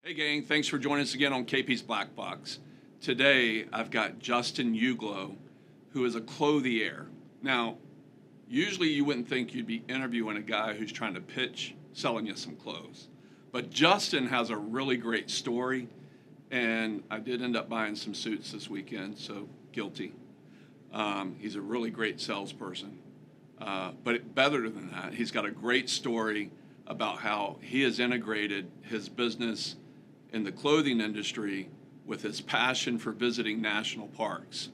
Hey gang, thanks for joining us again on KP's Blackbox. Today I've got Justin Uglow, who is a clothier. Now, usually you wouldn't think you'd be interviewing a guy who's trying to pitch selling you some clothes. But Justin has a really great story, and I did end up buying some suits this weekend, so guilty. He's a really great salesperson. But better than that, he's got a great story about how he has integrated his business in the clothing industry with his passion for visiting national parks.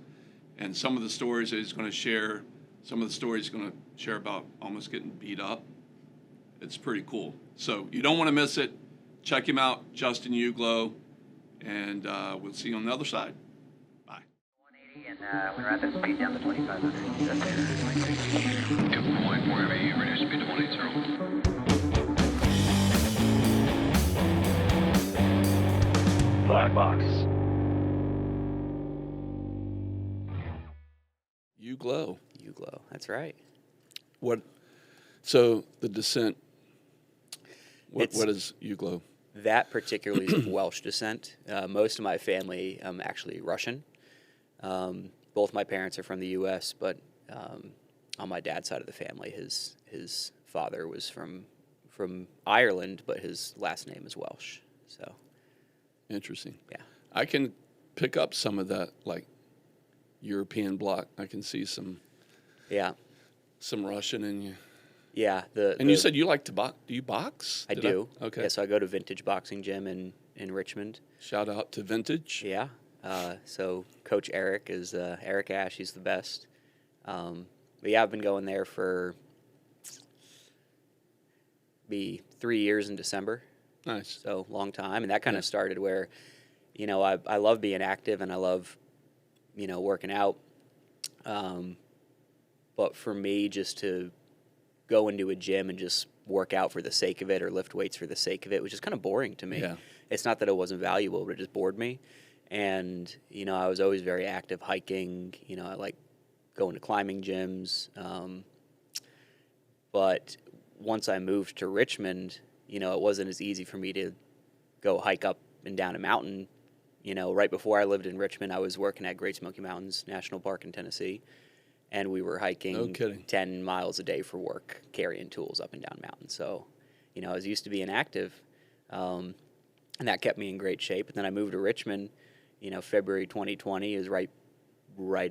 And some of the stories that he's going to share, some of the stories he's going to share about almost getting beat up. It's pretty cool. So you don't want to miss it. Check him out, Justin Uglow, and we'll see you on the other side. Bye. 180 and we're at the speed down to 2500. Yep, 4 heavy, reduce speed to 180. Blackbox. Uglow. Uglow, that's right. What? So the descent. What is Uglow? That particularly is of Welsh descent. Most of my family actually Russian. Both my parents are from the U.S., but on my dad's side of the family, his father was from Ireland, but his last name is Welsh. So Interesting. yeah, I can pick up some of that, like European bloc. I can see some Russian in you. Yeah. You said you like to box. Do you box? I do. Okay. Yeah, so I go to Vintage Boxing Gym in Richmond. Shout out to Vintage. Yeah. So Coach Eric is Eric Ash. He's the best. But yeah, I've been going there for be 3 years in December. Nice. So long time, and that kind of started where, I love being active and I love, working out. But for me, just to go into a gym and just work out for the sake of it or lift weights for the sake of it was just kind of boring to me. Yeah. It's not that it wasn't valuable, but it just bored me. And, I was always very active hiking. I like going to climbing gyms. But once I moved to Richmond, it wasn't as easy for me to go hike up and down a mountain. Right before I lived in Richmond, I was working at Great Smoky Mountains National Park in Tennessee. And we were hiking 10 miles a day for work, carrying tools up and down mountains. So, I was used to being active, and that kept me in great shape. And then I moved to Richmond, February 2020 is right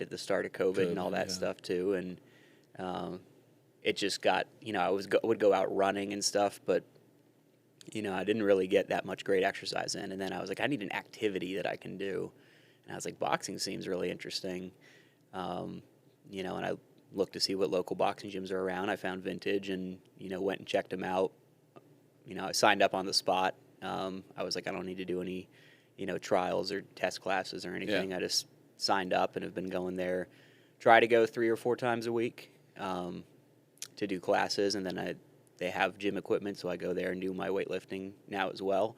at the start of COVID and all that stuff too. And it just got, I would go out running and stuff, but, I didn't really get that much great exercise in. And then I was like, I need an activity that I can do. And I was like, boxing seems really interesting. And I looked to see what local boxing gyms are around. I found Vintage and, went and checked them out. I signed up on the spot. I was like, I don't need to do any, trials or test classes or anything. Yeah. I just signed up and have been going there. Try to go 3 or 4 times a week to do classes. And then they have gym equipment, so I go there and do my weightlifting now as well.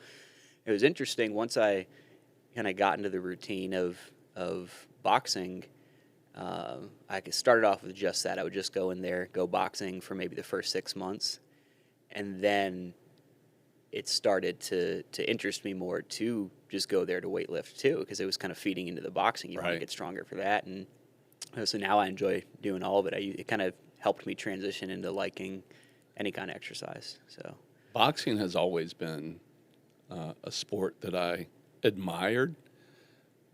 It was interesting. Once I kind of got into the routine of boxing, I started off with just that. I would just go in there, go boxing for maybe the first 6 months, and then it started to interest me more to just go there to weightlift too, because it was kind of feeding into the boxing. You want to get stronger for that, and so now I enjoy doing all of it. It kind of helped me transition into liking any kind of exercise. So boxing has always been a sport that I admired,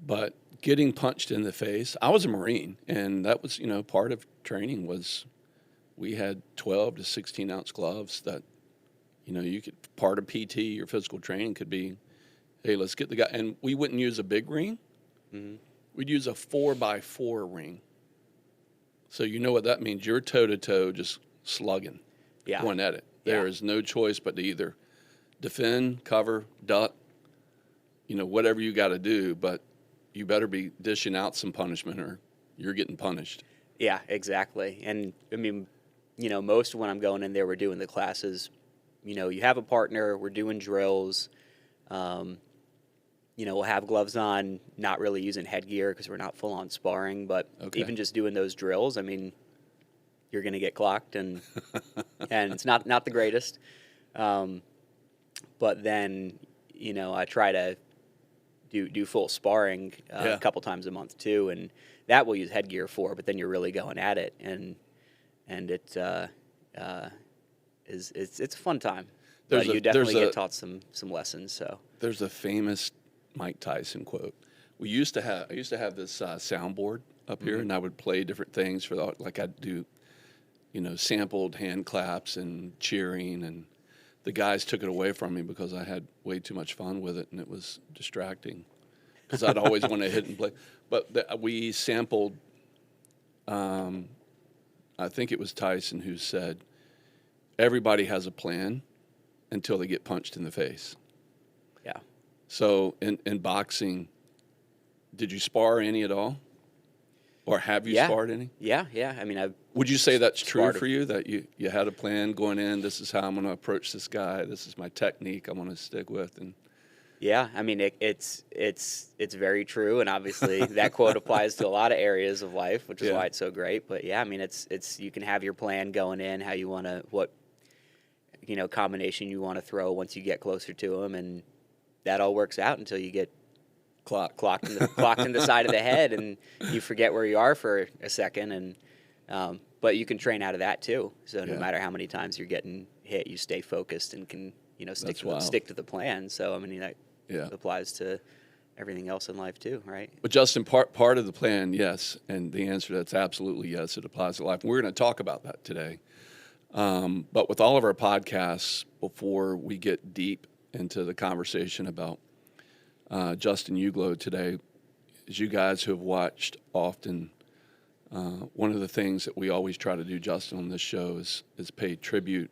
but getting punched in the face, I was a Marine, and that was, part of training was we had 12 to 16 ounce gloves that, you could, part of PT or physical training could be, hey, let's get the guy, and we wouldn't use a big ring. Mm-hmm. We'd use a 4x4 ring. So you know what that means. You're toe-to-toe just slugging, going at it. There is no choice but to either defend, cover, duck, whatever you got to do, but you better be dishing out some punishment or you're getting punished. Yeah, exactly. And, I mean, most of when I'm going in there, we're doing the classes. You have a partner, we're doing drills. We'll have gloves on, not really using headgear because we're not full-on sparring, but even just doing those drills, I mean, you're going to get clocked, and and it's not the greatest. But then, I try to do full sparring Yeah. a couple times a month too, and that we'll use headgear for. But then you're really going at it, and it it's a fun time. But you definitely get taught some lessons. So There's a famous Mike Tyson quote. I used to have this soundboard up here, and I would play different things like I'd do, sampled hand claps and cheering, and the guys took it away from me because I had way too much fun with it, and it was distracting because I'd always want to hit and play. But we sampled. I think it was Tyson who said, "Everybody has a plan until they get punched in the face." yeah. So in boxing, did you spar any at all? Or have you sparred any? Yeah. I mean, Would you say that's true sparred for you, that you had a plan going in, this is how I'm going to approach this guy, this is my technique I'm going to stick with? And yeah, I mean, it's very true, and obviously that quote applies to a lot of areas of life, which is why it's so great. But yeah, I mean, it's you can have your plan going in, how you want to, what combination you want to throw once you get closer to him, and that all works out until you get clocked in the side of the head, and you forget where you are for a second. And but you can train out of that too. So no matter how many times you're getting hit, you stay focused and can stick to the plan. So I mean that applies to everything else in life too, right? But Justin, part of the plan, yes, and the answer to that's absolutely yes. It applies to life. We're going to talk about that today. But with all of our podcasts, before we get deep into the conversation about Justin Uglow today, as you guys who have watched often, one of the things that we always try to do, Justin, on this show is pay tribute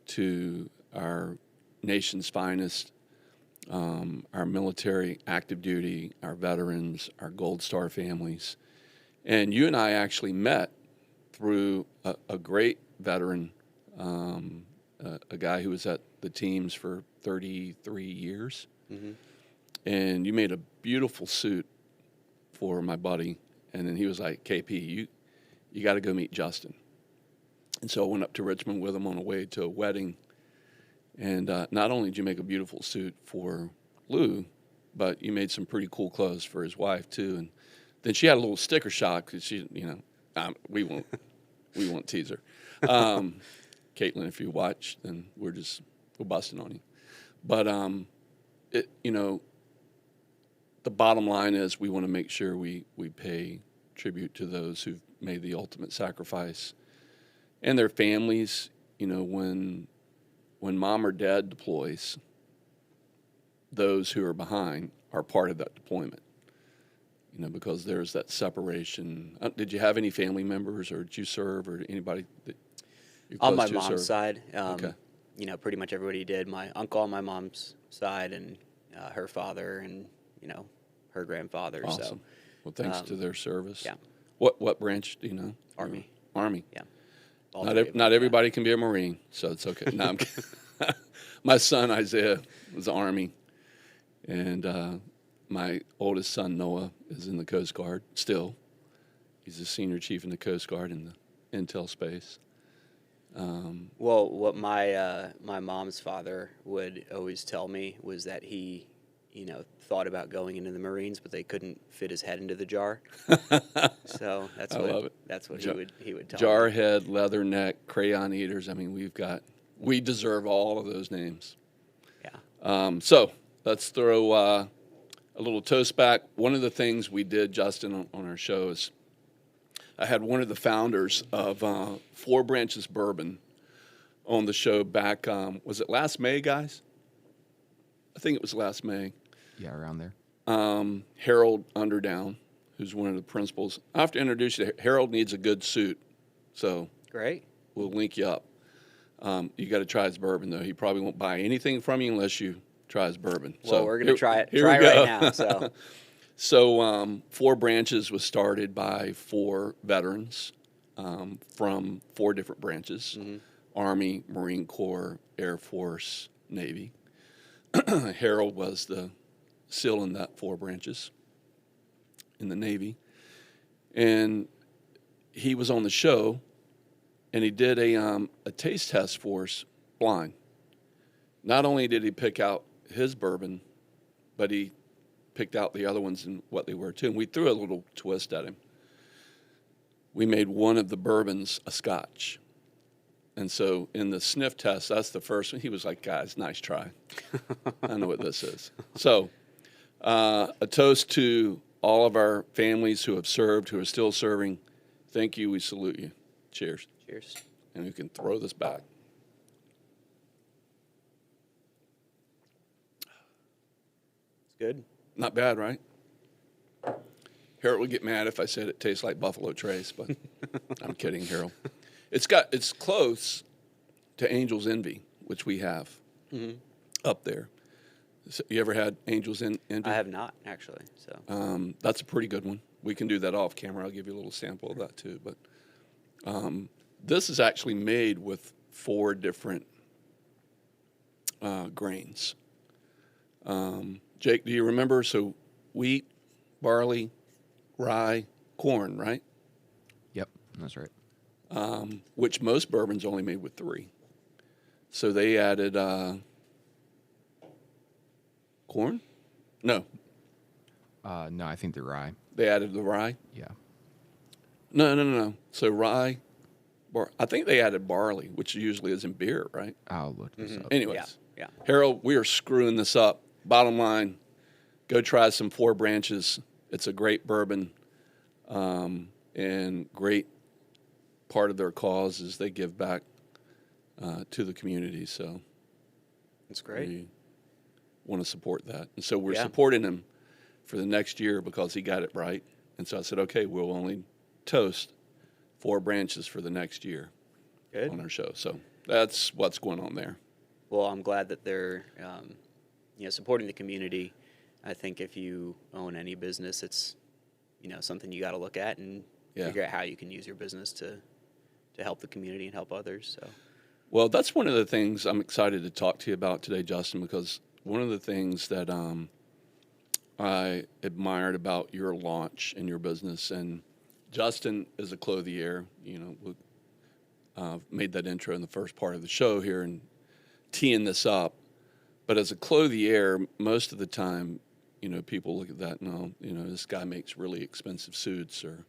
to our nation's finest, our military, active duty, our veterans, our Gold Star families. And you and I actually met through a great veteran, a guy who was at the teams for 33 years. Mm-hmm. And you made a beautiful suit for my buddy. And then he was like, KP, you got to go meet Justin. And so I went up to Richmond with him on the way to a wedding. And not only did you make a beautiful suit for Lou, but you made some pretty cool clothes for his wife too. And then she had a little sticker shock because she, we won't tease her. Caitlin, if you watch, then we're busting on you. But the bottom line is we want to make sure we pay tribute to those who've made the ultimate sacrifice and their families. When mom or dad deploys, those who are behind are part of that deployment. Because there's that separation. Did you have any family members, or did you serve, or anybody that you're close on my to mom's serve? side? Okay. Pretty much everybody did. My uncle on my mom's side, and her father, and her grandfather. Awesome. So, Well, thanks to their service. Yeah. What branch do you know? Army. Army. Yeah. Not everybody can be a Marine, so it's okay. No, I'm kidding. My son Isaiah was Army, and my oldest son Noah is in the Coast Guard still. He's a senior chief in the Coast Guard in the intel space. Well, what my mom's father would always tell me was that he, thought about going into the Marines, but they couldn't fit his head into the jar. So that's love it. That's what he would tell me. Jarhead, Leatherneck, Crayon Eaters. I mean, we deserve all of those names. Yeah. So let's throw a little toast back. One of the things we did, Justin, on our show is I had one of the founders of Four Branches Bourbon on the show back, was it last May, guys? I think it was last May. Yeah, around there. Harold Underdown, who's one of the principals. I have to introduce you. Harold needs a good suit, so Great. we'll link you up. You got to try his bourbon, though. He probably won't buy anything from you unless you try his bourbon. Well, we're going to try it here right we go. now. So So Four Branches was started by four veterans from four different branches: Army, Marine Corps, Air Force, Navy. Harold was the SEAL in that four branches in the Navy. And he was on the show, and he did a taste test for us blind. Not only did he pick out his bourbon, but he picked out the other ones and what they were too. And we threw a little twist at him. We made one of the bourbons a Scotch. And so in the sniff test, that's the first one. He was like, guys, nice try. I know what this is. So a toast to all of our families who have served, who are still serving. Thank you. We salute you. Cheers. Cheers. And we can throw this back. It's good. Not bad, right? Harold would get mad if I said it tastes like Buffalo Trace, but I'm kidding, Harold. It's close to Angel's Envy, which we have up there. So you ever had Angel's Envy? I have not, actually. So That's a pretty good one. We can do that off camera. I'll give you a little sample of that too. But this is actually made with 4 different grains. Jake, do you remember? So wheat, barley, rye, corn, right? Yep, that's right. Which most bourbons only made with 3. So they added corn? No, No, I think the rye. they added the rye. Yeah. No. So rye, I think they added barley, which usually is in beer, right? I'll look this up. Anyways, yeah. Harold, we are screwing this up. Bottom line, go try some 4 Branches. It's a great bourbon, and great part of their cause is they give back to the community. So It's great. we want to support that. And so we're Yeah. supporting him for the next year because he got it right. And so I said, okay, we'll only toast 4 Branches for the next year Good. on our show. So that's what's going on there. Well, I'm glad that they're, supporting the community. I think if you own any business, it's, something you got to look at and Yeah. figure out how you can use your business to help the community and help others. So, Well, that's one of the things I'm excited to talk to you about today, Justin, because one of the things that I admired about your launch in your business, and Justin is a clothier, made that intro in the first part of the show here and teeing this up. But as a clothier, most of the time, people look at that, no, this guy makes really expensive suits or,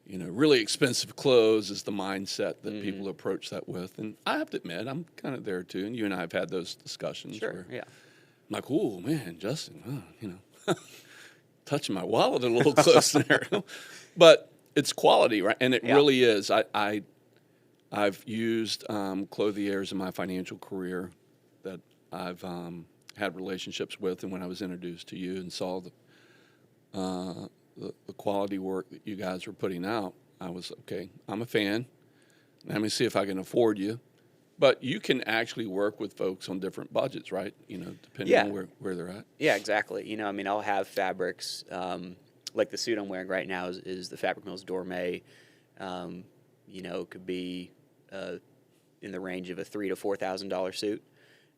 really expensive clothes is the mindset that people approach that with. And I have to admit, I'm kind of there too. And you and I have had those discussions. sure, Where yeah. I'm like, oh, man, Justin, touching my wallet a little close there. But it's quality, right? And it Yeah. really is. I've used clothiers in my financial career that I've had relationships with, and when I was introduced to you and saw the quality work that you guys were putting out, I was, okay, I'm a fan. Let me see if I can afford you. But you can actually work with folks on different budgets, right? Depending Yeah. on where they're at. Yeah, exactly. I'll have fabrics, like the suit I'm wearing right now is the Fabric Mills Dorme. It could be in the range of a $3,000 to $4,000 suit.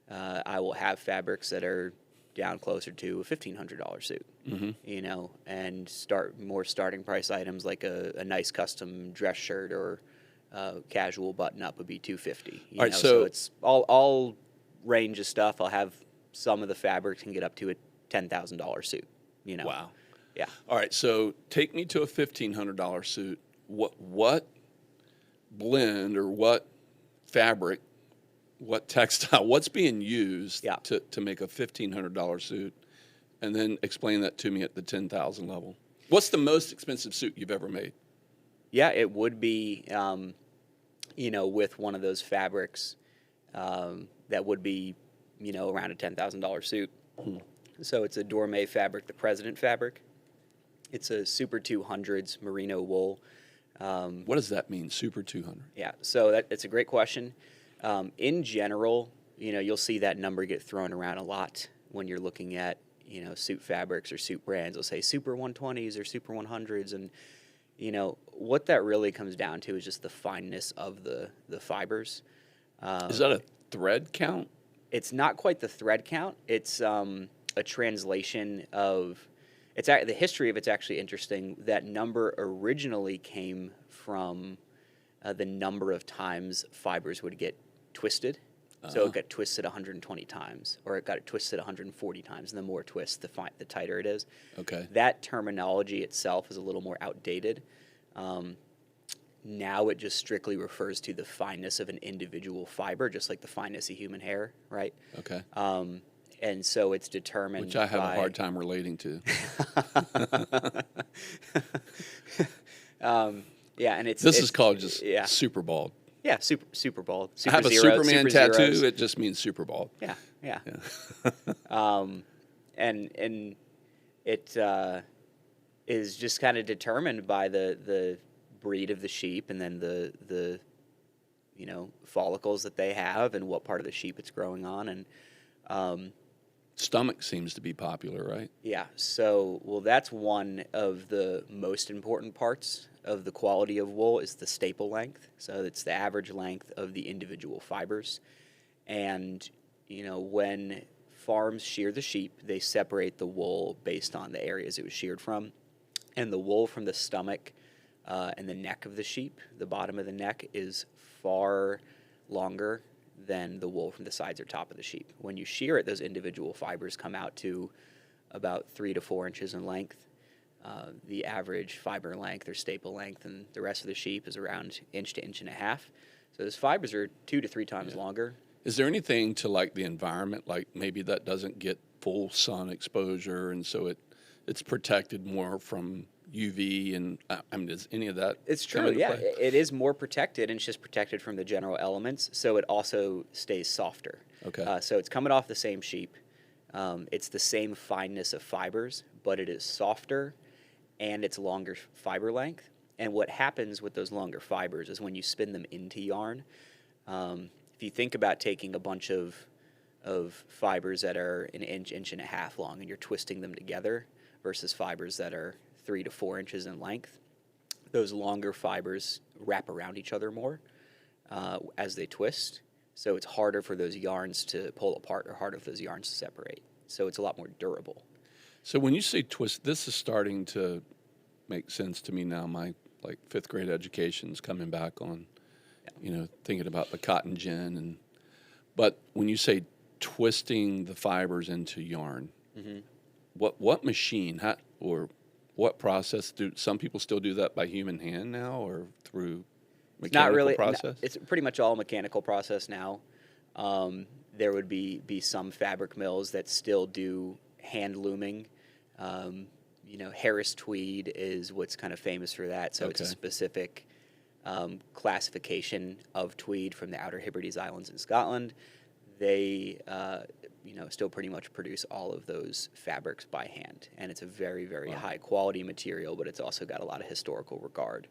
I will have fabrics that are down closer to a $1,500 suit, and starting price items like a nice custom dress shirt or casual button-up would be $250. All right, so so it's all range of stuff. I'll have some of the fabrics can get up to a $10,000 suit. Wow. Yeah. All right, so take me to a $1,500 suit. What blend or what fabric, what textile, what's being used Yeah. to make a $1,500 suit? And then explain that to me at the 10,000 level. What's the most expensive suit you've ever made? Yeah, it would be, with one of those fabrics that would be, around a $10,000 suit. So it's a Dorme fabric, the President fabric. It's a Super 200s merino wool. What does that mean, Super 200? Yeah, so it's a great question. In general, you'll see that number get thrown around a lot when you're looking at, suit fabrics or suit brands. They'll say Super 120s or Super 100s. And, what that really comes down to is just the fineness of the fibers. Is that a thread count? It's not quite the thread count. It's a translation of the history of it's actually interesting. That number originally came from the number of times fibers would get twisted. So it got twisted 120 times, or it got twisted 140 times, and the more twists, the tighter it is. Okay. That terminology itself is a little more outdated. Now it just strictly refers to the fineness of an individual fiber, just like the fineness of human hair, right? Okay. And so it's determined Which I have by, a hard time relating to. Yeah, and it's This it's, is called just yeah, super bald. yeah, super bald. I Super have a zero, Superman super tattoo. zeros. It just means super bald. Yeah. Yeah. And it is just kind of determined by the breed of the sheep, and then the follicles that they have, and what part of the sheep it's growing on, and Stomach seems to be popular, right? yeah. So that's one of the most important parts of the quality of wool is the staple length. So it's the average length of the individual fibers, and when farms shear the sheep, they separate the wool based on the areas it was sheared from. And the wool from the stomach and the neck of the sheep, the bottom of the neck, is far longer than the wool from the sides or top of the sheep. When you shear it, those individual fibers come out to about 3 to 4 inches in length. The average fiber length or staple length and the rest of the sheep is around inch to inch and a half. So those fibers are 2 to 3 times longer. Is there anything to like the environment, like maybe that doesn't get full sun exposure, and so it's protected more from UV, and I mean, is any of that? It's come true, into yeah. play? It is more protected, and it's just protected from the general elements, so it also stays softer. Okay. So it's coming off the same sheep. It's the same fineness of fibers, but it is softer, and it's longer fiber length. And what happens with those longer fibers is when you spin them into yarn, if you think about taking a bunch of fibers that are an inch, inch and a half long, and you're twisting them together versus fibers that are 3 to 4 inches in length, those longer fibers wrap around each other more as they twist. So it's harder for those yarns to pull apart, or harder for those yarns to separate. So it's a lot more durable. So when you say twist, this is starting to make sense to me now. My fifth grade education's coming back on, thinking about the cotton gin, but when you say twisting the fibers into yarn, what machine or what process do some people still do that by human hand now, or through mechanical Not really. process? It's pretty much all mechanical process now. There would be some fabric mills that still do hand looming. Harris tweed is what's kind of famous for that. So it's a Okay. specific classification of tweed from the Outer Hebrides Islands in Scotland. They, still pretty much produce all of those fabrics by hand, and it's a very, very high quality material. But it's also got a lot of historical regard.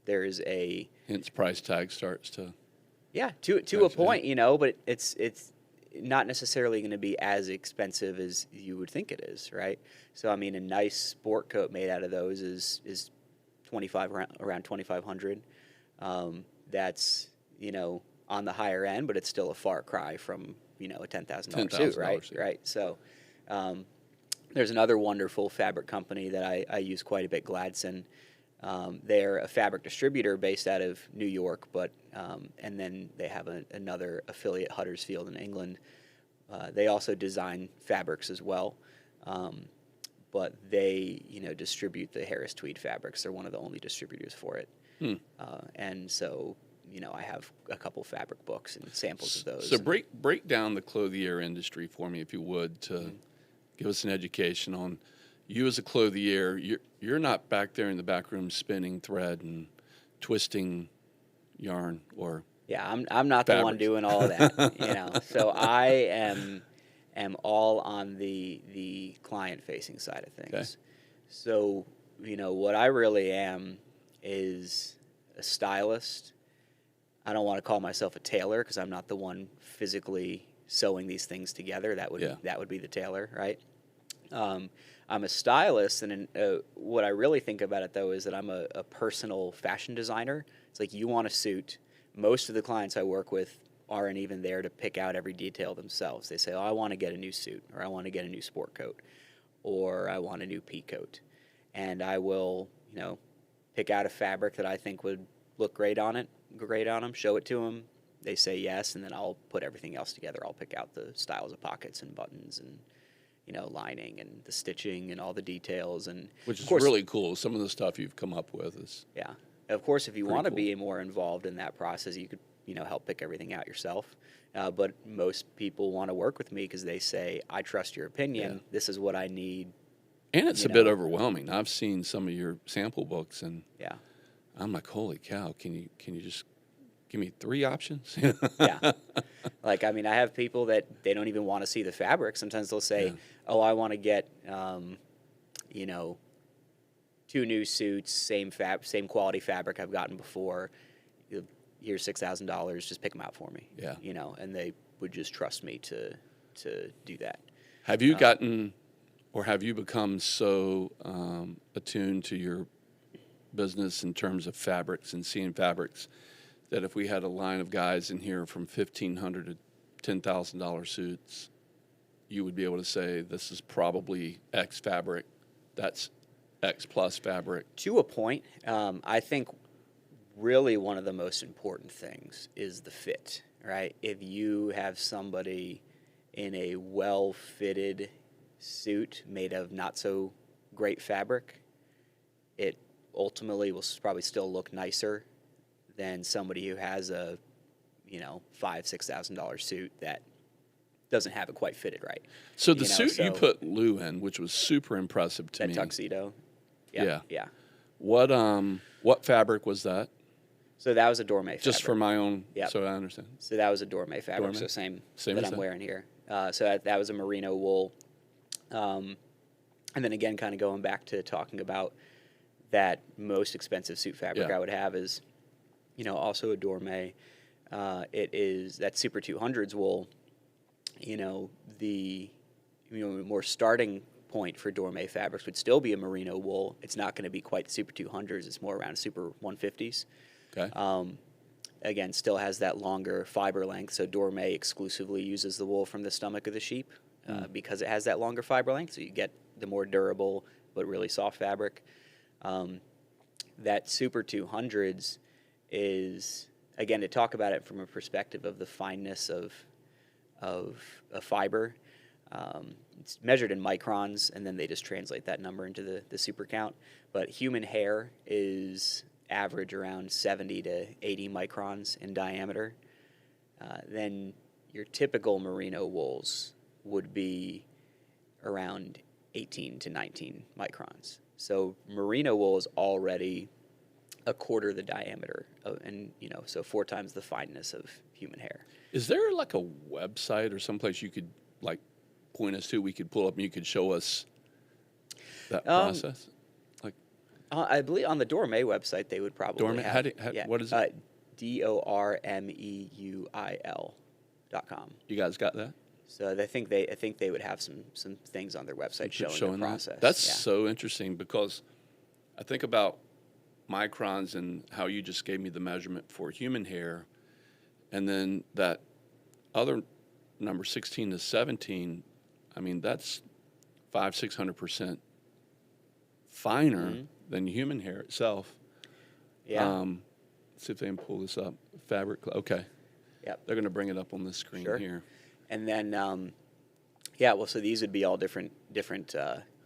There is a Hence, price tag starts to. yeah, to a Gotcha. point, but it's not necessarily going to be as expensive as you would think it is, right? So I mean, a nice sport coat made out of those is around 2,500. That's on the higher end, but it's still a far cry from a $10,000 suit, right? suit. Right. So there's another wonderful fabric company that I use quite a bit, Gladson. They're a fabric distributor based out of New York, but and then they have another affiliate, Huddersfield, in England. They also design fabrics as well, but they distribute the Harris tweed fabrics. They're one of the only distributors for it, and so I have a couple fabric books and samples of those. So break down the clothier industry for me, if you would, to give us an education on. You as a clothier, you're not back there in the back room spinning thread and twisting yarn, or Yeah, I'm not the one fabrics. doing all of that, So I am all on the client facing side of things. Okay. So what I really am is a stylist. I don't want to call myself a tailor because I'm not the one physically sewing these things together. That would be the tailor, right? I'm a stylist, and what I really think about it, though, is that I'm a personal fashion designer. It's like, you want a suit. Most of the clients I work with aren't even there to pick out every detail themselves. They say, I want to get a new suit, or I want to get a new sport coat, or I want a new pea coat. And I will, pick out a fabric that I think would look great on them, show it to them, they say yes, and then I'll put everything else together. I'll pick out the styles of pockets and buttons and, lining and the stitching and all the details. And Which of is course, really cool. Some of the stuff you've come up with is yeah. Of course, if you Pretty want to cool. be more involved in that process, you could, help pick everything out yourself. But most people want to work with me because they say, I trust your opinion. Yeah. This is what I need. and it's you a bit know. overwhelming. I've seen some of your sample books, and Yeah. I'm like, holy cow! Can you just give me 3 options? Yeah. Like, I mean, I have people that they don't even want to see the fabric. Sometimes they'll say, Yeah. oh, I want to get, 2 new suits, same quality fabric I've gotten before. Here's $6,000. Just pick them out for me. Yeah. And they would just trust me to do that. Have you gotten, or have you become so attuned to your business in terms of fabrics and seeing fabrics that if we had a line of guys in here from $1,500 to $10,000 suits, you would be able to say this is probably X fabric, that's X plus fabric? To a point, I think really one of the most important things is the fit, right? If you have somebody in a well-fitted suit made of not so great fabric, it ultimately will probably still look nicer than somebody who has a, $5,000-$6,000 suit that doesn't have it quite fitted right. So the You know, suit you so- put Lou in, which was super impressive to That me. tuxedo. Yeah. Yeah. What fabric was that? So that was a Dorme fabric. Just for my own, Yep. so I understand. So that was a Dorme fabric, Dorme? so same Same that as I'm that. wearing here. So that was a merino wool. And then again, kind of going back to talking about that most expensive suit fabric Yeah. I would have is, also a Dorme. It is that Super 200s wool. The more starting point for Dorme fabrics would still be a merino wool. It's not going to be quite the Super 200s. It's more around Super 150s. Okay. Again, still has that longer fiber length. So Dorme exclusively uses the wool from the stomach of the sheep because it has that longer fiber length. So you get the more durable but really soft fabric. That Super 200s is, again, to talk about it from a perspective of the fineness of a fiber. It's measured in microns, and then they just translate that number into the super count. But human hair is average around 70 to 80 microns in diameter. Then your typical merino wools would be around 18 to 19 microns. So merino wool is already a quarter the diameter, and so 4 times the fineness of human hair. Is there like a website or someplace you could like point us to? We could pull up and you could show us that process. Like I believe on the Dorme website they would probably Dorme? have. What is it? DORMEUIL.com. You guys got that? So I think they would have some things on their website showing the process. That? That's yeah. so interesting because I think about microns and how you just gave me the measurement for human hair, and then that other number 16 to 17. I mean, that's 500-600% finer than human hair itself. Yeah. Let's see if they can pull this up. Fabric. Okay. Yep. They're going to bring it up on the screen Sure. here. And then, so these would be all different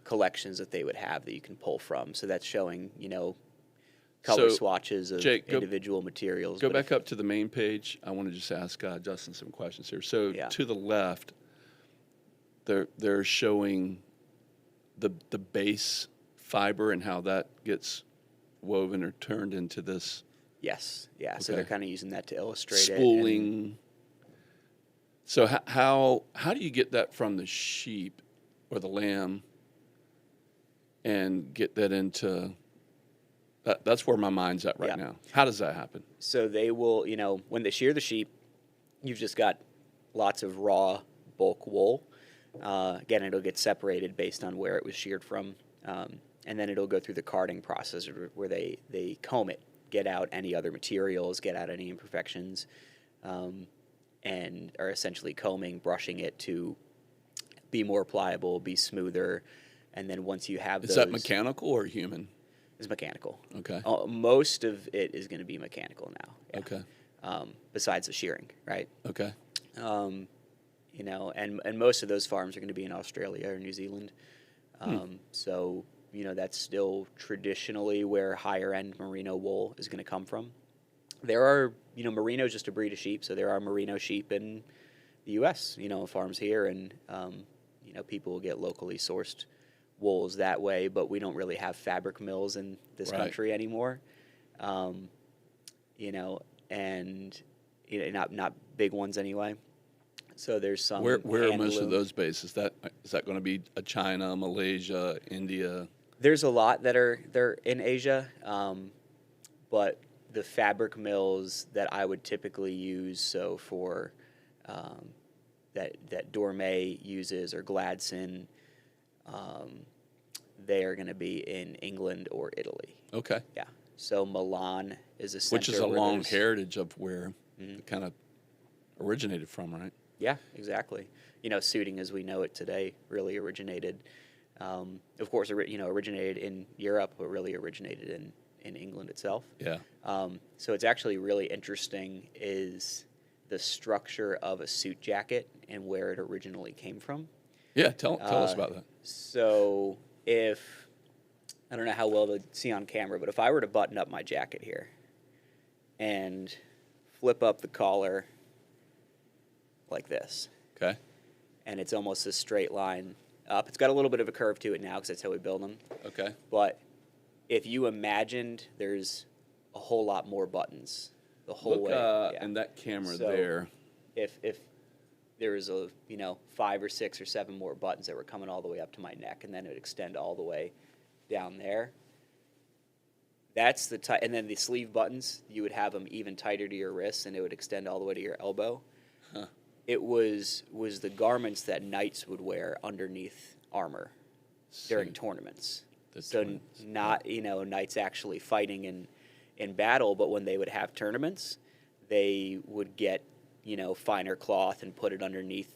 collections that they would have that you can pull from. So that's showing, color So, swatches of Jake, individual materials. Go But back up to the main page. I want to just ask Justin some questions here. So Yeah. to the left, they're showing the base fiber and how that gets woven or turned into this Yes. Yeah. So Okay. they're kind of using that to illustrate it. and- spooling. So how do you get that from the sheep or the lamb and get that into that's where my mind's at right Yeah. now. How does that happen? So they will, when they shear the sheep, you've just got lots of raw bulk wool. Again, it'll get separated based on where it was sheared from. And then it'll go through the carding process where they comb it, get out any other materials, get out any imperfections, and are essentially combing, brushing it to be more pliable, be smoother. And then once you have Is those... that mechanical or human? It's mechanical. Okay. Most of it is going to be mechanical now. Yeah. Okay. besides the shearing, right? Okay. You know, and most of those farms are going to be in Australia or New Zealand. So, you know, that's still traditionally where higher end merino wool is going to come from. There are, you know, merino is just a breed of sheep, so there are merino sheep in the U.S., you know, farms here, and, you know, people will get locally sourced wools that way, but we don't really have fabric mills in this Right. country anymore. You know, and you know, not big ones anyway. So there's some. Where are hand most of loom. those based? Is that going to be China, Malaysia, India? There's a lot that are they're in Asia, but the fabric mills that I would typically use, so for that Dormay uses or Gladson, they are going to be in England or Italy. Okay. Yeah. So Milan is a center Which is a where long there's- heritage of where it kind of originated from, right? Yeah, exactly. You know, suiting as we know it today really originated, of course, you know, originated in Europe, but really originated in England itself. Yeah. So it's actually really interesting is the structure of a suit jacket and where it originally came from. Yeah. Tell us about that. So if, I don't know how well to see on camera, but if I were to button up my jacket here and flip up the collar like this, Okay. and it's almost a straight line up. It's got a little bit of a curve to it now because that's how we build them. Okay. But if you imagined there's a whole lot more buttons the whole Look way. Yeah. in that camera So- there. If there was 5 or 6 or 7 more buttons that were coming all the way up to my neck, and then it would extend all the way down there. That's the tight, and then the sleeve buttons, you would have them even tighter to your wrists, and it would extend all the way to your elbow. Huh. It was the garments that knights would wear underneath armor during See. tournaments. The So tournaments, not knights actually fighting in battle, but when they would have tournaments, they would get finer cloth and put it underneath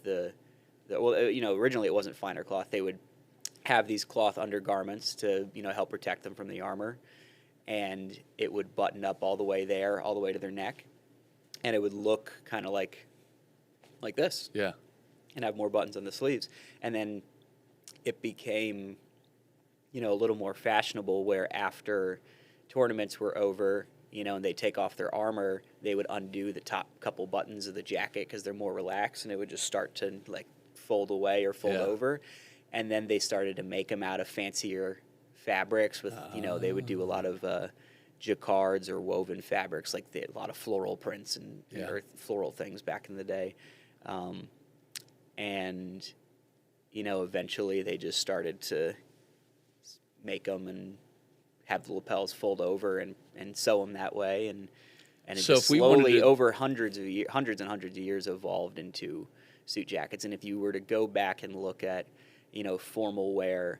originally it wasn't finer cloth. They would have these cloth undergarments to help protect them from the armor, and it would button up all the way there, all the way to their neck, and it would look kind of like this, Yeah. and have more buttons on the sleeves. And then it became a little more fashionable where after tournaments were over, and they take off their armor, they would undo the top couple buttons of the jacket because they're more relaxed, and it would just start to fold away or fold Yeah. over. And then they started to make them out of fancier fabrics with, they would do a lot of jacquards or woven fabrics, like a lot of floral prints and Yeah. or floral things back in the day. And eventually they just started to make them and have the lapels fold over and sew them that way, and it So just if we wanted slowly to- over hundreds and hundreds of years evolved into suit jackets. And if you were to go back and look at formal wear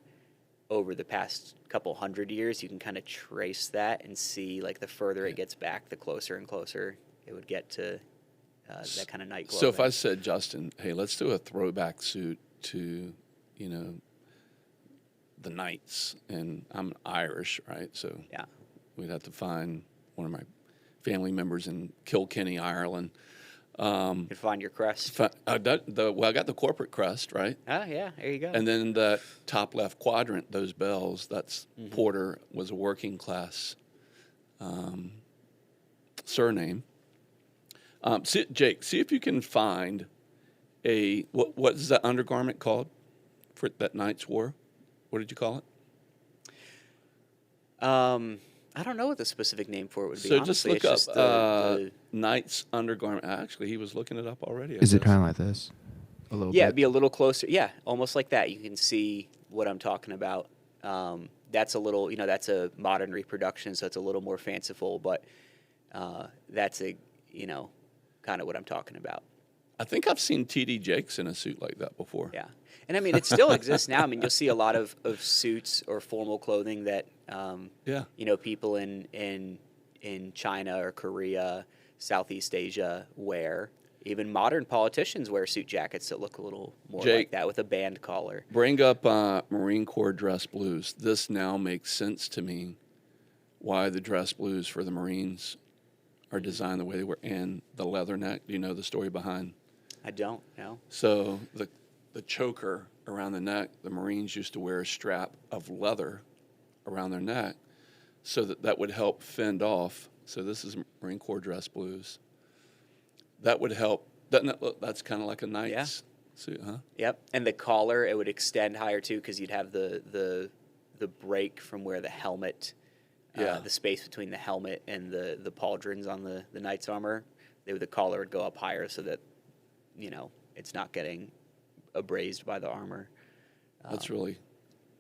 over the past couple hundred years, you can kind of trace that and see the further it gets back, the closer and closer it would get to that kind of night clothing. So if I said, Justin, hey, let's do a throwback suit to, the Knights, and I'm Irish, right? So Yeah. we'd have to find one of my family members in Kilkenny, Ireland. You could find your crest. I got the corporate crest, right? Oh, yeah, there you go. And then the top left quadrant, those bells, that's Mm-hmm. Porter was a working class surname. Jake, see if you can find what is that undergarment called for that Knights wore? What did you call it? I don't know what the specific name for it would be. So just honestly. look It's up just the Knights undergarment. Actually, he was looking it up already. I Is it guess. kind of like this? A little yeah, bit. it'd be a little closer. Yeah, almost like that. You can see what I'm talking about. That's a little, that's a modern reproduction, so it's a little more fanciful, but that's kind of what I'm talking about. I think I've seen T.D. Jakes in a suit like that before. Yeah. And I mean, it still exists now. I mean, you'll see a lot of suits or formal clothing that, Yeah. people in China or Korea, Southeast Asia wear. Even modern politicians wear suit jackets that look a little more Jake. like that with a band collar. Bring up Marine Corps dress blues. This now makes sense to me why the dress blues for the Marines are designed the way they were, and the leather neck. Do you know the story behind? I don't know. So the choker around the neck, the Marines used to wear a strap of leather around their neck so that would help fend off. So this is Marine Corps dress blues. That would help. Doesn't it look, that's kind of like a knight's suit, huh? Yep. And the collar, it would extend higher too, because you'd have the break from where the helmet, the space between the helmet and the pauldrons on the knight's armor. The collar would go up higher so that, it's not getting abrased by the armor. That's really,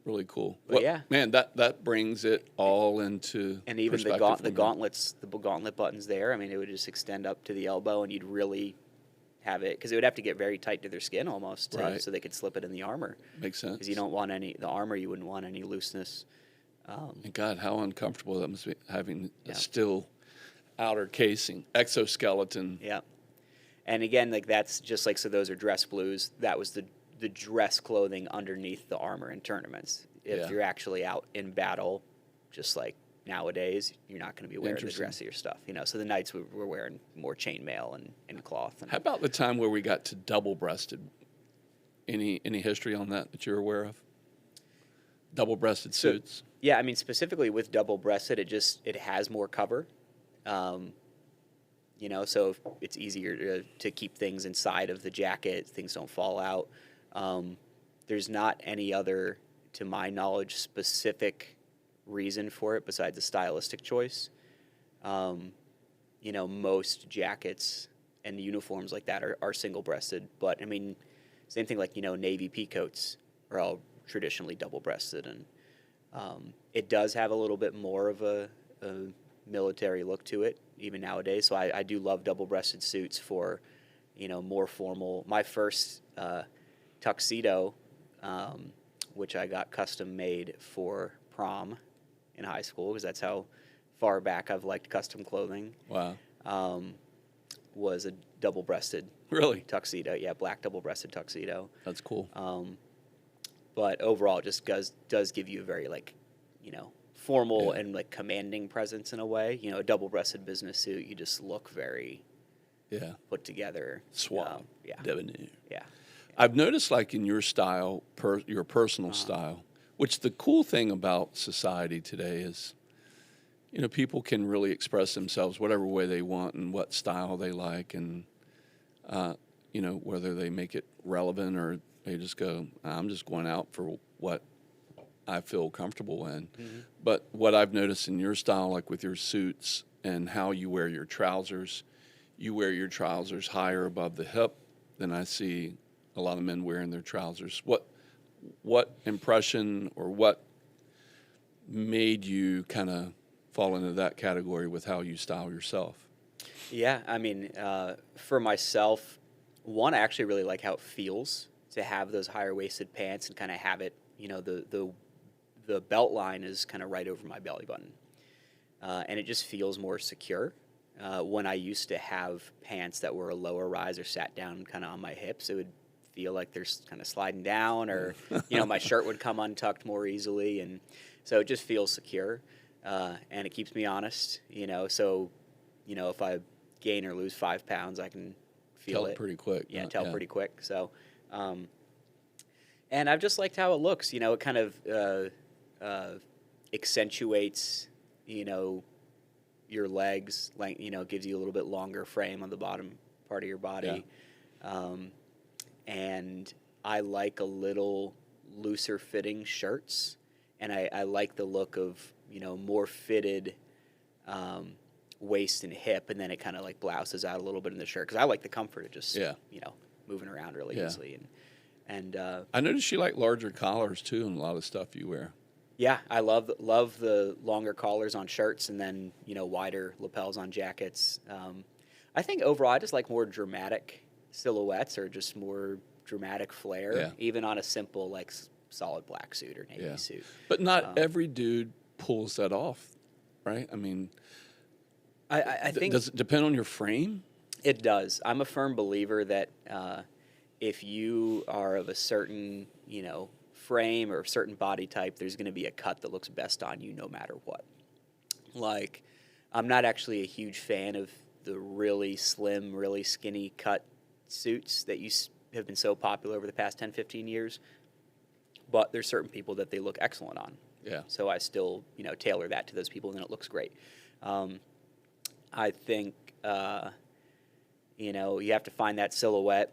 really cool. But yeah, man, that brings it all into and even the perspective gauntlets, the gauntlet buttons there. I mean, it would just extend up to the elbow, and you'd really have it because it would have to get very tight to their skin almost, Right. so they could slip it in the armor. Makes sense. Because you don't want the armor. You wouldn't want any looseness. And God, how uncomfortable that must be having Yeah. a still outer casing, exoskeleton. Yeah. And again, like that's just like, so those are dress blues. That was the dress clothing underneath the armor in tournaments. If Yeah. you're actually out in battle, just like nowadays, you're not going to be wearing the Interesting. dressier stuff. So the knights were wearing more chainmail and cloth. And How about the time where we got to double-breasted? Any history on that you're aware of? Double-breasted suits. yeah, I mean, specifically with double-breasted, it has more cover. So it's easier to keep things inside of the jacket. Things don't fall out. There's not any other, to my knowledge, specific reason for it besides a stylistic choice. Most jackets and uniforms like that are single-breasted. But, I mean, same thing like, Navy peacoats are all traditionally double-breasted. And it does have a little bit more of a military look to it, even nowadays. So I do love double-breasted suits for, more formal. My first tuxedo, which I got custom made for prom in high school, because that's how far back I've liked custom clothing. Wow. Was a double-breasted Really? tuxedo. Yeah, black double-breasted tuxedo. That's cool. But overall, it just does give you a very formal and commanding presence in a way. A double-breasted business suit, you just look very put together. Suave. Yeah. Debonair. Yeah. I've noticed, like in your style, your personal style, which the cool thing about society today is, people can really express themselves whatever way they want and what style they like, and whether they make it relevant or they just go, I'm just going out for what I feel comfortable in. Mm-hmm. But what I've noticed in your style, like with your suits and how you wear your trousers higher above the hip than I see a lot of men wearing their trousers. What impression or what made you kind of fall into that category with how you style yourself? Yeah, I mean, for myself, one, I actually really like how it feels to have those higher waisted pants and kind of have it, the belt line is kind of right over my belly button. And it just feels more secure. When I used to have pants that were a lower rise or sat down kind of on my hips, it would feel like they're kind of sliding down, or, my shirt would come untucked more easily. And so it just feels secure. And it keeps me honest, so, if I gain or lose 5 pounds, I can feel Tell it pretty quick. Yeah, tell pretty quick. So, and I've just liked how it looks. It kind of accentuates, your legs, gives you a little bit longer frame on the bottom part of your body. And I like a little looser fitting shirts, and I like the look of, more fitted waist and hip, and then it kind of blouses out a little bit in the shirt, because I like the comfort of just moving around really easily. And I noticed you like larger collars too in a lot of stuff you wear. yeah, I love the longer collars on shirts, and then wider lapels on jackets. I think overall I just like more dramatic silhouettes, or just more dramatic flair, even on a simple solid black suit or navy suit. But not every dude pulls that off, right? I mean, I think does it depend on your frame? It does. I'm a firm believer that if you are of a certain, frame or a certain body type, there's going to be a cut that looks best on you no matter what. I'm not actually a huge fan of the really slim, really skinny cut suits that have been so popular over the past 10, 15 years. But there's certain people that they look excellent on. Yeah. So I still, tailor that to those people, and then it looks great. I think, you have to find that silhouette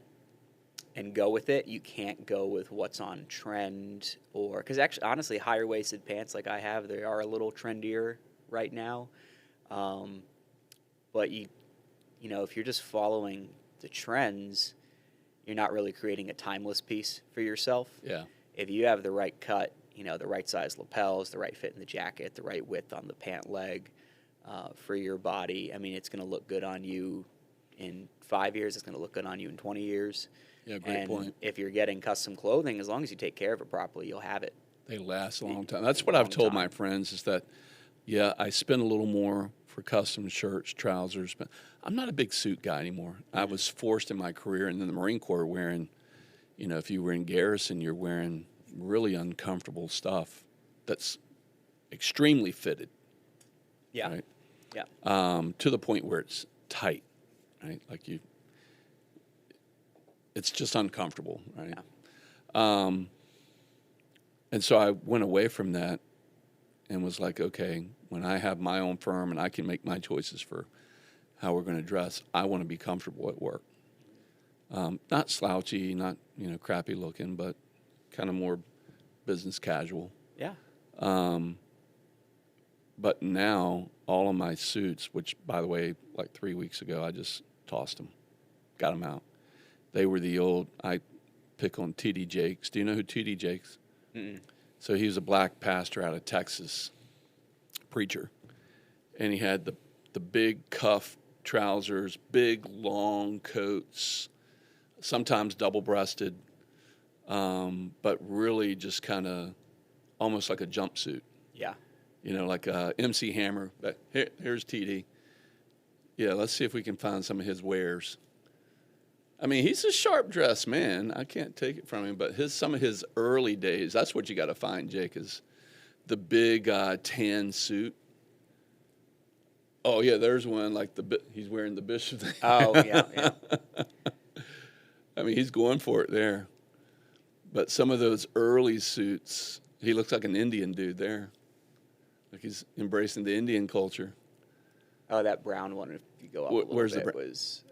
and go with it. You can't go with what's on trend, because actually, honestly, higher waisted pants like I have, they are a little trendier right now. But if you're just following the trends, you're not really creating a timeless piece for yourself. Yeah. If you have the right cut, the right size lapels, the right fit in the jacket, the right width on the pant leg for your body, I mean, it's going to look good on you in 5 years. It's going to look good on you in 20 years. Yeah, great point. If you're getting custom clothing, as long as you take care of it properly, you'll have it. They last a long time. That's what I've told my friends is that, yeah, I spend a little more for custom shirts, trousers, but I'm not a big suit guy anymore. I was forced in my career, and in the Marine Corps, wearing, if you were in garrison, you're wearing really uncomfortable stuff that's extremely fitted. Yeah. Right? Yeah. To the point where it's tight, right? It's just uncomfortable, right? Yeah. And so I went away from that and was like, okay, when I have my own firm and I can make my choices for how we're going to dress, I want to be comfortable at work. Not slouchy, not, crappy looking, but kind of more business casual. Yeah. But now all of my suits, which, by the way, like 3 weeks ago, I just tossed them, got them out. They were the old, I pick on T.D. Jakes. Do you know who T.D. Jakes? Mm-mm. So he was a black pastor out of Texas, preacher. And he had the big cuff trousers, big long coats, sometimes double-breasted, but really just kind of almost like a jumpsuit. Yeah. Like MC Hammer. But here's TD. Yeah, let's see if we can find some of his wares. I mean, he's a sharp-dressed man. I can't take it from him. But some of his early days, that's what you got to find, Jake, is the big tan suit. Oh, yeah, there's one, he's wearing the bishop thing. Oh, yeah. I mean, he's going for it there. But some of those early suits, he looks like an Indian dude there. Like he's embracing the Indian culture. Oh, that brown one, if you go up a little Where's bit, the was...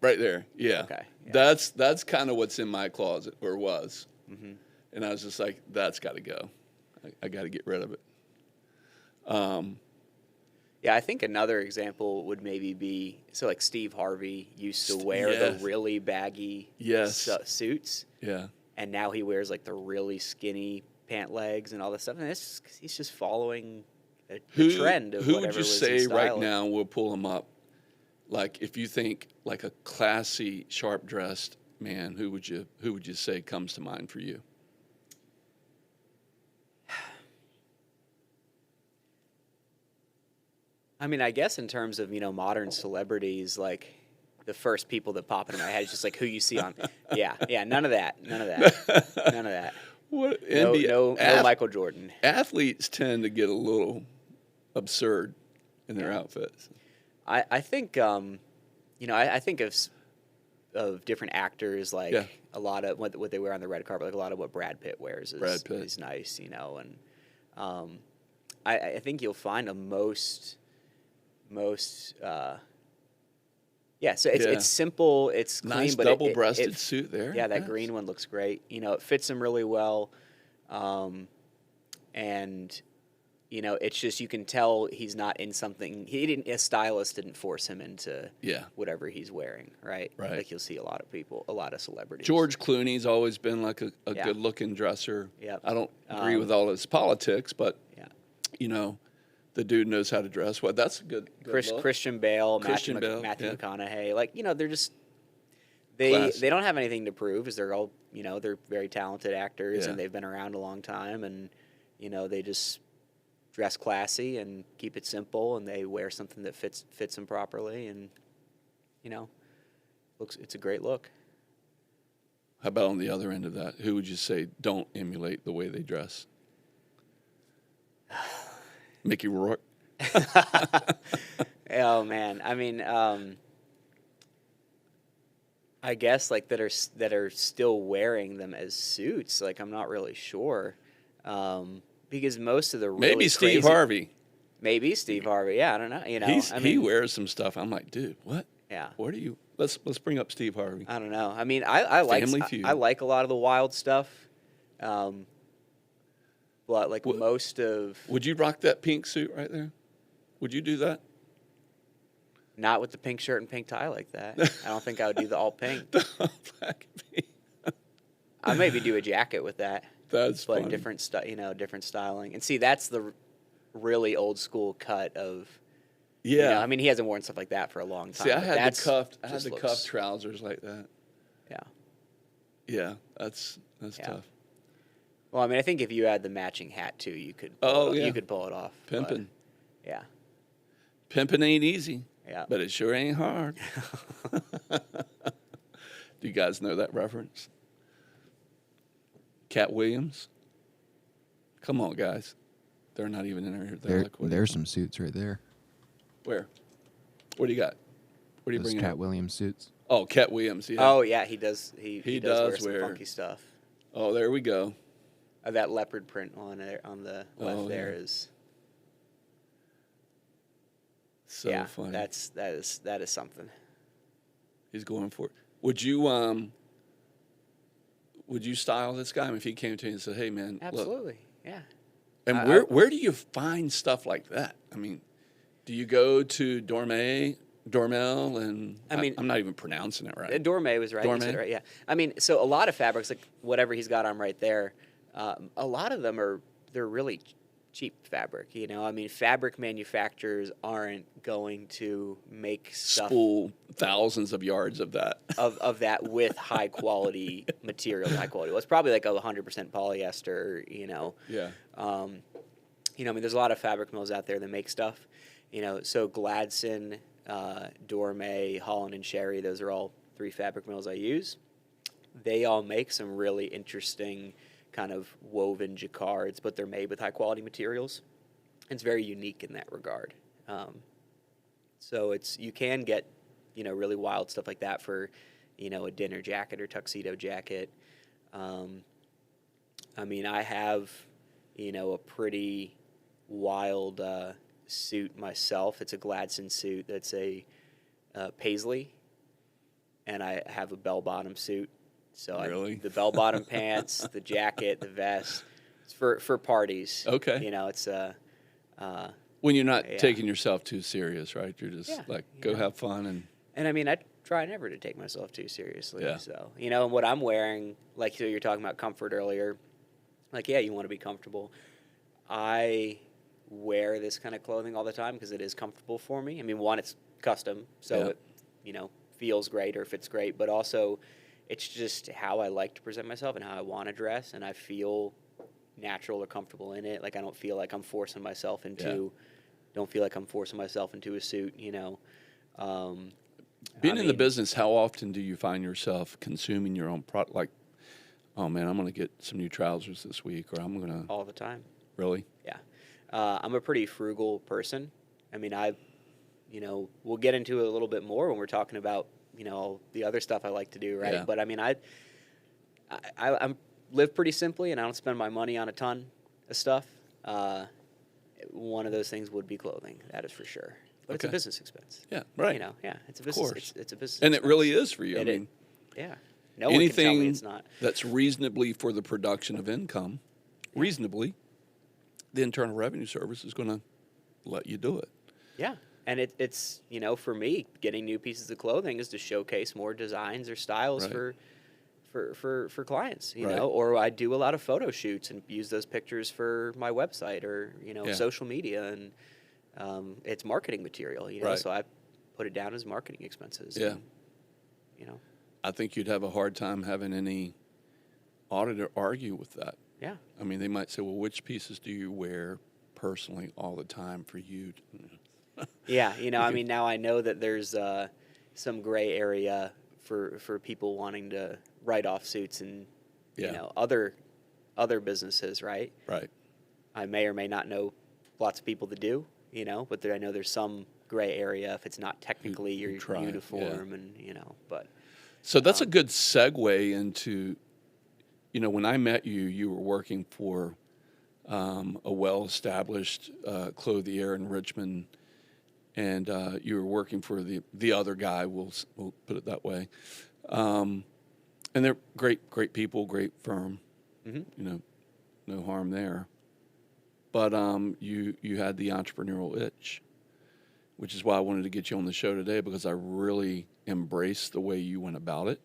right there, yeah. Okay. Yeah. That's kind of what's in my closet, or was. Mm-hmm. And I was just like, that's got to go. I got to get rid of it. Yeah, I think another example would maybe be, like Steve Harvey used to wear the really baggy suits. Yeah. And now he wears the really skinny pant legs and all this stuff. And he's just following the trend of who whatever would you was say in style. right now, we'll pull him up, if you think a classy, sharp-dressed man, who would you say comes to mind for you? I mean, I guess in terms of, modern celebrities, the first people that pop into my head is just who you see on. Yeah, none of that. None of that. What No Michael Jordan. Athletes tend to get a little absurd in their outfits. I think, I think of different actors, a lot of what they wear on the red carpet, a lot of what Brad Pitt wears is nice, and I think you'll find most so it's simple, it's clean, nice but double-breasted suit there. Yeah, that green one looks great. It fits him really well, and it's just you can tell he's not in something. A stylist didn't force him into whatever he's wearing, right? Right. You'll see a lot of celebrities. George Clooney's always been a good-looking dresser. Yeah, I don't agree with all his politics, but yeah. The dude knows how to dress. Well, that's a good look. Christian Bale, Matthew McConaughey. They're just they don't have anything to prove, because they're all they're very talented actors and they've been around a long time, and they just dress classy and keep it simple, and they wear something that fits them properly, and it's a great look. How about on the other end of that? Who would you say don't emulate the way they dress? Mickey Rourke? Oh man, I mean, I guess like that are still wearing them as suits. Like I'm not really sure, because most of the really Maybe Steve crazy, Harvey. maybe Steve Harvey. Yeah, I don't know. You know, I He mean, wears some stuff. I'm like, dude, what? yeah, Where do you? Let's bring up Steve Harvey. I don't know. I mean, I like Family Feud. I like a lot of the wild stuff, but like What- most of Would you rock that pink suit right there? Would you do that? not with the pink shirt and pink tie like that. I don't think I would do the all pink. Black and pink. I maybe do a jacket with that. That's But funny. different styling. And see, that's the really old school cut of. Yeah. You know, I mean, he hasn't worn stuff like that for a long time. See, I but had that's the just cuffed looks- trousers like that. Yeah. Yeah, that's Yeah. tough. Well, I mean, I think if you had the matching hat too, you could. Oh, yeah. You could pull it off. but- Pimping. Yeah. Pimping ain't easy, Yeah. but it sure ain't hard. Do you guys know that reference? Cat Williams? Come on, guys. They're not even in there. They're like, what? There's some suits right there. Where? What do you got? What are you Those bringing Cat up? Williams suits. Oh, Cat Williams. Yeah. Oh yeah, he does. He He does does wear wear- some funky stuff. Oh, there we go. That leopard print on the left Oh, there yeah. is. So yeah, funny. that is something. He's going for it. Would you style this guy? I mean, if he came to you and said, "Hey, man, look." Absolutely. Yeah. And where do you find stuff like that? I mean, do you go to Dormel, and I mean- I'm not even pronouncing it right. Dorme was right. You said Dorme? it right. Yeah. I mean, so a lot of fabrics, like whatever he's got on right there, a lot of them they're really cheap fabric. You know, I mean, fabric manufacturers aren't going to make stuff Spool thousands of yards of that. of that with high quality material. High quality. Well, it's probably like 100% polyester. You know. Yeah. You know, I mean, there's a lot of fabric mills out there that make stuff. You know, so Gladson, Dorme, Holland, and Sherry, those are all 3 fabric mills I use. They all make some really interesting kind of woven jacquards, but they're made with high quality materials. It's very unique in that regard. So you can get, you know, really wild stuff like that for, you know, a dinner jacket or tuxedo jacket. I mean, I have, you know, a pretty wild suit myself. It's a Gladson suit that's a paisley, and I have a bell-bottom suit. So Really? the bell-bottom pants, the jacket, the vest. It's for parties. Okay. You know, it's When you're not Yeah. taking yourself too serious, right? You're just Yeah, like, you go know. have fun and I mean, I try never to take myself too seriously. Yeah. So, you know, and what I'm wearing, like you were talking about comfort earlier, like, yeah, you want to be comfortable. I wear this kind of clothing all the time because it is comfortable for me. I mean, one, it's custom, so Yeah. it, you know, feels great or fits great, but also it's just how I like to present myself and how I want to dress, and I feel natural or comfortable in it. Like, I don't feel like I'm forcing myself into, a suit, you know. Being I in the mean- business, how often do you find yourself consuming your own product? Like, oh man, I'm going to get some new trousers this week, or I'm going to All the time. really. Yeah. I'm a pretty frugal person. I mean, we'll get into it a little bit more when we're talking about, you know, the other stuff I like to do, right? Yeah. But I mean, I live pretty simply, and I don't spend my money on a ton of stuff. One of those things would be clothing, that is for sure. But it's a Okay. business expense. Yeah, right. You know, yeah, it's a business. course. It's a business. And it expense. really is for you. I It mean, is. Yeah. No one can tell me anything it's not. that's reasonably for the production of income, reasonably, the Internal Revenue Service is going to let you do it. Yeah. And it's, you know, for me, getting new pieces of clothing is to showcase more designs or styles Right. for clients, you Right. know, or I do a lot of photo shoots and use those pictures for my website or, you know, Yeah. social media, and it's marketing material, you know, Right. so I put it down as marketing expenses. Yeah. And, you know, I think you'd have a hard time having any auditor argue with that. yeah. I mean, they might say, well, which pieces do you wear personally all the time for you? Yeah, you know, I mean, now I know that there's some gray area for people wanting to write off suits and, Yeah. you know, other businesses, right? Right. I may or may not know lots of people that do, but I know there's some gray area if it's not technically your try, yeah. uniform, and but So that's a good segue into, when I met you, you were working for a well-established clothier in Richmond, and you were working for the other guy. We'll put it that way. And they're great people, great firm. Mm-hmm. No harm there. But you had the entrepreneurial itch, which is why I wanted to get you on the show today, because I really embrace the way you went about it.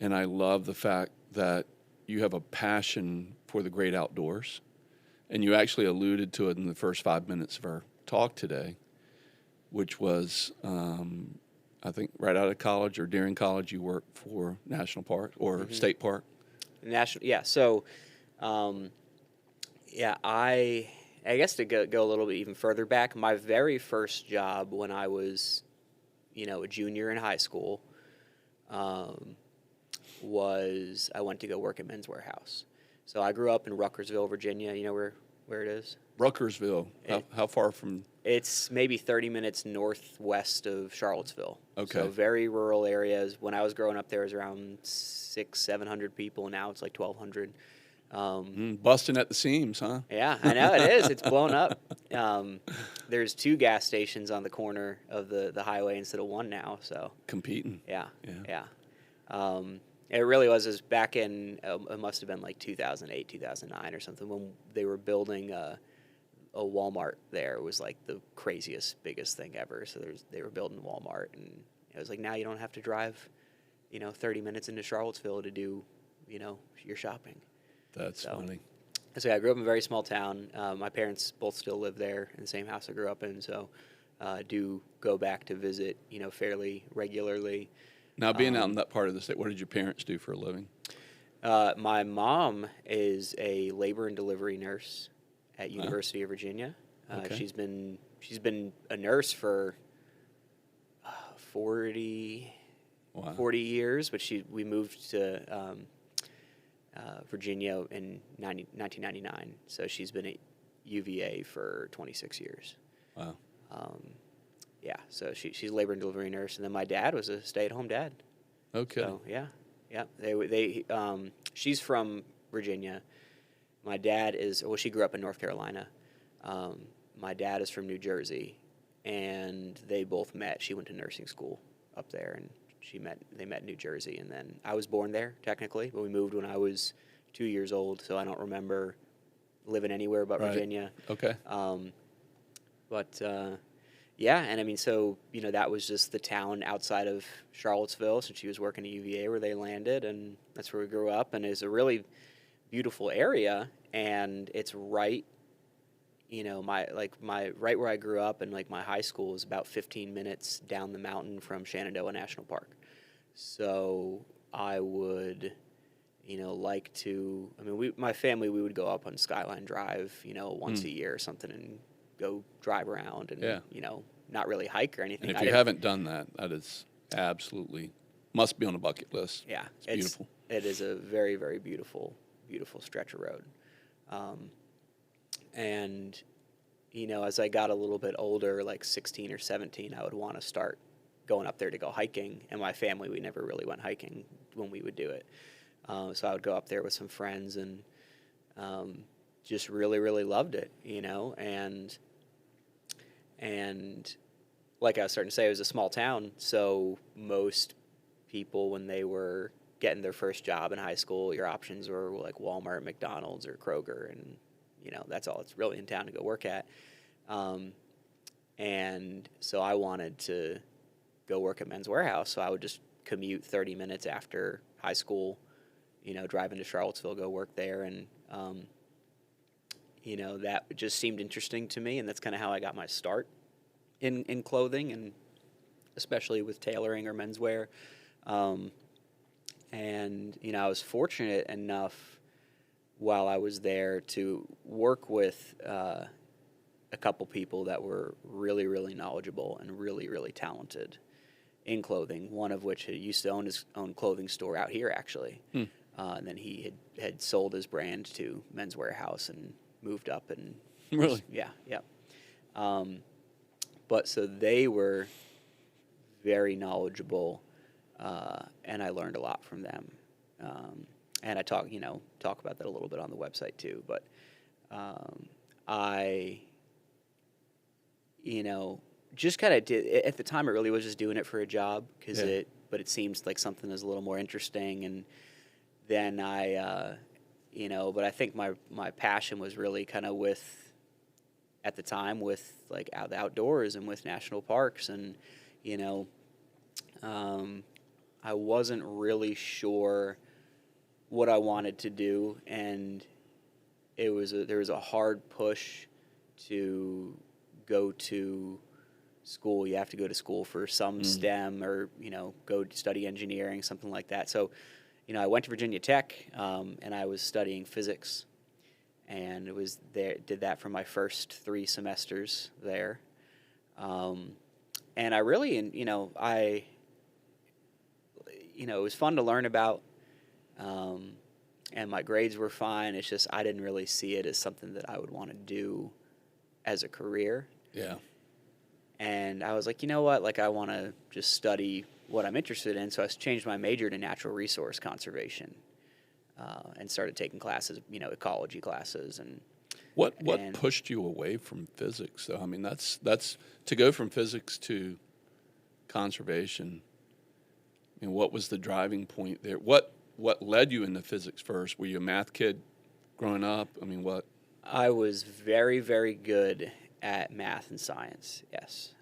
And I love the fact that you have a passion for the great outdoors. And you actually alluded to it in the first 5 minutes of our talk today, which was, I think, right out of college or during college, you worked for National Park or State Park. So, I guess to go a little bit even further back, my very first job when I was, a junior in high school, was I went to go work at Men's Warehouse. So I grew up in Ruckersville, Virginia. You know where it is? Ruckersville. How far from? It's maybe 30 minutes northwest of Charlottesville. Okay. So very rural areas. When I was growing up, there was around 600-700 people. Now it's like 1,200. Busting at the seams, huh? Yeah, I know it is. It's blown up. There's 2 gas stations on the corner of the highway instead of 1 now. So Competing. yeah. It really was back in it must have been like 2008, 2009 or something, when they were building a Walmart there. It was like the craziest, biggest thing ever. So they were building Walmart, and it was like, now you don't have to drive, 30 minutes into Charlottesville to do, your shopping. That's funny. So yeah, I grew up in a very small town. My parents both still live there in the same house I grew up in, so I do go back to visit, fairly regularly. Now, being out in that part of the state, what did your parents do for a living? My mom is a labor and delivery nurse at University of Virginia. Okay. She's been a nurse for 40 years, but we moved to Virginia in 1999. So she's been at UVA for 26 years. Wow. Yeah, so she's a labor and delivery nurse, and then my dad was a stay-at-home dad. Okay. So yeah. She's from Virginia. My dad she grew up in North Carolina. My dad is from New Jersey, and they both met. She went to nursing school up there, and they met in New Jersey, and then I was born there technically, but we moved when I was 2 years old, so I don't remember living anywhere but Virginia. Okay. Yeah, and I mean, so, that was just the town outside of Charlottesville, since she was working at UVA where they landed, and that's where we grew up, and it's a really beautiful area, and it's right, right where I grew up, and like my high school is about 15 minutes down the mountain from Shenandoah National Park. So I would, my family, we would go up on Skyline Drive, once a year or something, and go drive around and, not really hike or anything. And if you haven't done that, that is absolutely must be on a bucket list. Yeah. It's beautiful. It is a very, very beautiful, beautiful stretch of road. And, as I got a little bit older, like 16 or 17, I would want to start going up there to go hiking. And my family, we never really went hiking when we would do it. So I would go up there with some friends and just really, really loved it, and like I was starting to say, it was a small town, so most people, when they were getting their first job in high school, your options were like Walmart, McDonald's, or Kroger, and that's all it's really in town to go work at. And so I wanted to go work at Men's Warehouse, so I would just commute 30 minutes after high school, drive into Charlottesville, go work there, and that just seemed interesting to me, and that's kind of how I got my start in clothing, and especially with tailoring or menswear. And I was fortunate enough while I was there to work with a couple people that were really, really knowledgeable and really, really talented in clothing, one of which used to own his own clothing store out here, actually. And then he had sold his brand to Men's Warehouse and moved up and Really? Yeah. But so they were very knowledgeable, and I learned a lot from them. And I talk about that a little bit on the website too. But I, just kind of did at the time. I really was just doing it for a job but it seems like something that's a little more interesting. And then but I think my passion was really kind of at the time with like the outdoors and with national parks. And, I wasn't really sure what I wanted to do. And there was a hard push to go to school. You have to go to school for some STEM or, go study engineering, something like that. So, I went to Virginia Tech, and I was studying physics, and did that for my first 3 semesters there. And I really, it was fun to learn about, and my grades were fine. It's just I didn't really see it as something that I would want to do as a career. Yeah. And I was like, you know what? Like, I want to just study what I'm interested in. So I changed my major to natural resource conservation, and started taking classes, ecology classes. And what pushed you away from physics, though? I mean, that's to go from physics to conservation. I mean, what was the driving point there? What led you into physics first? Were you a math kid growing up? I mean, what? I was very, very good at math and science, yes.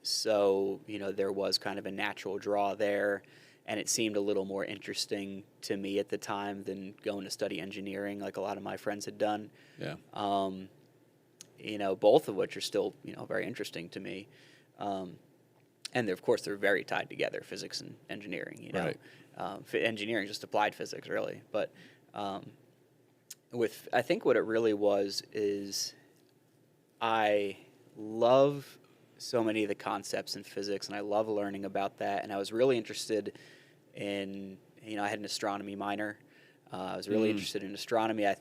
So, there was kind of a natural draw there, and it seemed a little more interesting to me at the time than going to study engineering like a lot of my friends had done. Yeah. Both of which are still, very interesting to me. And of course, they're very tied together, physics and engineering, Right. Engineering is just applied physics, really. But I think what it really was is I love so many of the concepts in physics, and I love learning about that. And I was really interested in, I had an astronomy minor. I was really interested in astronomy. I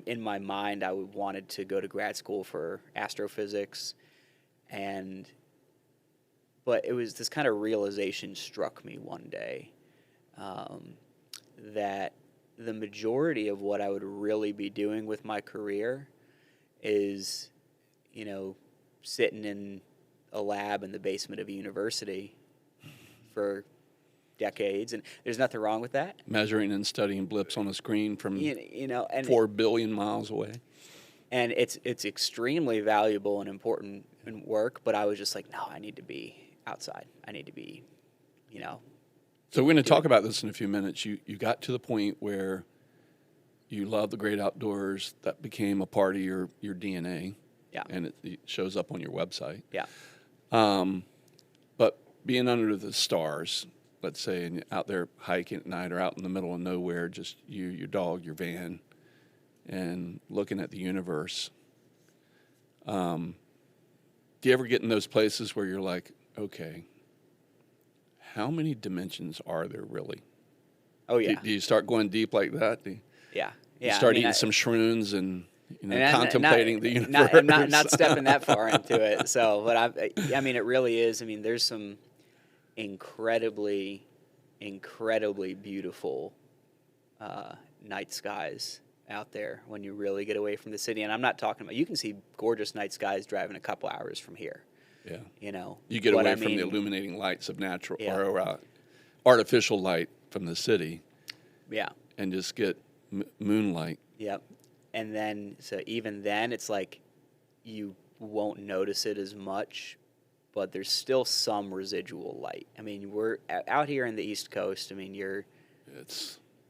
in my mind, I wanted to go to grad school for astrophysics, but it was this kind of realization struck me one day, that the majority of what I would really be doing with my career is, sitting in a lab in the basement of a university for decades, and there's nothing wrong with that. Measuring and studying blips on a screen from and 4 billion miles away. And it's extremely valuable and important work, but I was just like, no, I need to be outside. I need to be, So we're going to talk about this in a few minutes. You got to the point where you love the great outdoors. That became a part of your DNA. Yeah. And it shows up on your website. Yeah. But being under the stars, let's say, and out there hiking at night or out in the middle of nowhere, just you, your dog, your van, and looking at the universe. Do you ever get in those places where you're like, okay, how many dimensions are there really? Oh, yeah. Do you start going deep like that? Yeah. You start eating some shrooms and contemplating the universe. Not stepping that far into it. So, but it really is. I mean, there's some incredibly beautiful night skies out there when you really get away from the city. And I'm not talking about, you can see gorgeous night skies driving a couple hours from here. Yeah. You get away from the illuminating lights of natural or artificial light from the city. Yeah. And just get moonlight. Yep. And then, so even then, it's like you won't notice it as much, but there's still some residual light. I mean, we're out here in the East Coast. I mean,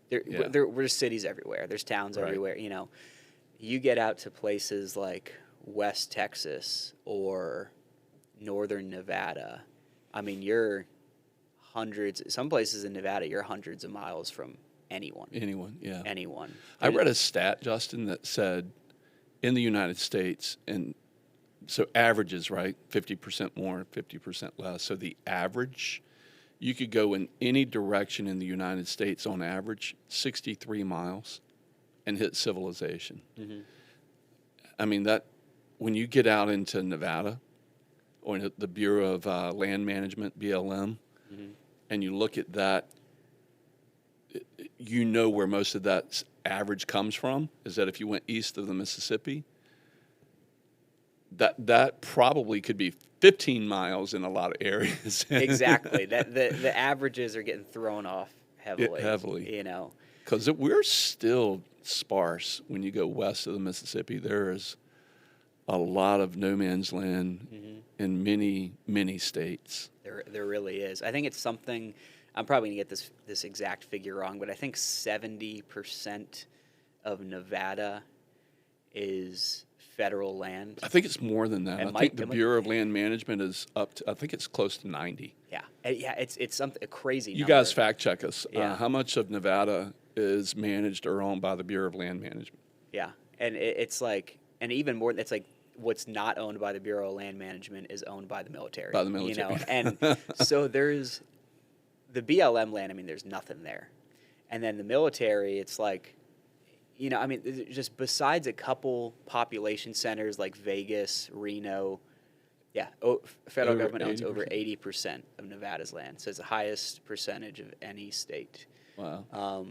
there's cities everywhere. There's towns everywhere. You get out to places like West Texas or Northern Nevada. I mean, some places in Nevada, you're hundreds of miles from anyone. Yeah. Anyone. I read a stat, Justin, that said in the United States, and so averages, right? 50% more, 50% less. So the average, you could go in any direction in the United States on average, 63 miles, and hit civilization. Mm-hmm. I mean, when you get out into Nevada or the Bureau of Land Management, BLM, and you look at that, you know where most of that average comes from, is that if you went east of the Mississippi, that probably could be 15 miles in a lot of areas. Exactly. That the averages are getting thrown off heavily. Heavily. You know. Because we're still sparse when you go west of the Mississippi. There is a lot of no man's land in many, many states. There really is. I think it's something. I'm probably gonna get this exact figure wrong, but I think 70% of Nevada is federal land. I think it's more than that. I think the Bureau of Land Management is up to, I think it's close to 90. Yeah. It's something a crazy You number. guys fact check us. Yeah. How much of Nevada is managed or owned by the Bureau of Land Management? Yeah, and it's like, and even more, it's like what's not owned by the Bureau of Land Management is owned by the military. By the military. You know, and so there's the BLM land. I mean, there's nothing there, and then the military. It's like, you know, I mean, just besides a couple population centers like Vegas, Reno. Yeah, federal government owns over 80% of Nevada's land, so it's the highest percentage of any state. Wow.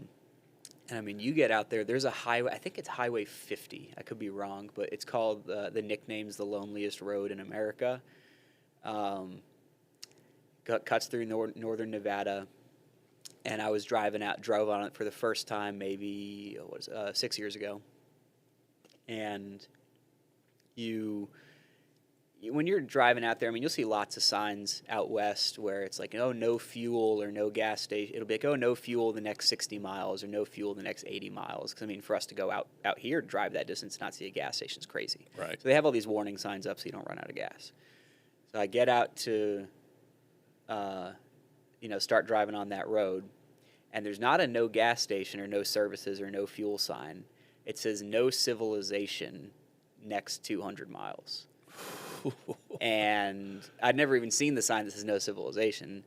And I mean, you get out there, there's a highway, I think it's Highway 50. I could be wrong, but it's called, the nickname's the loneliest road in America. Cuts through northern Nevada. And I was drove on it for the first time maybe 6 years ago. And when you're driving out there, I mean, you'll see lots of signs out west where it's like, oh, no fuel or no gas station. It'll be like, oh, no fuel the next 60 miles or no fuel the next 80 miles. Because, I mean, for us to go out here, drive that distance, not see a gas station is crazy. Right. So they have all these warning signs up so you don't run out of gas. So I get out to, start driving on that road, and there's not a no gas station or no services or no fuel sign. It says no civilization next 200 miles. And I'd never even seen the sign that says no civilization.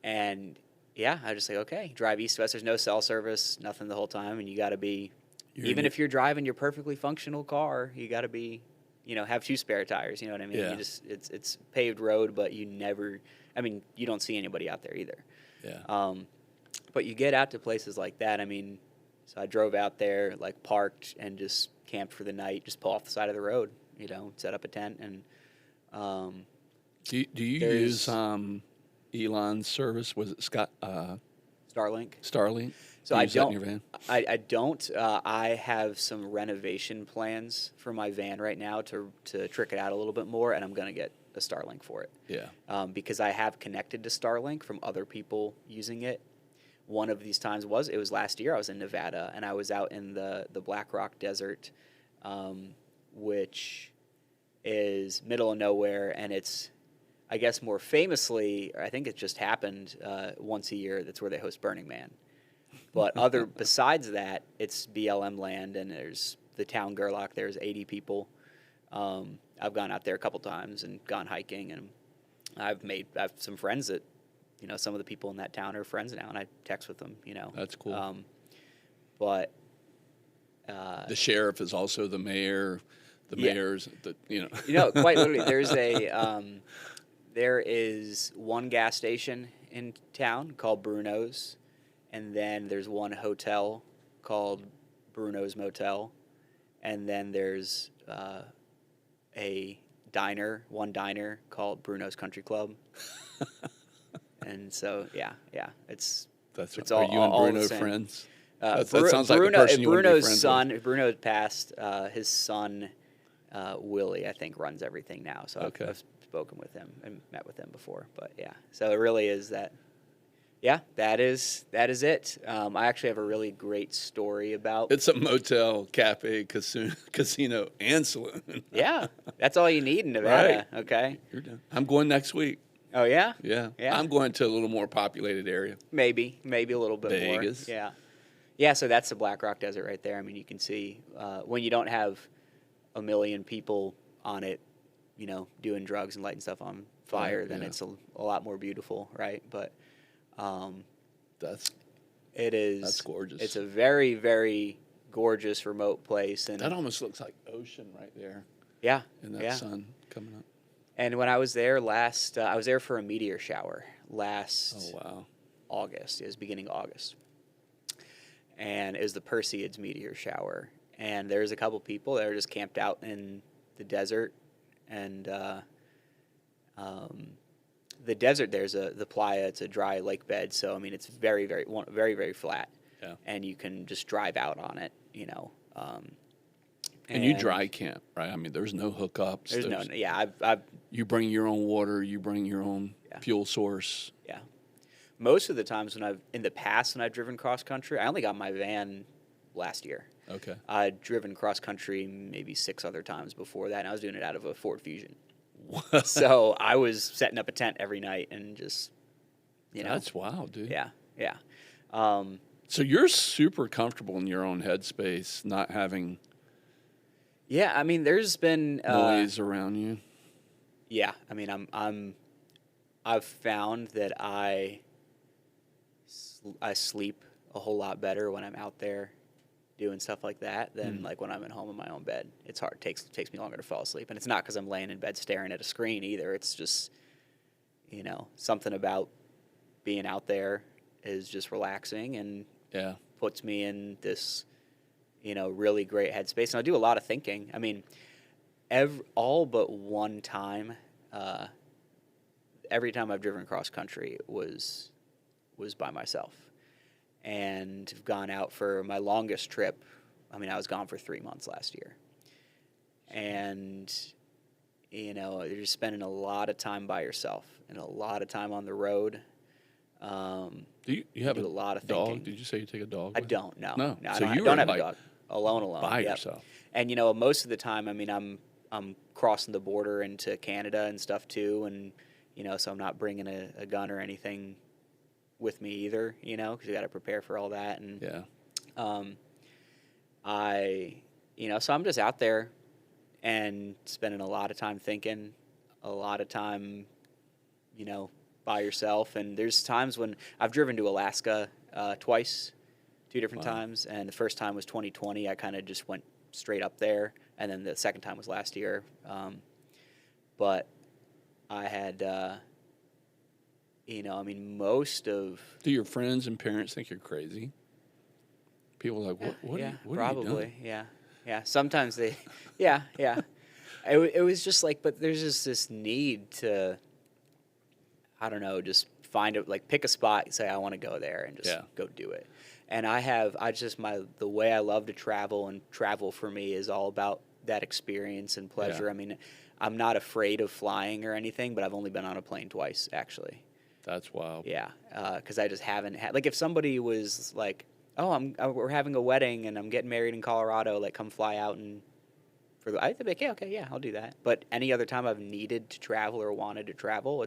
And yeah, I was just like, okay, drive east west. There's no cell service, nothing the whole time. And you got to be, even if you're driving your perfectly functional car, you got to be, have 2 spare tires. You know what I mean? Yeah. It's paved road, but you don't see anybody out there either. Yeah. But you get out to places like that. I mean, so I drove out there, like parked and just camped for the night, just pull off the side of the road, set up a tent and, do you use Elon's service? Was it Starlink? Starlink? So Do you I use that in don't. your van? I don't. I have some renovation plans for my van right now to trick it out a little bit more, and I'm gonna get a Starlink for it. Yeah. Because I have connected to Starlink from other people using it. One of these times was last year. I was in Nevada, and I was out in the Black Rock Desert, which is middle of nowhere, and it's, I guess more famously, I think it just happened once a year. That's where they host Burning Man. But besides that, it's BLM land, and there's the town Gerlach. There's 80 people. I've gone out there a couple times and gone hiking, and I have some friends that, some of the people in that town are friends now, and I text with them. That's cool. But the sheriff is also the mayor. The mayor's, quite literally, there is one gas station in town called Bruno's, and then there's one hotel called Bruno's Motel, and then there's one diner called Bruno's Country Club. And so, it's all. Are you and Bruno friends? That sounds like Bruno, the person you want to be Bruno's friends son. with. Bruno passed. His son, Willie, I think, runs everything now. So Okay. I've spoken with him and met with him before. But yeah, so it really is that. Yeah, that is it. I actually have a really great story about. It's a motel, cafe, casino, and saloon. Yeah, that's all you need in Nevada. Right. Okay. You're done. I'm going next week. Oh yeah. Yeah. Yeah. I'm going to a little more populated area. Maybe a little bit Vegas. more. Yeah. Yeah. So that's the Black Rock Desert right there. I mean, you can see when you don't have a million people on it, doing drugs and lighting stuff on fire, then it's a lot more beautiful, right? But that's gorgeous. It's a very, very gorgeous remote place, and that almost looks like ocean right there. Yeah. in that Yeah. sun coming up. And when I was there last, I was there for a meteor shower last Oh wow. August. It was beginning of August. And it was the Perseids meteor shower. And there's a couple people that are just camped out in the desert. And the desert, the playa, it's a dry lake bed. So, I mean, it's very, very, very, very flat. Yeah. And you can just drive out on it, you know. And you dry camp, right? I mean, there's no hookups. There's no, yeah, I've You bring your own water. You bring your own fuel source. yeah. Most of the times in the past when I've driven cross country, I only got my van last year. Okay. I'd driven cross country maybe 6 other times before that, and I was doing it out of a Ford Fusion. So I was setting up a tent every night and just, you know. That's wild, dude. Yeah, yeah. So you're super comfortable in your own headspace, not having Yeah, I mean, there's been noise around you. Yeah, I mean, I've found that I sleep a whole lot better when I'm out there doing stuff like that than like when I'm at home in my own bed. It's hard. It takes me longer to fall asleep, and it's not because I'm laying in bed staring at a screen either. It's just, you know, something about being out there is just relaxing and puts me in this, you know, really great headspace. And I do a lot of thinking. I mean, all but one time, every time I've driven cross country was by myself. And I've gone out for my longest trip. I mean, I was gone for 3 months last year. And, you know, you're just spending a lot of time by yourself and a lot of time on the road. Do you have a lot of dog? thinking. Did you say you take a dog? I with? don't, no. No. I So don't, you I don't were have like a dog. Alone. by Yep. yourself. And, you know, most of the time, I mean, I'm crossing the border into Canada and stuff too. And, you know, so I'm not bringing a gun or anything with me either, you know, because you got to prepare for all that. And you know, so I'm just out there and spending a lot of time thinking, a lot of time, you know, by yourself. And there's times when I've driven to Alaska twice, 2 different times. And the first time was 2020. I kind of just went straight up there. And then the second time was last year. But I had, you know, I mean, most of... Do your friends and parents think you're crazy? People are like, what yeah, what probably, are you doing? yeah. Sometimes they, yeah. It was just like, but there's just this need to, I don't know, just pick a spot, say I want to go there, and just go do it. And the way I love to travel, and travel for me is all about that experience and pleasure. Yeah. I mean, I'm not afraid of flying or anything, but I've only been on a plane twice, actually. That's wild. Yeah, because I just haven't had, like, if somebody was like, oh, we're having a wedding and I'm getting married in Colorado, like, come fly out and I'd be like, yeah, I'll do that. But any other time I've needed to travel or wanted to travel,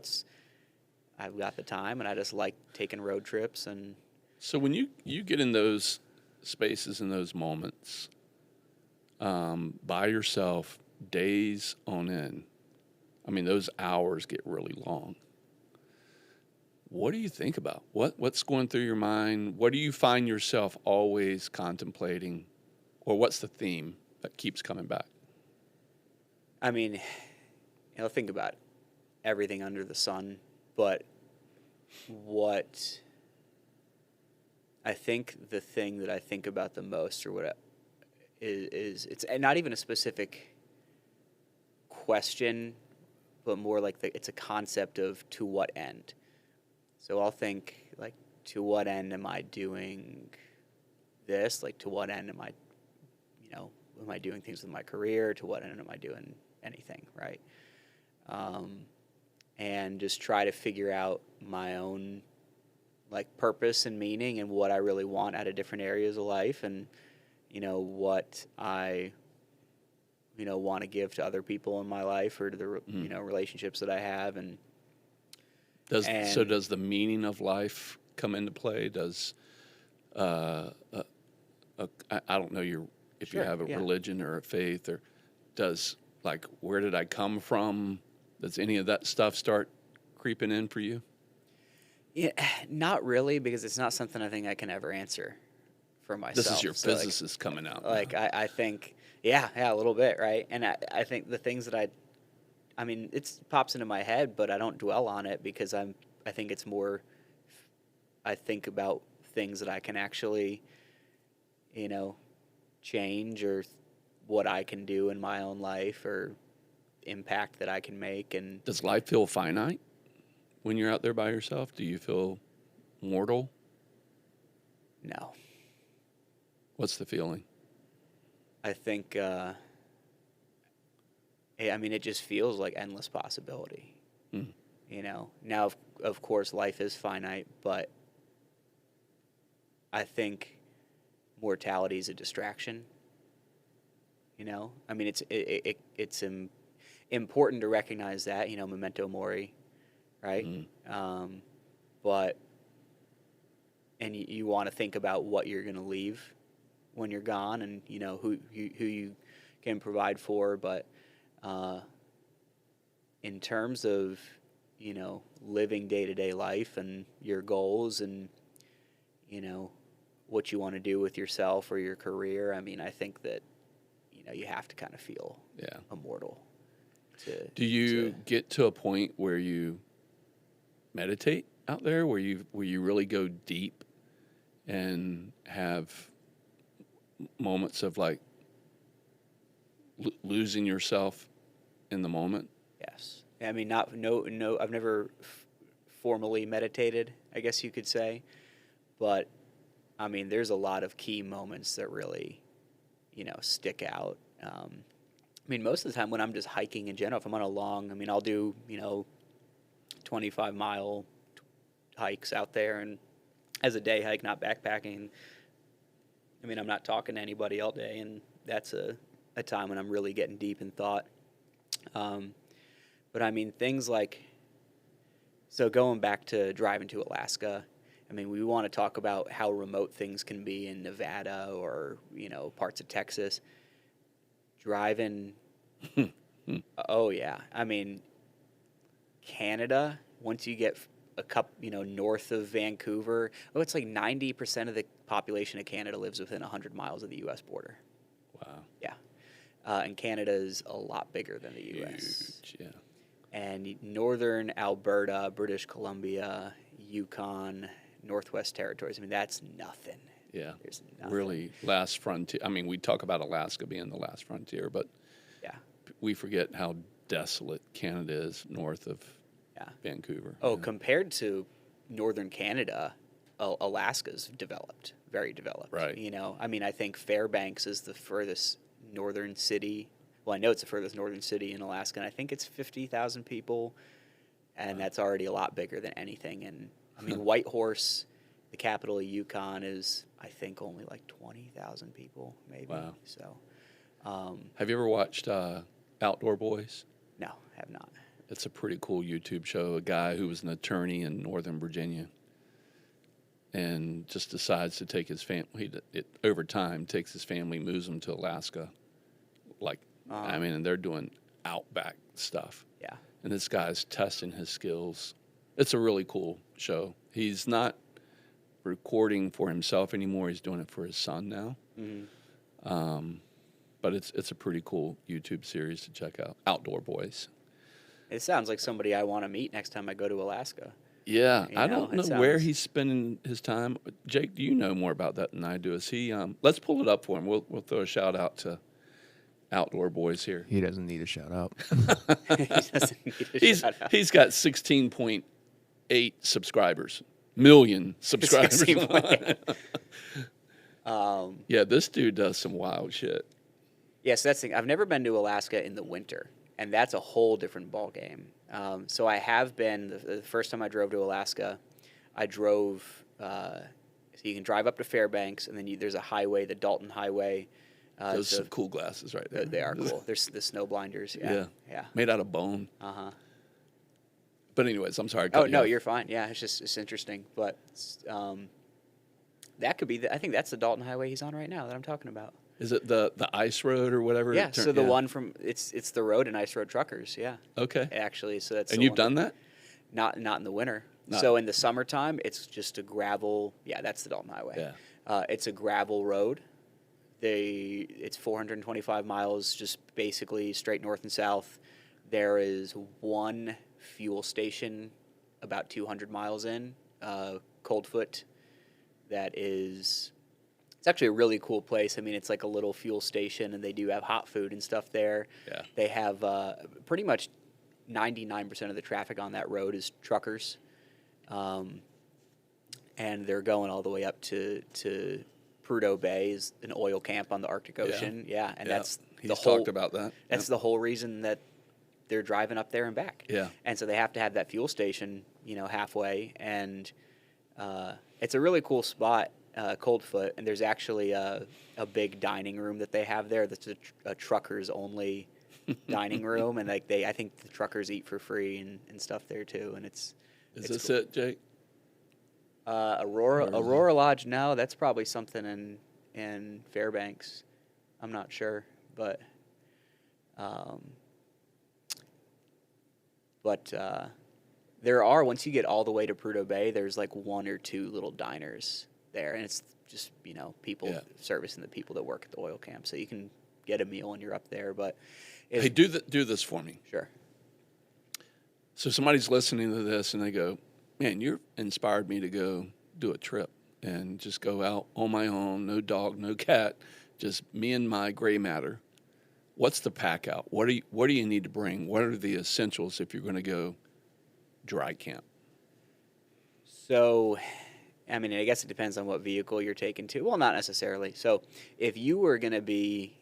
I've got the time, and I just like taking road trips. And So when you get in those spaces and those moments by yourself, days on end, I mean, those hours get really long. What do you think about? What's going through your mind? What do you find yourself always contemplating? Or what's the theme that keeps coming back? I mean, you know, think about everything under the sun, but what I think the thing that I think about the most, or what is it's not even a specific question, but more like it's a concept of to what end. So I'll think, like, to what end am I doing this? Like, to what end am I, you know, am I doing things with my career? To what end am I doing anything, right? And just try to figure out my own, like, purpose and meaning and what I really want out of different areas of life, and, you know, what I, you know, want to give to other people in my life, or to the, you know, relationships that I have. And So does the meaning of life come into play? Does I don't know if you have a religion or a faith, or does, like, where did I come from? Does any of that stuff start creeping in for you? Yeah, not really, because it's not something I think I can ever answer for myself. This is your physicist coming out. Like, now. I think, Yeah, a little bit, right? And I think the things that I mean, it pops into my head, but I don't dwell on it because I think it's more, I think about things that I can actually, change or what I can do in my own life or impact that I can make. And Does life feel finite when you're out there by yourself? Do you feel mortal? no, What's the feeling? I think, I mean, it just feels like endless possibility. Mm. Now, of course, life is finite, but I think mortality is a distraction. I mean, it's important to recognize that, memento mori, right? Mm. But and you want to think about what you're going to leave when you're gone, and who you can provide for. But in terms of living day-to-day life and your goals and what you want to do with yourself or your career, I mean, I think that you have to kind of feel immortal. Do you get to a point where you meditate out there, where you really go deep and have moments of like losing yourself in the moment? Yes. I mean, no. I've never formally meditated, I guess you could say, but I mean, there's a lot of key moments that really, stick out. I mean, most of the time when I'm just hiking in general, if I'm on a long, I mean, I'll do 25-mile hikes out there, and as a day hike, not backpacking. I mean, I'm not talking to anybody all day, and that's a time when I'm really getting deep in thought. But I mean, things like, so going back to driving to Alaska, I mean, we want to talk about how remote things can be in Nevada or, parts of Texas. Driving, oh yeah. I mean, Canada, once you get a couple, north of Vancouver, it's like 90% of the population of Canada lives within 100 miles of the U.S. border. Wow. Yeah. And Canada is a lot bigger than the U.S. Huge, yeah. And northern Alberta, British Columbia, Yukon, Northwest Territories, I mean, that's nothing. Yeah. There's nothing. Really, last frontier. I mean, we talk about Alaska being the last frontier, but Yeah. we forget how desolate Canada is north of Yeah. Vancouver. Oh, Yeah. compared to northern Canada, Alaska's developed, very developed. Right. I mean, I think Fairbanks is the furthest northern city. Well, I know it's the furthest northern city in Alaska, and I think it's 50,000 people, and that's already a lot bigger than anything. And I mean, Whitehorse, the capital of Yukon, is I think only like 20,000 people, maybe. Wow. So, Have you ever watched Outdoor Boys? no, have not. It's a pretty cool YouTube show. A guy who was an attorney in Northern Virginia and just decides to take his family, over time, takes his family, moves them to Alaska. Like, I mean, and they're doing outback stuff. Yeah. And this guy's testing his skills. It's a really cool show. He's not recording for himself anymore. He's doing it for his son now. Mm-hmm. But it's a pretty cool YouTube series to check out. Outdoor Boys. It sounds like somebody I want to meet next time I go to Alaska. Yeah, You I know, don't know it where sounds- he's spending his time. Jake, do you know more about that than I do? Is he? Let's pull it up for him. We'll throw a shout out to Outdoor Boys here. He doesn't need a shout out. He doesn't need a shout out. He's got 16.8 subscribers, million subscribers. 16.8. Yeah, this dude does some wild shit. Yes, that's the thing. I've never been to Alaska in the winter, and that's a whole different ball game. So I have been the first time I drove to Alaska. I drove. So you can drive up to Fairbanks, and then there's a highway, the Dalton Highway. Those so some cool glasses right there. they are cool. There's the snow blinders. Yeah. Yeah. Made out of bone. Uh-huh. But anyways, I'm sorry. Oh no, you're fine. Yeah, it's interesting, but that could be. I think that's the Dalton Highway he's on right now that I'm talking about. Is it the ice road or whatever? Yeah. So the one from it's the road and ice road truckers. Yeah. Okay. Actually, so that's. And the you've one done that? Not in the winter. No. So in the summertime, it's just a gravel. Yeah, that's the Dalton Highway. Yeah. It's a gravel road It's 425 miles, just basically straight north and south. There is one fuel station about 200 miles in, Coldfoot. It's actually a really cool place. I mean, it's like a little fuel station, and they do have hot food and stuff there. Yeah. They have pretty much 99% of the traffic on that road is truckers. And they're going all the way up to Prudhoe Bay, is an oil camp on the Arctic Ocean. Yeah, and that's He's talked about that. That's the whole reason that they're driving up there and back. Yeah. And so they have to have that fuel station, halfway. And it's a really cool spot, Coldfoot. And there's actually a big dining room that they have there that's a truckers only dining room. And I think the truckers eat for free and stuff there too. And it's Is cool. it, Jake? Aurora Lodge. No, that's probably something in Fairbanks. I'm not sure, but there are, once you get all the way to Prudhoe Bay, there's like one or two little diners there, and it's just people servicing the people that work at the oil camp, so you can get a meal when you're up there. But Hey, do this for me. Sure. So somebody's listening to this and they go, man, you've inspired me to go do a trip and just go out on my own, no dog, no cat, just me and my gray matter. What's the pack out? What do you need to bring? What are the essentials if you're going to go dry camp? So, I mean, I guess it depends on what vehicle you're taking to. Well, not necessarily. So, if you were going to be,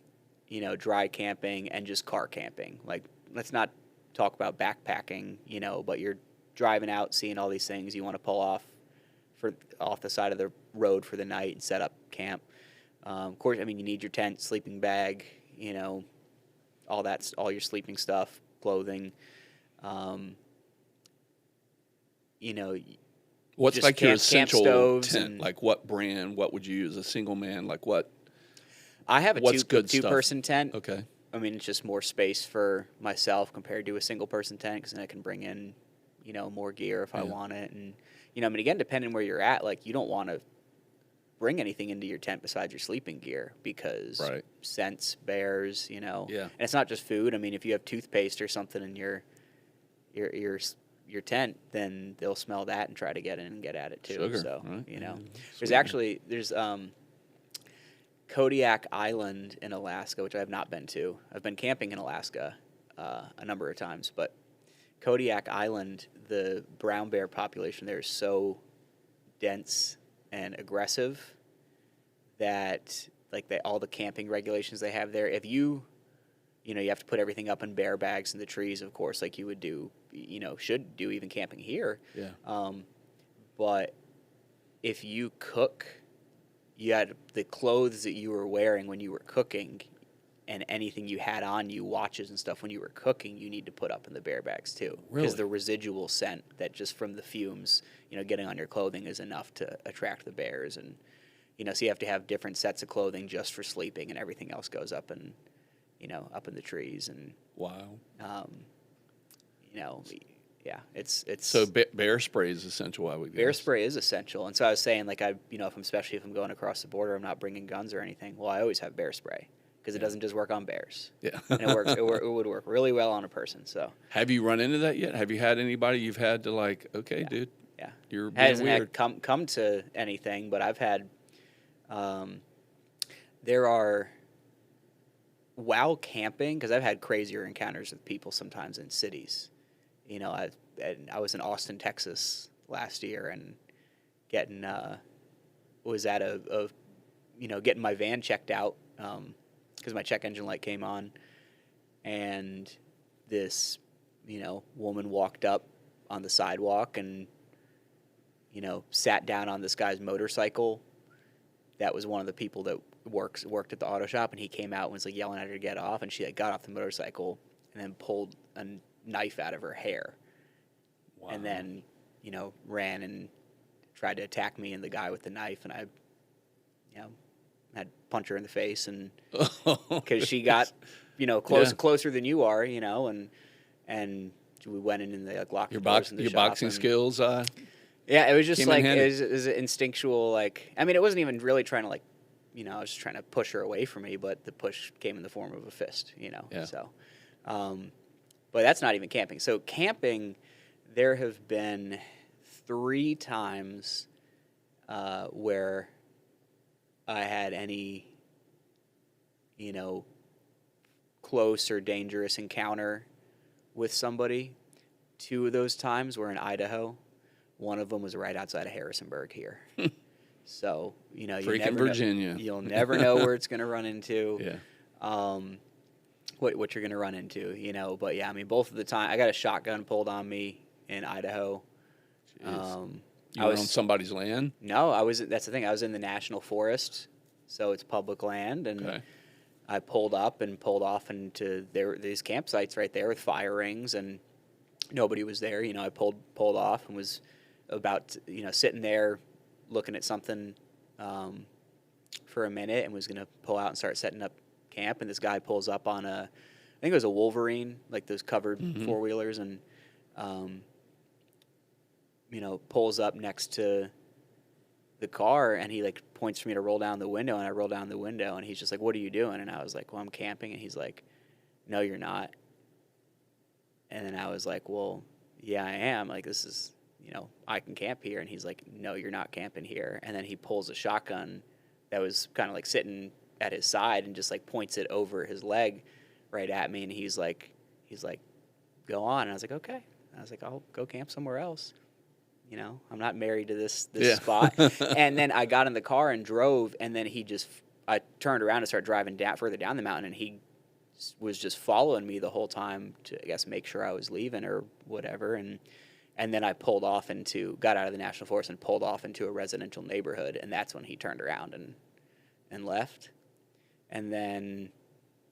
dry camping and just car camping, like, let's not talk about backpacking, but you're driving out, seeing all these things, you want to pull off the side of the road for the night and set up camp. Of course, I mean, you need your tent, sleeping bag, all your sleeping stuff, clothing. What's just like your camp essential stoves tent? and- Like what brand? What would you use? A single man? Like what? I have a What's good stuff? two-person tent. Okay. I mean, it's just more space for myself compared to a single-person tent, because then I can bring in, more gear if I want it. And, I mean, again, depending where you're at, like, you don't want to bring anything into your tent besides your sleeping gear, because scents, bears, Yeah. And it's not just food. I mean, if you have toothpaste or something in your tent, then they'll smell that and try to get in and get at it too. Sugar, So, right? there's Kodiak Island in Alaska, which I have not been to. I've been camping in Alaska a number of times, but Kodiak Island, the brown bear population there is so dense and aggressive that all the camping regulations they have there, if you have to put everything up in bear bags in the trees, of course, like you would do, should do even camping here. Yeah. But if you cook, you had the clothes that you were wearing when you were cooking and anything you had on you, watches and stuff when you were cooking, you need to put up in the bear bags too. Really? Because the residual scent that just from the fumes, getting on your clothing is enough to attract the bears. And, so you have to have different sets of clothing just for sleeping, and everything else goes up in the trees. And, Wow. yeah, it's So bear spray is essential, I would guess. bear spray is essential. And so I was saying, especially if I'm going across the border, I'm not bringing guns or anything. Well, I always have bear spray, because it doesn't just work on bears. Yeah. And it works. It would work really well on a person. So Have you run into that yet? Have you had anybody you've had to okay, dude, yeah, you're being hasn't weird? come to anything, but I've had. There are, while camping, because I've had crazier encounters with people sometimes in cities. I was in Austin, Texas last year, and was at getting my van checked out, because my check engine light came on, and this, woman walked up on the sidewalk and, sat down on this guy's motorcycle. That was one of the people that worked at the auto shop, and he came out and was yelling at her to get off, and she got off the motorcycle and then pulled a knife out of her hair. Wow. And then, ran and tried to attack me and the guy with the knife, and I, had to punch her in the face, and because she got, closer than you are, and we went in and they locked the doors in the your shop, boxing and, skills. Yeah, it was just came in handy. it was instinctual. I mean, it wasn't even really trying to I was just trying to push her away from me, but the push came in the form of a fist, Yeah. So, but that's not even camping. So camping, there have been 3 times where I had any, close or dangerous encounter with somebody. 2 of those times were in Idaho. One of them was right outside of Harrisonburg here. So, you Freaking never Virginia. You'll never know where it's going to run into. Yeah. What you're going to run into, But yeah, I mean, both of the time, I got a shotgun pulled on me in Idaho. Jeez. You I were was on somebody's land? No, that's the thing. I was in the national forest, so it's public land, and Okay. I pulled up and pulled off into these campsites right there with fire rings, and nobody was there. I pulled off and was about to, sitting there looking at something for a minute, and was going to pull out and start setting up camp. And this guy pulls up on I think it was a Wolverine, like those covered 4-wheelers, and pulls up next to the car, and he like points for me to roll down the window, and I roll down the window, and he's just like, "What are you doing?" And I was like, "Well, I'm camping." And he's like, "No, you're not." And then I was like, "Well, yeah, I am. Like, this is, I can camp here." And he's like, "No, you're not camping here." And then he pulls a shotgun that was kind of like sitting at his side and just like points it over his leg right at me. And he's like, "Go on." And I was like, "Okay." I was like, "I'll go camp somewhere else. I'm not married to this spot." And then I got in the car and drove, and then I turned around and started driving further down the mountain, and he was just following me the whole time to, I guess, make sure I was leaving or whatever. And then I got out of the national forest and pulled off into a residential neighborhood, and that's when he turned around and left. And then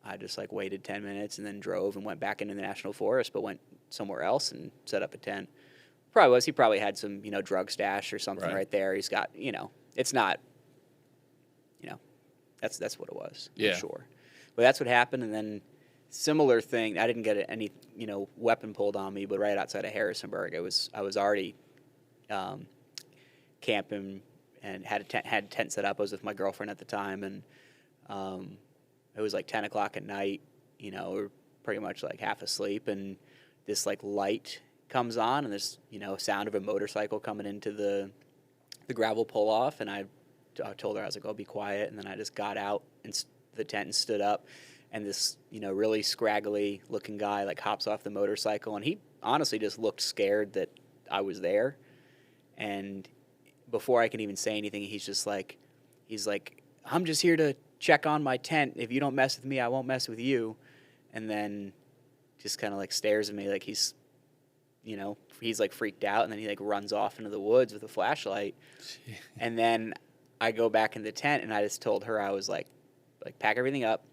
I just like waited 10 minutes and then drove and went back into the national forest, but went somewhere else and set up a tent. He probably had some, drug stash or something right there. He's got, it's not, that's what it was. Yeah. For sure. But that's what happened. And then similar thing, I didn't get any, weapon pulled on me, but right outside of Harrisonburg, I was already camping and had tent set up. I was with my girlfriend at the time, and it was like 10 o'clock at night. We were pretty much like half asleep, and this like light comes on, and there's sound of a motorcycle coming into the gravel pull off, and I told her, I was like, "Oh, be quiet." And then I just got out the tent and stood up, and this really scraggly looking guy like hops off the motorcycle, and he honestly just looked scared that I was there. And before I can even say anything, he's like, "I'm just here to check on my tent. If you don't mess with me, I won't mess with you." And then just kind of like stares at me like he's like freaked out, and then he like runs off into the woods with a flashlight. And then I go back in the tent, and I just told her, I was like pack everything up,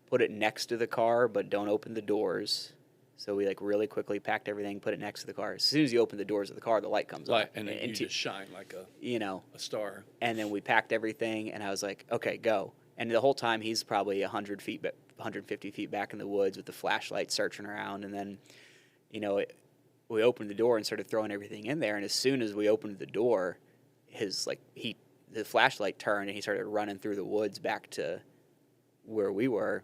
put it next to the car, but don't open the doors. So we like really quickly packed everything, put it next to the car. As soon as you open the doors of the car, the light comes on. And then you just shine like a star. And then we packed everything, and I was like, "Okay, go." And the whole time he's probably 150 feet back in the woods with the flashlight searching around. And then, we opened the door and started throwing everything in there. And as soon as we opened the door, the flashlight turned, and he started running through the woods back to where we were.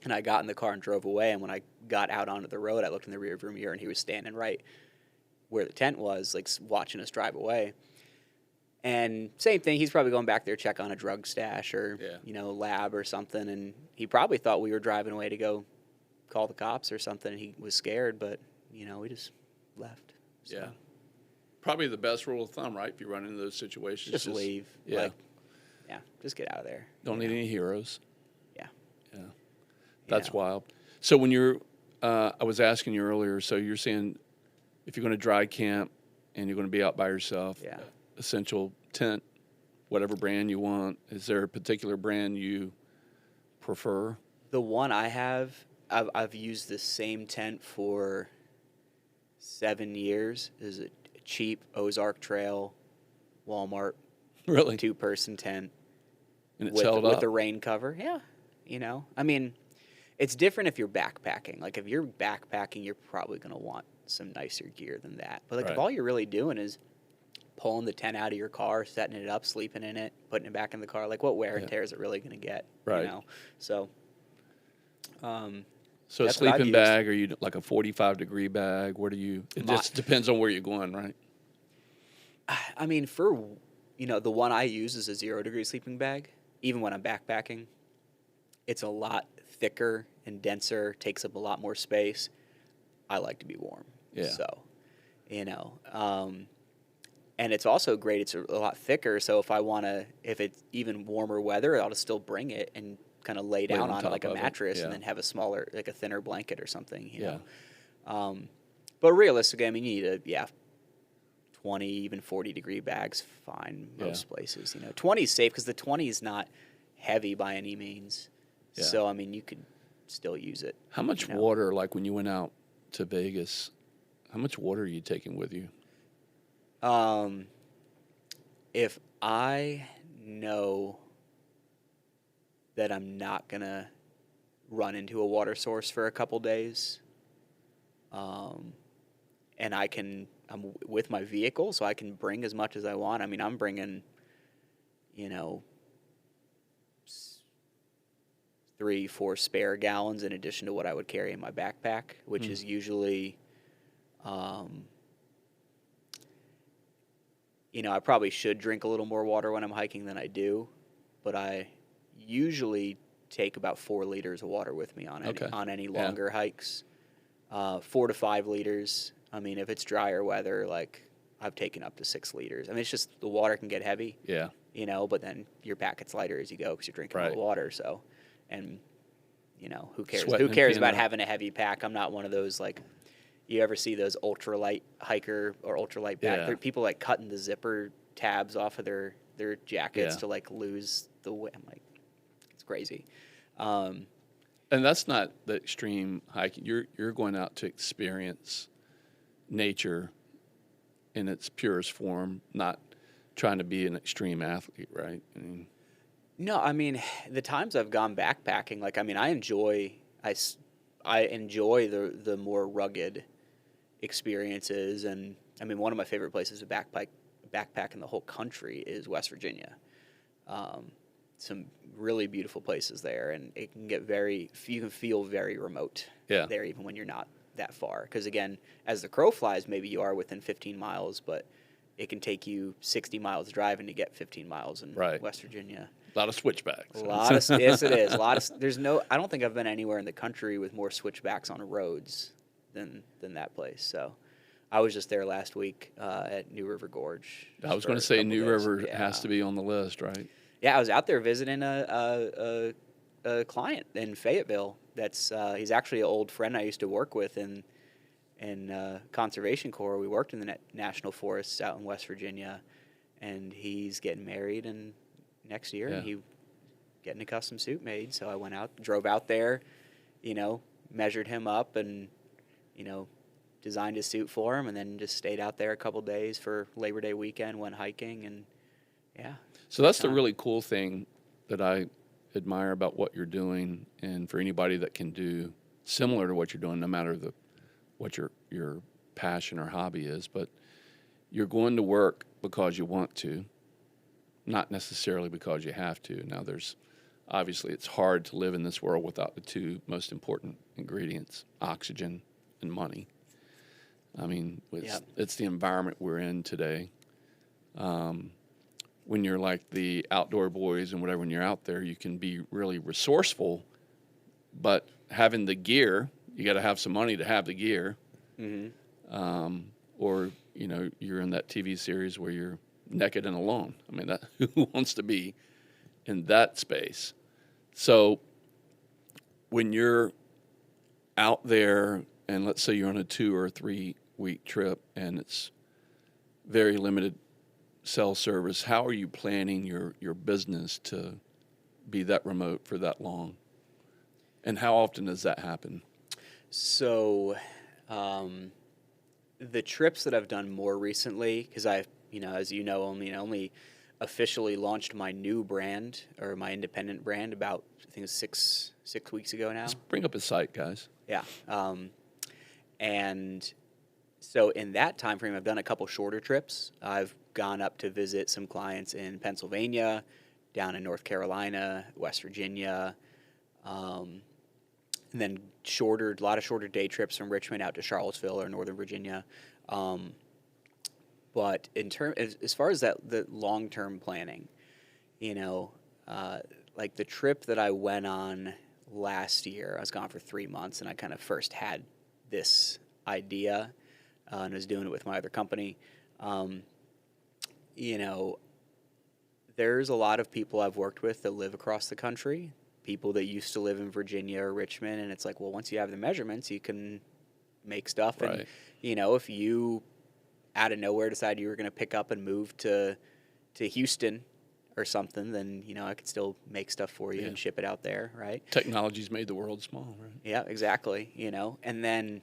And I got in the car and drove away. And when I got out onto the road, I looked in the rearview mirror, and he was standing right where the tent was, like watching us drive away. And same thing, he's probably going back there to check on a drug stash or, lab or something. And he probably thought we were driving away to go call the cops or something. And he was scared, but, we just left. So. Yeah. Probably the best rule of thumb, right? If you run into those situations. Just leave. Yeah. Just get out of there. Don't need any heroes. Yeah. Yeah. That's wild. So when you're, I was asking you earlier, so you're saying if you're going to dry camp and you're going to be out by yourself, essential tent, whatever brand you want, is there a particular brand you prefer? The one I have, I've used the same tent for 7 years. Is a cheap Ozark Trail, Walmart, Really? 2-person tent. And it's held up? With a rain cover. Yeah. I mean, it's different if you're backpacking. Like, if you're backpacking, you're probably going to want some nicer gear than that. But, like, if all you're really doing is pulling the tent out of your car, setting it up, sleeping in it, putting it back in the car. Like, what wear and tear is it really going to get? Right. You know? So, So a that's what I've sleeping used. bag, are you like a 45-degree bag? What are you? It just depends on where you're going, right? I mean, for, the one I use is a 0-degree sleeping bag. Even when I'm backpacking, it's a lot thicker and denser, takes up a lot more space. I like to be warm. Yeah. So, and it's also great. It's a lot thicker. So if it's even warmer weather, I'll just still bring it and kind of lay down on it like a mattress and then have a smaller, like a thinner blanket or something, you know. But realistically, I mean, you need 20, even 40-degree bags, fine most places. 20 is safe because the 20 is not heavy by any means. Yeah. So, I mean, you could still use it. How much water, like when you went out to Vegas, how much water are you taking with you? If I know that I'm not going to run into a water source for a couple days, and I'm with my vehicle, so I can bring as much as I want. I mean, I'm bringing, 3-4 spare gallons in addition to what I would carry in my backpack, which is usually, I probably should drink a little more water when I'm hiking than I do, but I usually take about 4 liters of water with me on any longer hikes. 4 to 5 liters. I mean, if it's drier weather, like I've taken up to 6 liters. I mean, it's just the water can get heavy. Yeah. But then your pack gets lighter as you go because you're drinking more water. So, and who cares? Who cares about having a heavy pack? I'm not one of those like. You ever see those ultralight hiker or ultralight back? Yeah. People like cutting the zipper tabs off of their jackets to like lose the weight. I'm like, it's crazy. And that's not the extreme hiking. You're going out to experience nature in its purest form, not trying to be an extreme athlete, right? No, I mean, the times I've gone backpacking, like, I mean, I enjoy the more rugged experiences. And I mean, one of my favorite places to backpack in the whole country is West Virginia. Some really beautiful places there, and it can get you can feel very remote there, even when you're not that far. Because again, as the crow flies, maybe you are within 15 miles, but it can take you 60 miles driving to get 15 miles in West Virginia. A lot of switchbacks. Yes, it is. I don't think I've been anywhere in the country with more switchbacks on roads than that place. So I was just there last week at New River Gorge. I was going to say New River has to be on the list, right? Yeah, I was out there visiting a client in Fayetteville. He's actually an old friend I used to work with in Conservation Corps. We worked in the National Forests out in West Virginia, and he's getting married next year, and he getting a custom suit made. So I drove out there, measured him up, and designed his suit for him, and then just stayed out there a couple days for Labor Day weekend, went hiking, and So that's the really cool thing that I admire about what you're doing, and for anybody that can do similar to what you're doing, no matter what your passion or hobby is, but you're going to work because you want to, not necessarily because you have to. Now, obviously it's hard to live in this world without the two most important ingredients, oxygen and money. I mean, it's the environment we're in today. When you're like the outdoor boys and whatever, when you're out there, you can be really resourceful, but having the gear, you got to have some money to have the gear. Mm-hmm. Or, you're in that TV series where you're naked and alone. I mean, who wants to be in that space? So when you're out there and let's say you're on a 2 or 3 week trip and it's very limited cell service, how are you planning your business to be that remote for that long? And how often does that happen? So the trips that I've done more recently, because I've, as you know, only officially launched my new brand or my independent brand about, I think it was 6 weeks ago now. Let's bring up his site, guys. Yeah. And So in that time frame, I've done a couple shorter trips. I've gone up to visit some clients in Pennsylvania, down in North Carolina, West Virginia, and then a lot of shorter day trips from Richmond out to Charlottesville or Northern Virginia. But as far as the long term planning, like the trip that I went on last year, I was gone for 3 months, and I kind of first had this idea, and was doing it with my other company. There's a lot of people I've worked with that live across the country, people that used to live in Virginia or Richmond, and it's like, well, once you have the measurements, you can make stuff. Right. And, if you out of nowhere decide you were going to pick up and move to Houston or something, then, I could still make stuff for you and ship it out there, right? Technology's made the world small, right? Yeah, exactly, And then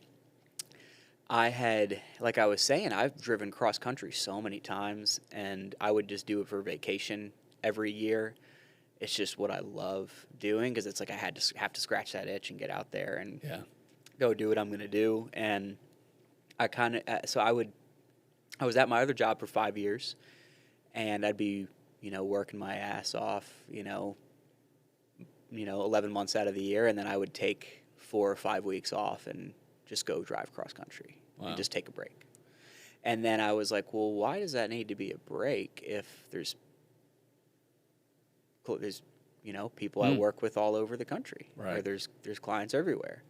like I was saying, I've driven cross country so many times, and I would just do it for vacation every year. It's just what I love doing, because it's like I have to scratch that itch and get out there and go do what I'm going to do. And I was at my other job for 5 years, and I'd be, working my ass off, 11 months out of the year, and then I would take 4 or 5 weeks off and just go drive cross country and just take a break. And then I was like, well, why does that need to be a break if there's people I work with all over the country, right? Or there's clients everywhere.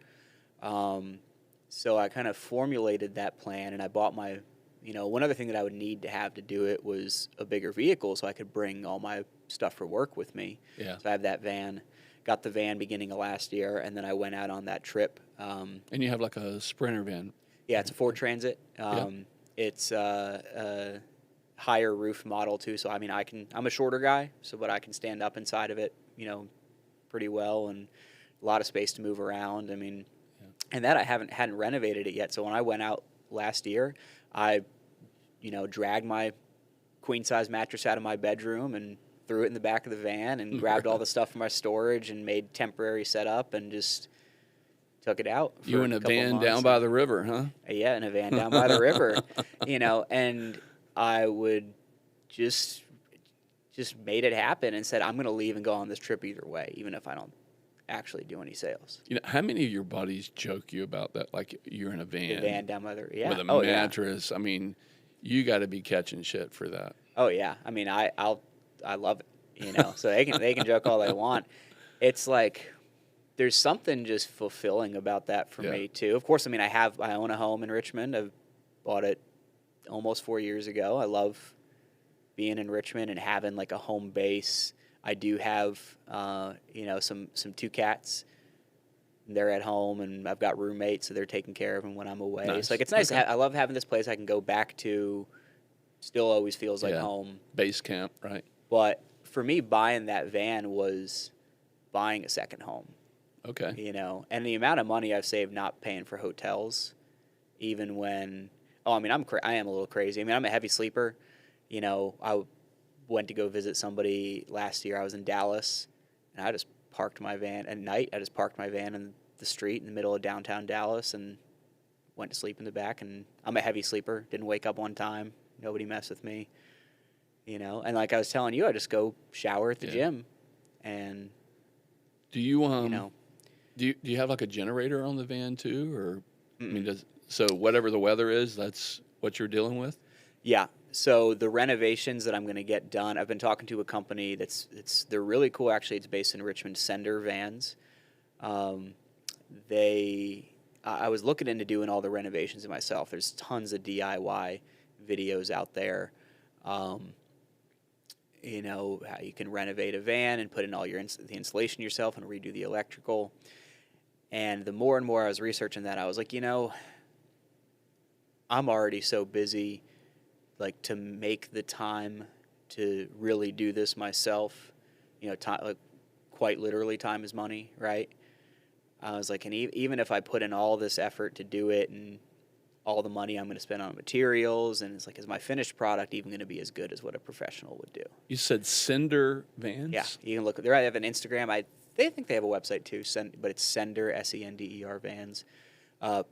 So I kind of formulated that plan, and I bought my, one other thing that I would need to have to do it was a bigger vehicle, so I could bring all my stuff for work with me. Yeah. So I have that van. Got the van beginning of last year, and then I went out on that trip. And you have like a Sprinter van. Yeah, it's a Ford Transit. It's a higher roof model too. So I'm a shorter guy, but I can stand up inside of it, pretty well, and a lot of space to move around. And that I hadn't renovated it yet. So when I went out last year, I, dragged my queen size mattress out of my bedroom and threw it in the back of the van and grabbed all the stuff from my storage and made temporary setup and just took it out. You in a van down by the river, huh? Yeah, in a van down by the river, and I would just made it happen and said, I'm going to leave and go on this trip either way, even if I don't actually do any sales. How many of your buddies joke you about that? Like you're in a van. A van down by the river, yeah. With a mattress. Yeah. You got to be catching shit for that. Oh yeah. I love it, so they can joke all they want. It's like, there's something just fulfilling about that for me too. Of course, I own a home in Richmond. I've bought it almost 4 years ago. I love being in Richmond and having like a home base. I do have, some 2 cats. They're at home, and I've got roommates, so they're taking care of them when I'm away. Nice. So like, it's nice. Okay. I love having this place I can go back to. Still always feels like home. Base camp, right? But for me, buying that van was buying a second home. Okay. And the amount of money I've saved not paying for hotels, even when, I am a little crazy. I'm a heavy sleeper. I went to go visit somebody last year. I was in Dallas, and I just parked my van at night. I just parked my van in the street in the middle of downtown Dallas and went to sleep in the back. And I'm a heavy sleeper. Didn't wake up one time. Nobody messed with me. And like I was telling you, I just go shower at the gym. And do you do you have like a generator on the van too, or so whatever the weather is, that's what you're dealing with? Yeah. So the renovations that I'm going to get done, I've been talking to a company they're really cool. Actually, it's based in Richmond, Sender Vans. I was looking into doing all the renovations myself. There's tons of DIY videos out there. How you can renovate a van and put in all the insulation yourself and redo the electrical. And the more and more I was researching that, I was like, I'm already so busy, like, to make the time to really do this myself. Time, like, quite literally, time is money, right? I was like, and even if I put in all this effort to do it and all the money I'm going to spend on materials, and it's like, is my finished product even going to be as good as what a professional would do? You said Sender Vans? Yeah, you can look. I have an Instagram. They think they have a website too, but it's Sender, Sender Vans.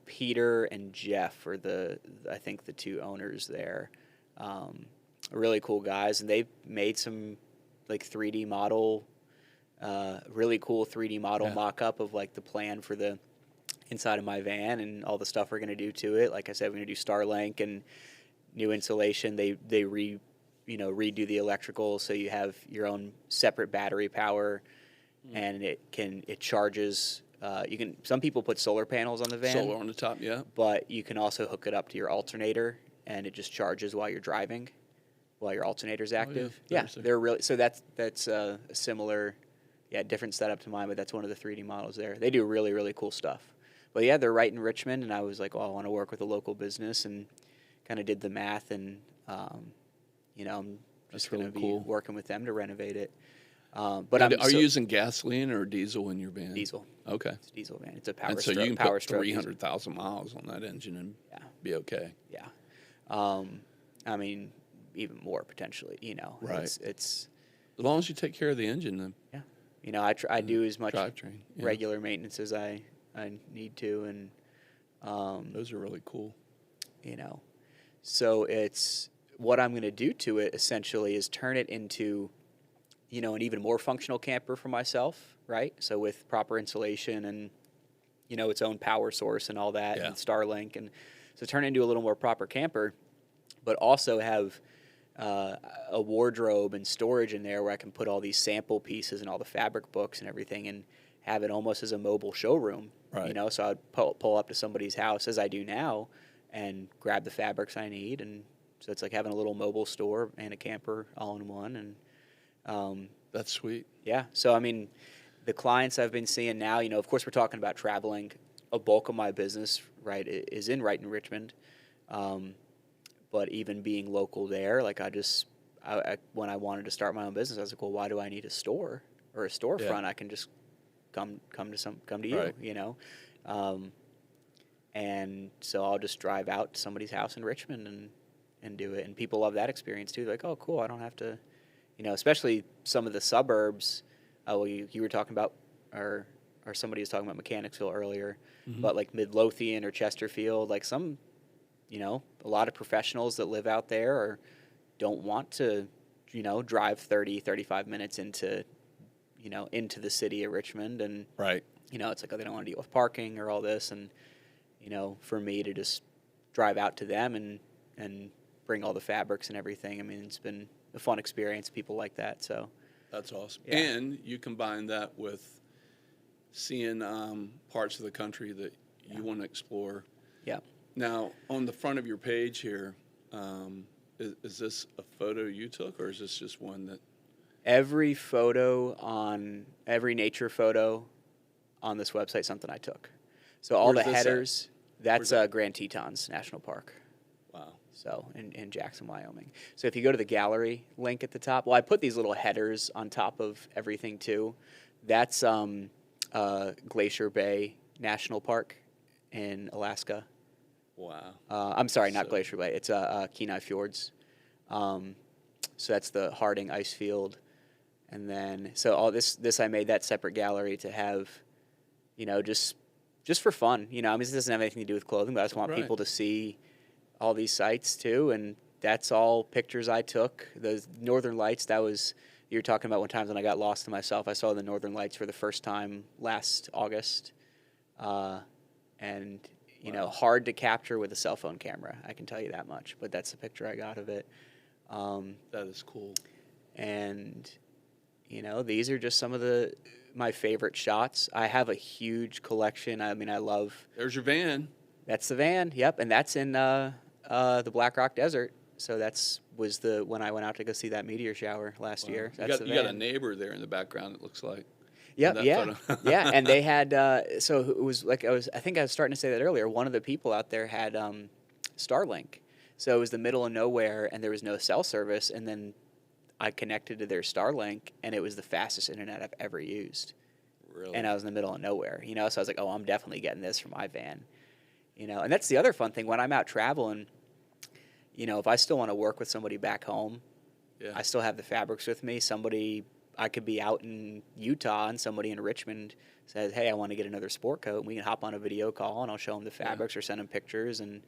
Peter and Jeff are I think the two owners there. Really cool guys, and they made some like 3D model, really cool 3D model mock-up of like the plan for the inside of my van and all the stuff we're going to do to it. Like I said, we're going to do Starlink and new insulation. They redo the electrical, so you have your own separate battery power, and it charges. Some people put solar panels on the van. Solar on the top, yeah. But you can also hook it up to your alternator, and it just charges while you're driving, while your alternator's active. They're really, so that's a similar, different setup to mine, but that's one of the 3D models there. They do really, really cool stuff. But yeah, they're right in Richmond, and I was like, I want to work with a local business, and kind of did the math, and I'm just going to be working with them to renovate it. But are you using gasoline or diesel in your van? Diesel. Okay. It's a diesel van. It's a power and so stroke. you can put 300,000 miles on that engine and be okay. Yeah. I mean, even more potentially. Right. It's as long as you take care of the engine, then. Yeah. I do as much drivetrain, regular maintenance as I need to, and those are really cool. So it's what I'm going to do to it essentially is turn it into an even more functional camper for myself, right? So with proper insulation and, its own power source and all that, and Starlink, and so turn it into a little more proper camper, but also have a wardrobe and storage in there where I can put all these sample pieces and all the fabric books and everything, and have it almost as a mobile showroom, right. So I'd pull up to somebody's house, as I do now, and grab the fabrics I need, and so it's like having a little mobile store and a camper all in one, and that's sweet. Yeah. So, I mean, the clients I've been seeing now, of course, we're talking about traveling. A bulk of my business, right, is in Richmond. But even being local there, like when I wanted to start my own business, I was like, well, why do I need a store or a storefront? I can just come to you, right. And so I'll just drive out to somebody's house in Richmond and do it. And people love that experience too. They're like, oh, cool, I don't have to. Especially some of the suburbs. You were talking about, or somebody was talking about Mechanicsville earlier, but like Midlothian or Chesterfield, like some, a lot of professionals that live out there don't want to, drive 30, 35 minutes into the city of Richmond, and right. It's like, oh, they don't want to deal with parking or all this, and for me to just drive out to them and bring all the fabrics and everything. I mean, it's been a fun experience. People like that, so that's awesome. Yeah. And you combine that with seeing parts of the country that you want to explore. Yeah. Now, on the front of your page here, is this a photo you took, or is this just one that? Every nature photo on this website, something I took. So all the headers, that's Grand Tetons National Park. Wow. So in Jackson, Wyoming. So if you go to the gallery link at the top, well, I put these little headers on top of everything too. That's Glacier Bay National Park in Alaska. Wow. I'm sorry, not Glacier Bay. It's Kenai Fjords. So that's the Harding ice field. And then, so all this I made that separate gallery to have, just for fun. I mean, this doesn't have anything to do with clothing, but I just want people to see all these sites too. And that's all pictures I took. The Northern Lights, you were talking about one time when I got lost to myself. I saw the Northern Lights for the first time last August. And, hard to capture with a cell phone camera. I can tell you that much, but that's the picture I got of it. That is cool. And, these are just some of my favorite shots. I have a huge collection. I mean, I love. There's your van. That's the van. Yep. And that's in the Black Rock Desert. So was when I went out to go see that meteor shower last year. That's you got a neighbor there in the background, it looks like. Yep, yeah. Yeah. And they had, so it was like, I think I was starting to say that earlier. One of the people out there had Starlink. So it was the middle of nowhere, and there was no cell service. And then I connected to their Starlink, and it was the fastest internet I've ever used. Really? And I was in the middle of nowhere, So I was like, oh, I'm definitely getting this for my van, And that's the other fun thing when I'm out traveling. If I still want to work with somebody back home, I still have the fabrics with me. I could be out in Utah and somebody in Richmond says, hey, I want to get another sport coat, and we can hop on a video call, and I'll show them the fabrics or send them pictures, and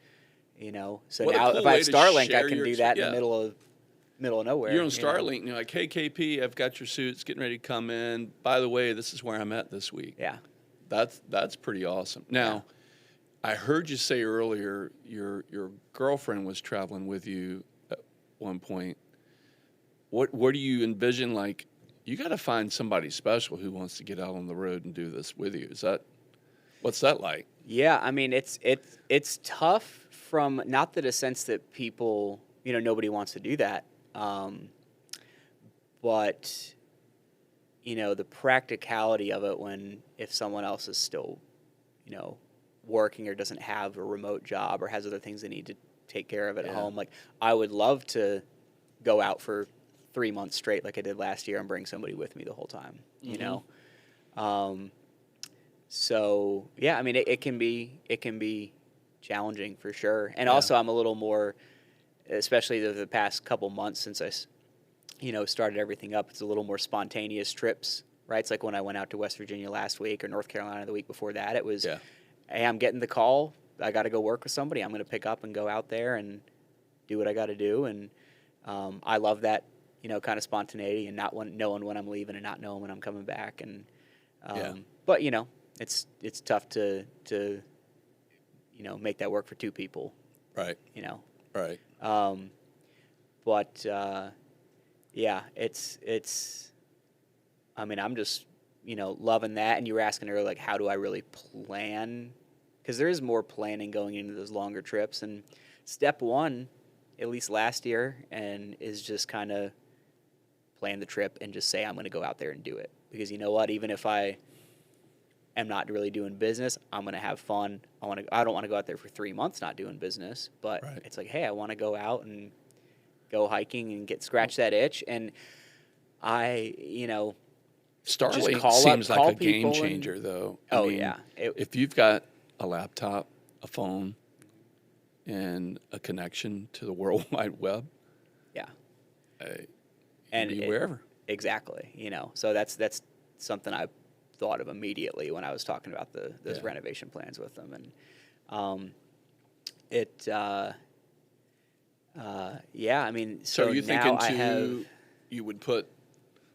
so What a now cool if I way have to Starlink, I share can your do that in yeah. the middle of nowhere. You're on you know? Starlink, and you're like, hey, KP, I've got your suits getting ready to come in. By the way, this is where I'm at this week. Yeah. That's pretty awesome. Now, I heard you say earlier your girlfriend was traveling with you at one point. What do you envision? Like, you got to find somebody special who wants to get out on the road and do this with you. What's that like? Yeah, I mean, it's tough from not that a sense that people, nobody wants to do that, but the practicality of it if someone else is still, working or doesn't have a remote job or has other things they need to take care of at home. Like, I would love to go out for 3 months straight like I did last year and bring somebody with me the whole time, So yeah, I mean, it can be challenging for sure. And also I'm a little more, especially the past couple months since I started everything up, it's a little more spontaneous trips, right? It's like when I went out to West Virginia last week or North Carolina the week before that, it was, hey, I'm getting the call. I got to go work with somebody. I'm going to pick up and go out there and do what I got to do. And I love that, kind of spontaneity and not knowing when I'm leaving and not knowing when I'm coming back. And but it's tough to make that work for two people. Right. Right. But yeah, it's. I mean, I'm just loving that. And you were asking earlier, like, how do I really plan? Because there is more planning going into those longer trips. And step one, at least last year, and is just kind of plan the trip and just say I'm going to go out there and do it. Because you know what, even if I am not really doing business, I'm going to have fun. I don't want to go out there for 3 months not doing business, but it's like, hey, I want to go out and go hiking and scratch that itch. And Starlink seems like a game changer, though. I mean, if you've got a laptop, a phone, and a connection to the World Wide Web, and be wherever. Exactly. So that's something I thought of immediately when I was talking about those renovation plans with them. And I mean, so you now thinking you would put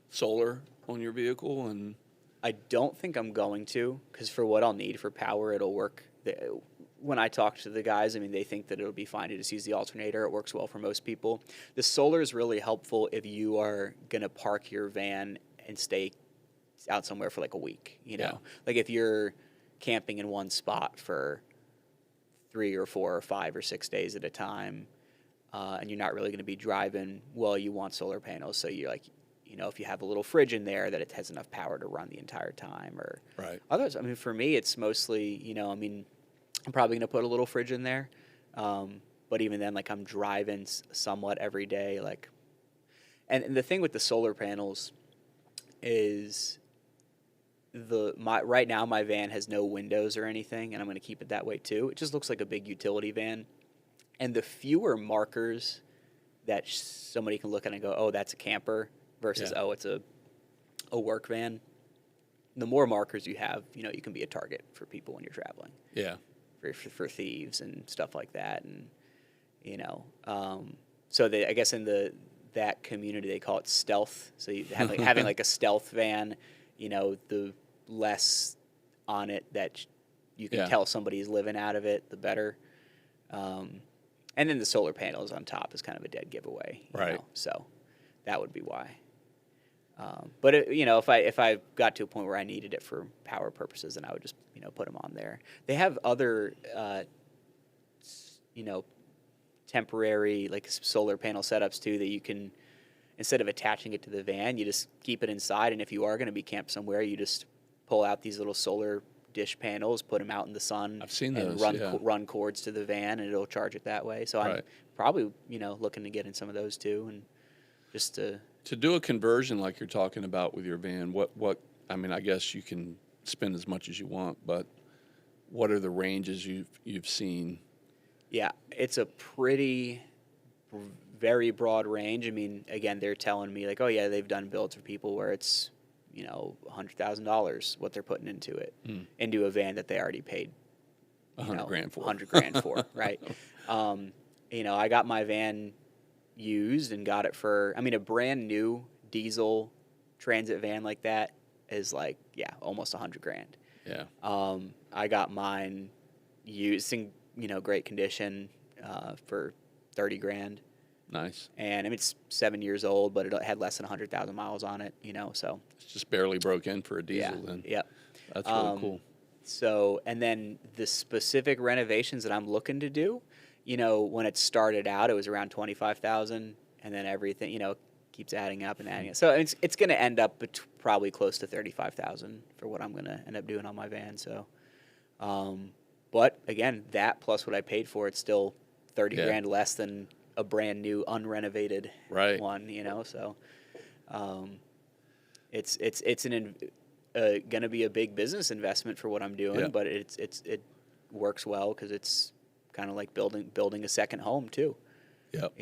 solar on your vehicle? And I don't think I'm going to, because for what I'll need for power, it'll work. When I talk to the guys, I mean, they think that it'll be fine to just use the alternator. It works well for most people. The solar is really helpful if you are going to park your van and stay out somewhere for like a week, Like if you're camping in one spot for 3 or 4 or 5 or 6 days at a time, and you're not really going to be driving, well, you want solar panels. So you're like, if you have a little fridge in there, that it has enough power to run the entire time, or others. I mean, for me, it's mostly, I'm probably going to put a little fridge in there. But even then, like, I'm driving somewhat every day. Like, and the thing with the solar panels is right now my van has no windows or anything, and I'm going to keep it that way too. It just looks like a big utility van. And the fewer markers that somebody can look at and go, oh, that's a camper, versus, oh, it's a work van, the more markers you have, you can be a target for people when you're traveling. Yeah. For thieves and stuff like that. And, so I guess in that community, they call it stealth. So you have having like a stealth van, the less on it that you can tell somebody's living out of it, the better. And then the solar panels on top is kind of a dead giveaway. Right. So that would be why. But if I got to a point where I needed it for power purposes, then I would just put them on there. They have other temporary like solar panel setups too, that you can, instead of attaching it to the van, you just keep it inside. And if you are going to be camped somewhere, you just pull out these little solar dish panels, put them out in the sun. I've seen and those. Run cords to the van, and it'll charge it that way. So I'm probably looking to get in some of those too, and just to do a conversion like you're talking about with your van. What I mean, I guess you can spend as much as you want, but what are the ranges you've seen? Yeah, it's a very broad range. I mean, again, they're telling me like, oh yeah, they've done builds for people where it's $100,000 what they're putting into it, into a van that they already paid $100,000 for. $100,000 for, right? I got my van used and got it for, a brand new diesel transit van like that is like, almost $100,000. Yeah. I got mine used in, great condition, for $30,000. Nice. And it's 7 years old, but it had less than 100,000 miles on it, so. It's just barely broke in for a diesel then. Yep. That's really cool. So, and then the specific renovations that I'm looking to do, when it started out, it was around 25,000, and then everything, keeps adding up and adding up. So it's going to end up probably close to 35,000 for what I'm going to end up doing on my van. So, but again, that plus what I paid for, it's still $30,000 less than a brand new unrenovated one. So, it's going to be a big business investment for what I'm doing, but it works well because it's kind of like building a second home too. Yep.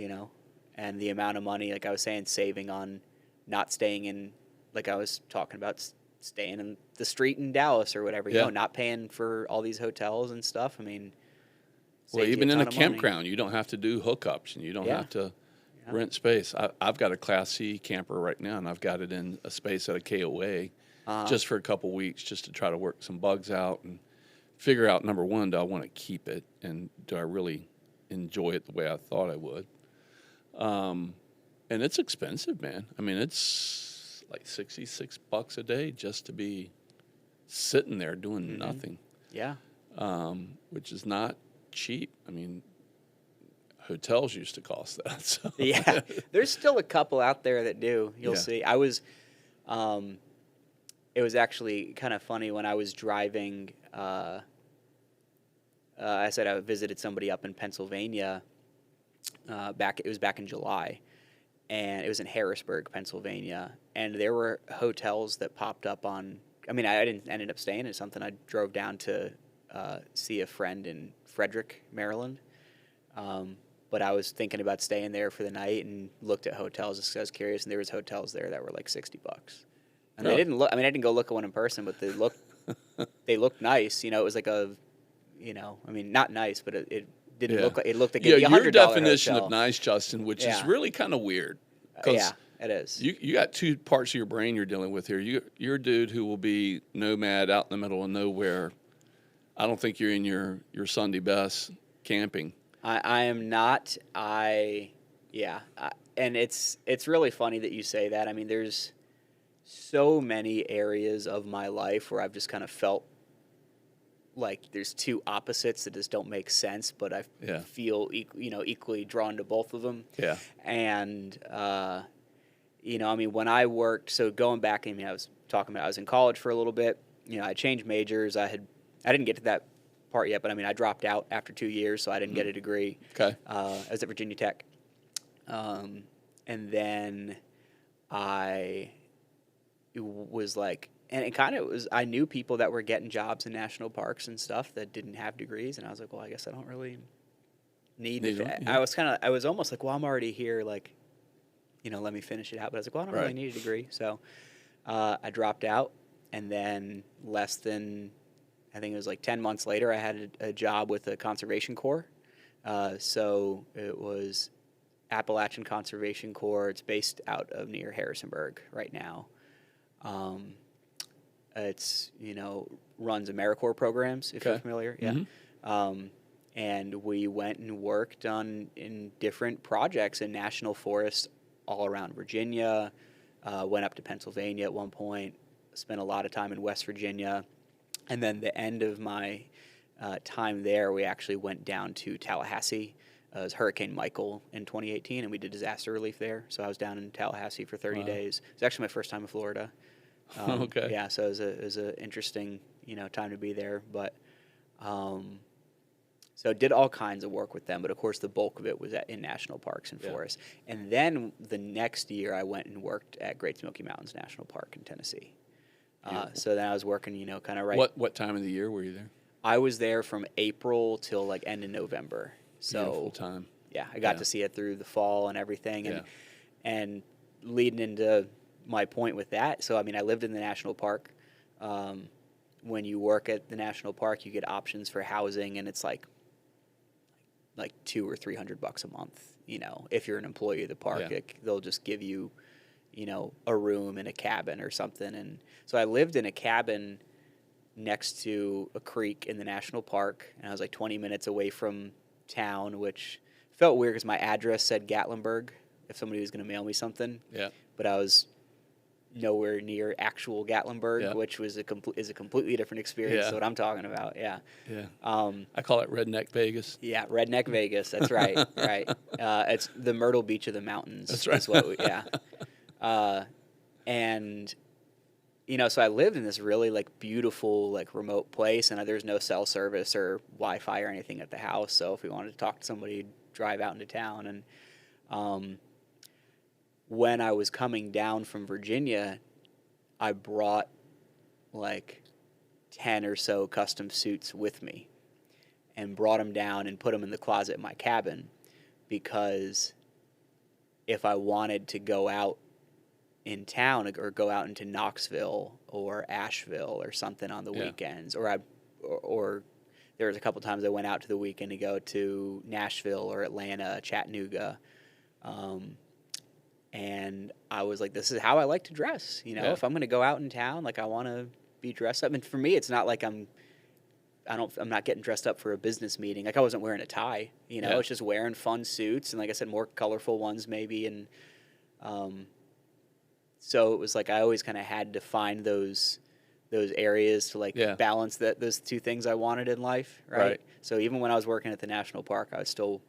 And the amount of money, like I was saying, saving on not staying in, like I was talking about, staying in the street in Dallas or whatever, not paying for all these hotels and stuff. Well, even in a campground, you don't have to do hookups and you don't have to rent space. I've got a Class C camper right now, and I've got it in a space at a KOA just for a couple weeks just to try to work some bugs out and figure out, number one, do I want to keep it, and do I really enjoy it the way I thought I would? And it's expensive, man. It's like $66 a day just to be sitting there doing nothing. Yeah. Which is not cheap. Hotels used to cost that. So. Yeah. There's still a couple out there that do. You'll see. I was, it was actually kind of funny when I was driving, I said I visited somebody up in Pennsylvania, it was back in July, and it was in Harrisburg, Pennsylvania, and there were hotels that popped up on, I didn't ended up staying at something. I drove down to see a friend in Frederick, Maryland, but I was thinking about staying there for the night and looked at hotels just because I was curious, and there was hotels there that were like $60. And they didn't look, I didn't go look at one in person, but they looked nice. It was like a, not nice, but it didn't look like, it looked like a $100 your definition hotel. of nice, Justin, which is really kind of weird. Yeah, it is. You got two parts of your brain you're dealing with here. You're a dude who will be nomad out in the middle of nowhere. I don't think you're in your Sunday best camping. I am not. And it's really funny that you say that. There's so many areas of my life where I've just kind of felt like there's two opposites that just don't make sense, but I feel equally drawn to both of them. Yeah. And when I worked, so going back, I was talking about I was in college for a little bit. I changed majors. I didn't get to that part yet, but I dropped out after 2 years, so I didn't get a degree. Okay. I was at Virginia Tech, and then I was like. And it kind of was, I knew people that were getting jobs in national parks and stuff that didn't have degrees. And I was like, well, I guess I don't really need that. Yeah. I was almost like, well, I'm already here. Like, let me finish it out. But I was like, well, I don't really need a degree. So I dropped out. And then less than, I think it was like 10 months later, I had a job with the Conservation Corps. So it was Appalachian Conservation Corps. It's based out of near Harrisonburg right now. It's, runs AmeriCorps programs, if you're familiar. Yeah. Mm-hmm. And we went and worked in different projects in national forests all around Virginia, went up to Pennsylvania at one point, spent a lot of time in West Virginia. And then the end of my time there, we actually went down to Tallahassee. It was Hurricane Michael in 2018, and we did disaster relief there. So I was down in Tallahassee for 30 days. It was actually my first time in Florida. Okay. Yeah, so it was a interesting, time to be there. But so did all kinds of work with them. But of course, the bulk of it was in national parks and forests. And then the next year, I went and worked at Great Smoky Mountains National Park in Tennessee. So then I was working, kind of right. What time of the year were you there? I was there from April till like end of November. So beautiful time. Yeah, I got to see it through the fall and everything, and leading into my point with that. So I mean, I lived in the national park. When you work at the national park, you get options for housing, and it's like $200 or $300 a month. You know, if you're an employee of the park, they'll just give you, you know, a room in a cabin or something. And so I lived in a cabin next to a creek in the national park, and I was like 20 minutes away from town, which felt weird because my address said Gatlinburg if somebody was going to mail me something. Yeah. But I was nowhere near actual Gatlinburg, which was is a completely different experience than what I'm talking about. Yeah. Yeah. I call it Redneck Vegas. Yeah, Redneck Vegas. That's right. Right. It's the Myrtle Beach of the mountains. That's right. Is what and you know, so I lived in this really like beautiful, like remote place, and there's no cell service or Wi-Fi or anything at the house. So if we wanted to talk to somebody, we'd drive out into town. And when I was coming down from Virginia, I brought like 10 or so custom suits with me and brought them down and put them in the closet in my cabin, because if I wanted to go out in town or go out into Knoxville or Asheville or something on the weekends, or there was a couple times I went out to the weekend to go to Nashville or Atlanta, Chattanooga, and I was like, this is how I like to dress. You know, if I'm going to go out in town, like I want to be dressed up. And for me, it's not like I'm not getting dressed up for a business meeting. Like I wasn't wearing a tie, you know, it's just wearing fun suits. And like I said, more colorful ones maybe. And, so it was like I always kind of had to find those areas to like balance those two things I wanted in life, right? So even when I was working at the national park, I still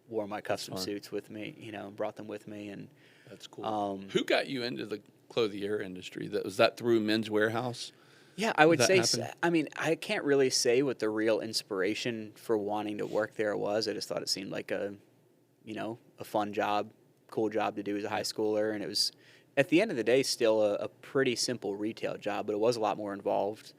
wore my custom suits with me, you know, brought them with me. And that's cool. Who got you into the clothier industry? Was that through Men's Warehouse? Yeah, I would say. I mean, I can't really say what the real inspiration for wanting to work there was. I just thought it seemed like a fun job, cool job to do as a high schooler, and it was, at the end of the day, still a pretty simple retail job, but it was a lot more involved.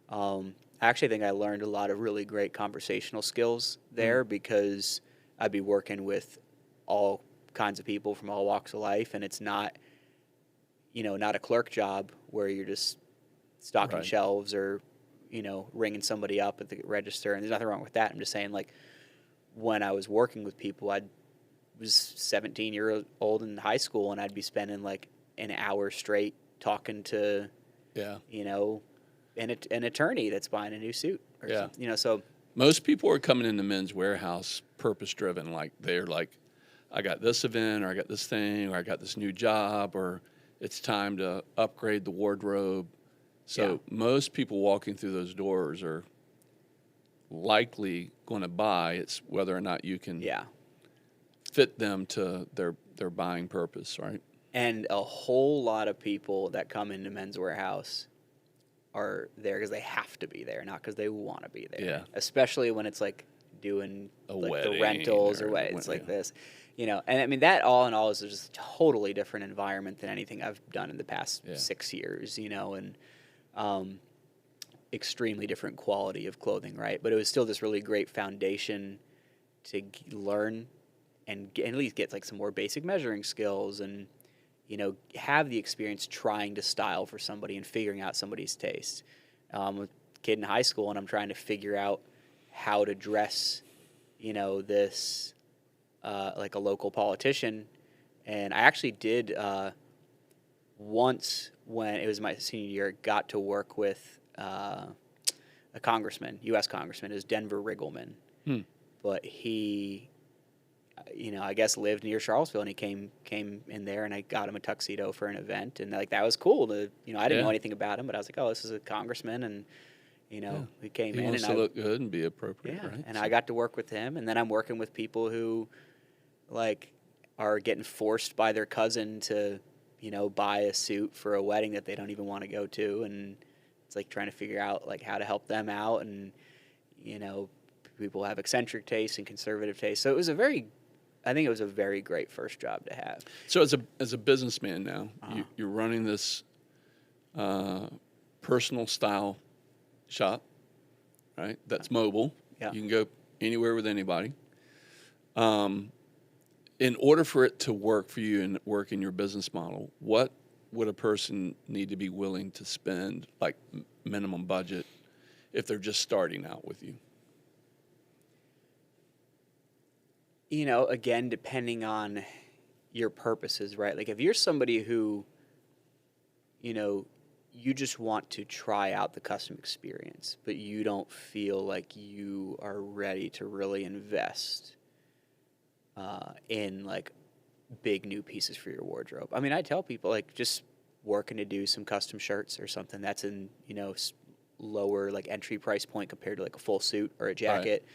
I actually think I learned a lot of really great conversational skills there, because I'd be working with all kinds of people from all walks of life, and it's not, not a clerk job where you're just stocking shelves or, ringing somebody up at the register. And there's nothing wrong with that. I'm just saying, like, when I was working with people, I was 17 years old in high school, and I'd be spending like an hour straight talking to, an attorney that's buying a new suit or something, so. Most people are coming into Men's Warehouse purpose-driven. Like, they're like, I got this event, or I got this thing, or I got this new job, or it's time to upgrade the wardrobe. So most people walking through those doors are likely going to buy. It's whether or not you can fit them to their buying purpose, right? And a whole lot of people that come into Men's Warehouse are there because they have to be there, not because they want to be there. Yeah. Especially when it's like doing like the rentals or weddings like this. And I mean, that all in all is just a totally different environment than anything I've done in the past 6 years, and extremely different quality of clothing, right? But it was still this really great foundation to learn and at least get like some more basic measuring skills and, have the experience trying to style for somebody and figuring out somebody's taste. I'm a kid in high school, and I'm trying to figure out how to dress, this like a local politician. And I actually did once when it was my senior year, got to work with a congressman, U.S. congressman. It was Denver Riggleman. But he, I guess lived near Charlottesville, and he came in there, and I got him a tuxedo for an event, and like that was cool to, I didn't know anything about him, but I was like, oh, this is a congressman, and he came in, wants and to look good and be appropriate, right? And I got to work with him, and then I'm working with people who, like, are getting forced by their cousin to, buy a suit for a wedding that they don't even want to go to, and it's like trying to figure out like how to help them out, and people have eccentric tastes and conservative tastes, so I think it was a very great first job to have. So as a businessman now, you're running this personal style shop, right? That's mobile. Yeah. You can go anywhere with anybody. In order for it to work for you and work in your business model, what would a person need to be willing to spend, like minimum budget, if they're just starting out with you? You know, again, depending on your purposes, right? Like if you're somebody who, you know, you just want to try out the custom experience, but you don't feel like you are ready to really invest in like big new pieces for your wardrobe. I mean, I tell people like just working to do some custom shirts or something that's in, you know, lower like entry price point compared to like a full suit or a jacket.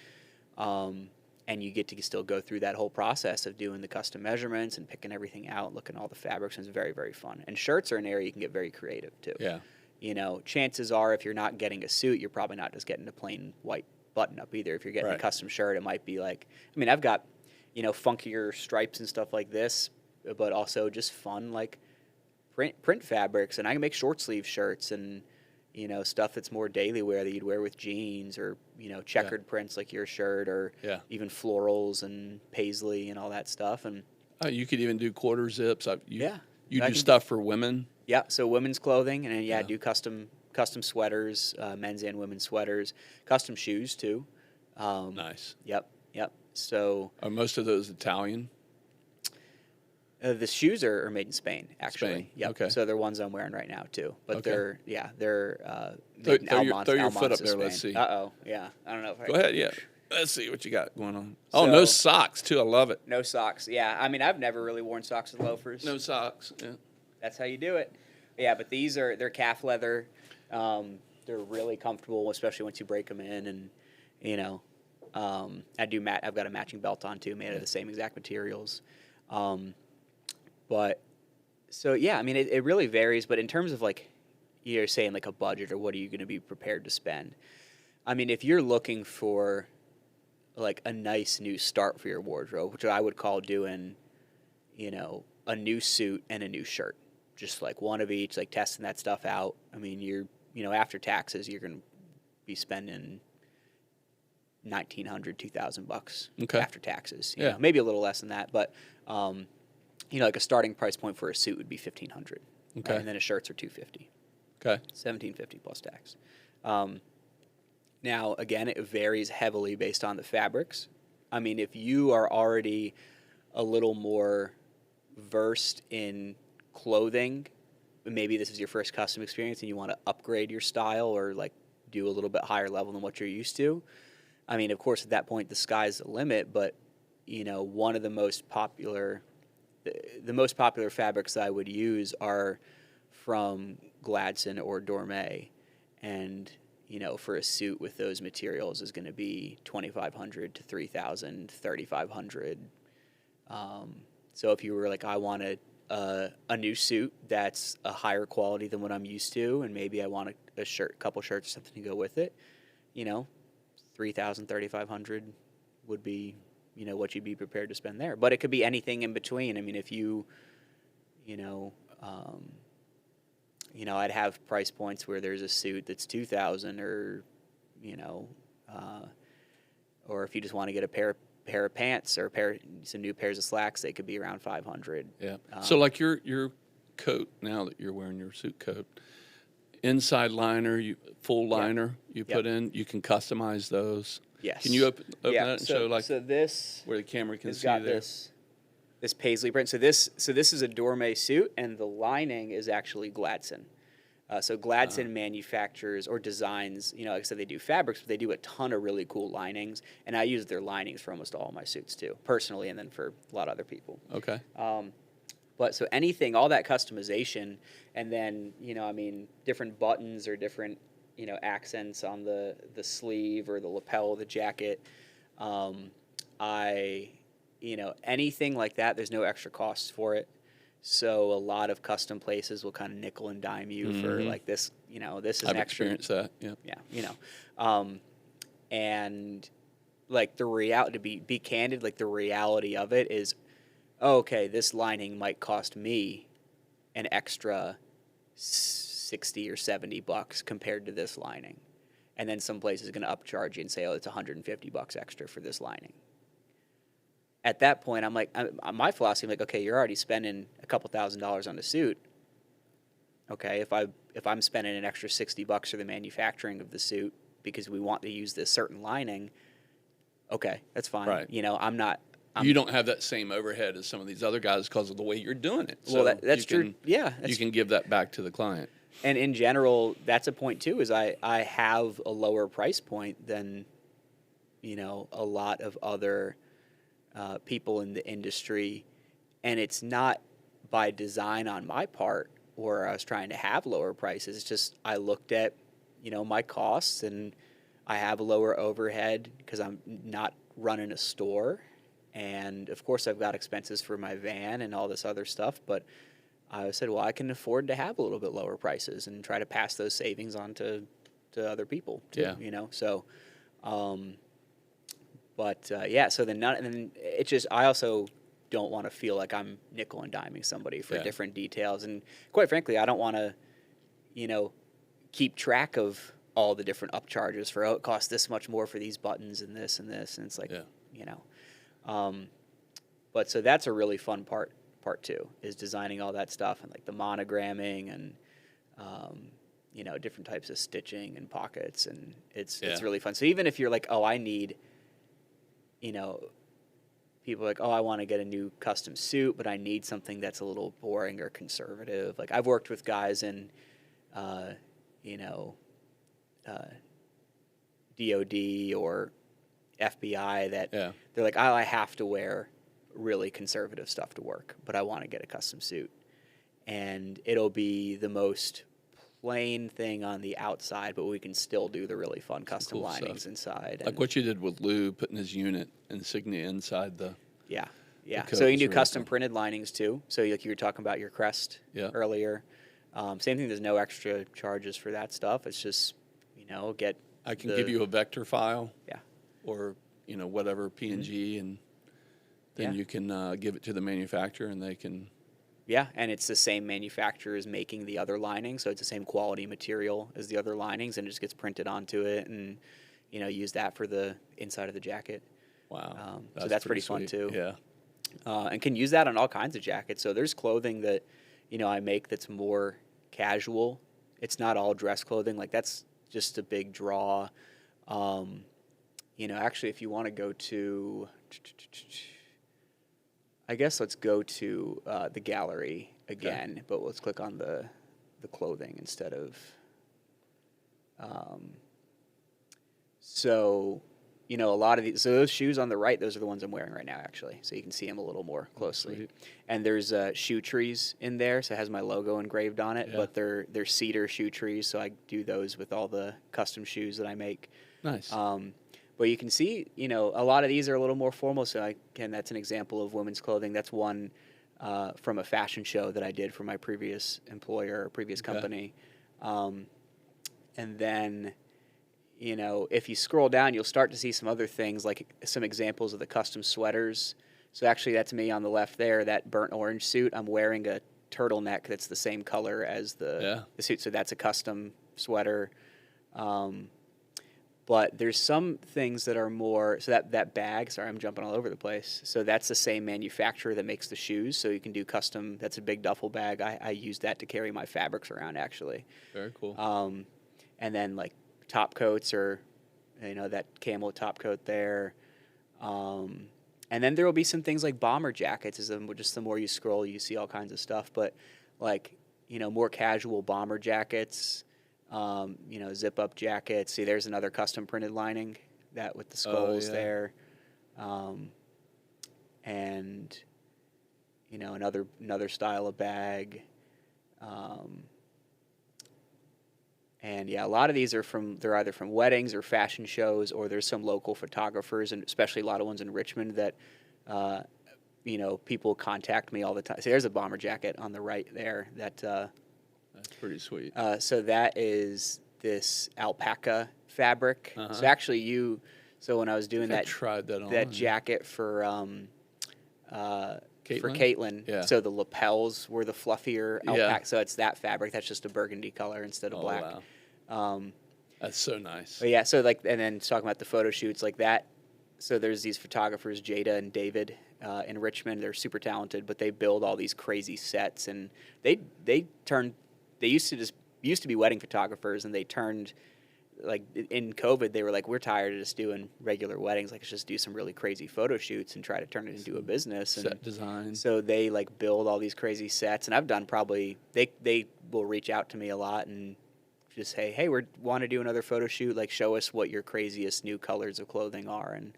And you get to still go through that whole process of doing the custom measurements and picking everything out, looking at all the fabrics, and it's very, very fun. And shirts are an area you can get very creative too. Yeah. You know, chances are if you're not getting a suit, you're probably not just getting a plain white button up either. If you're getting a custom shirt, it might be like, I mean, I've got, you know, funkier stripes and stuff like this, but also just fun like print fabrics, and I can make short sleeve shirts and, you know, stuff that's more daily wear that you'd wear with jeans, or, you know, checkered prints like your shirt, or even florals and paisley and all that stuff. And you could even do quarter zips. You I do stuff for women? Yeah, so women's clothing, and then, I do custom sweaters, men's and women's sweaters, custom shoes too. Nice. Yep. So Are most of those Italian? The shoes are made in Spain, actually. Spain. Yep. Okay. So they're ones I'm wearing right now too. But they're made Throw in your Almonte, foot up there. Spain. Let's see. Yeah. I don't know if I Go ahead. Yeah. Let's see what you got going on. So, Oh, no socks too. I love it. No socks. Yeah. I mean, I've never really worn socks with loafers. No socks. Yeah. That's how you do it. Yeah, but they're calf leather. They're really comfortable, especially once you break them in, and, you know, I've got a matching belt on too, made of the same exact materials. But so yeah, I mean, it really varies. But in terms of like you're saying like a budget, or what are you going to be prepared to spend? I mean, if you're looking for like a nice new start for your wardrobe, which I would call doing, you know, a new suit and a new shirt, just like one of each, like testing that stuff out. I mean, you know, after taxes, you're going to be spending $1,900, $2,000 after taxes. You know, maybe a little less than that, but you know, like a starting price point for a suit would be $1,500. Okay, and then a shirts are $250. Okay, $1,750 plus tax. Now, again, it varies heavily based on the fabrics. I mean, if you are already a little more versed in clothing, maybe this is your first custom experience and you want to upgrade your style or like do a little bit higher level than what you're used to. I mean, of course, at that point, the sky's the limit, but, you know, one of the most popular fabrics I would use are from Gladson or Dorme. And, you know, for a suit with those materials is going to be $2,500 to $3,000, $3,500. So if you were like, I wanted a new suit that's a higher quality than what I'm used to, and maybe I want a couple shirts or something to go with it, you know, $3,000, $3,500 would be, you know, what you'd be prepared to spend there. But it could be anything in between. I mean, if you know, I'd have price points where there's a suit that's $2,000, or, you know, or if you just want to get a pair of pants or some new pairs of slacks, they could be around $500. Yeah. So like your coat, now that you're wearing your suit coat, inside liner, full liner, you put in, you can customize those. Yes. Can you open that and show like this where the camera can see got there? This paisley print. So this is a Dorme suit, and the lining is actually Gladson. So Gladson manufactures or designs, you know, like I said, they do fabrics, but they do a ton of really cool linings, and I use their linings for almost all my suits too, personally, and then for a lot of other people. Okay. But so anything, all that customization, and then, you know, I mean, different buttons or different, you know, accents on the sleeve or the lapel of the jacket. You know, anything like that, there's no extra costs for it. So a lot of custom places will kind of nickel and dime you for like this, you know, this is I've an extra. experienced that. Yeah. Yeah, you know, and like to be candid, like the reality of it is, okay, this lining might cost me an extra $60 or $70 compared to this lining, and then some place is going to upcharge you and say, oh, it's $150 extra for this lining. At that point, I'm like, my philosophy, I'm like, okay, you're already spending a couple $1,000s on a suit. Okay, if I'm spending an extra $60 for the manufacturing of the suit because we want to use this certain lining, okay, that's fine. Right. You know, you don't have that same overhead as some of these other guys because of the way you're doing it. Well, So that's you true. can- Yeah, you that's, can give that back to the client. and in general, that's a point too. Is I have a lower price point than, you know, a lot of other people in the industry, and it's not by design on my part, or I was trying to have lower prices. It's just I looked at, you know, my costs, and I have a lower overhead because I'm not running a store, and of course I've got expenses for my van and all this other stuff. But I said, well, I can afford to have a little bit lower prices and try to pass those savings on to other people too. Yeah. You know, so. Yeah, so then and then it just, I also don't want to feel like I'm nickel and diming somebody for Yeah. different details. And quite frankly, I don't want to, you know, keep track of all the different upcharges for, oh, it costs this much more for these buttons and this and this. And it's like, Yeah. you know, but so that's a really fun part two, is designing all that stuff and like the monogramming and, you know, different types of stitching and pockets. And it's really fun. So even if you're like, oh, I need, you know, people are like, oh, I want to get a new custom suit, but I need something that's a little boring or conservative. Like I've worked with guys in, you know, DOD or FBI that they're like, oh, I have to wear really conservative stuff to work, but I want to get a custom suit. And it'll be the most plain thing on the outside, but we can still do the really fun custom cool linings stuff. inside. Like what you did with Lou, putting his unit insignia inside the. Yeah. coat So you can is do really custom cool. printed linings too. So like you were talking about your crest earlier. Same thing. There's no extra charges for that stuff. It's just, you know, I can give you a vector file. Yeah. Or, you know, whatever PNG, and then you can give it to the manufacturer and they can. Yeah, and it's the same manufacturer as making the other lining, so it's the same quality material as the other linings, and it just gets printed onto it, and you know, use that for the inside of the jacket. Wow, so that's pretty fun sweet. too. Yeah, and can use that on all kinds of jackets. So there's clothing that, you know, I make that's more casual. It's not all dress clothing. Like that's just a big draw. You know, actually, if you want to go to, I guess let's go to the gallery again, but let's click on the clothing instead of. So, you know, a lot of these. So those shoes on the right, those are the ones I'm wearing right now, actually. So you can see them a little more closely. Sweet. And there's shoe trees in there, so it has my logo engraved on it. Yeah. But they're cedar shoe trees, so I do those with all the custom shoes that I make. nice. But you can see, you know, a lot of these are a little more formal. So that's an example of women's clothing. That's one from a fashion show that I did for my previous employer, previous company. And then, you know, if you scroll down, you'll start to see some other things, like some examples of the custom sweaters. So actually, that's me on the left there, that burnt orange suit. I'm wearing a turtleneck that's the same color as the suit. So that's a custom sweater. But there's some things that are more, so that bag, sorry, I'm jumping all over the place. So that's the same manufacturer that makes the shoes. So you can do custom, that's a big duffel bag. I use that to carry my fabrics around, actually. Very cool. And then like top coats, or, you know, that camel top coat there. And then there will be some things like bomber jackets. Just the more you scroll, you see all kinds of stuff. But like, you know, more casual bomber jackets, you know, zip up jackets. See, there's another custom printed lining, that with the skulls there. And, you know, another style of bag. And yeah, a lot of these they're either from weddings or fashion shows, or there's some local photographers, and especially a lot of ones in Richmond that, you know, people contact me all the time. So there's a bomber jacket on the right there that. That's pretty sweet. So that is this alpaca fabric. So actually so when I was doing I tried that on. that jacket for Caitlin, so the lapels were the fluffier alpaca. So it's that fabric. That's just a burgundy color instead of black. Wow. That's so nice. But yeah, so like, and then talking about the photo shoots like that. So there's these photographers, Jada and David, in Richmond. They're super talented, but they build all these crazy sets, and they turn they used to be wedding photographers, and they turned, like in COVID, they were like, we're tired of just doing regular weddings. Like, let's just do some really crazy photo shoots and try to turn it into a business. And Set design. so they like build all these crazy sets, and I've done probably, they will reach out to me a lot and just say, hey, we want to do another photo shoot. Like, show us what your craziest new colors of clothing are. And,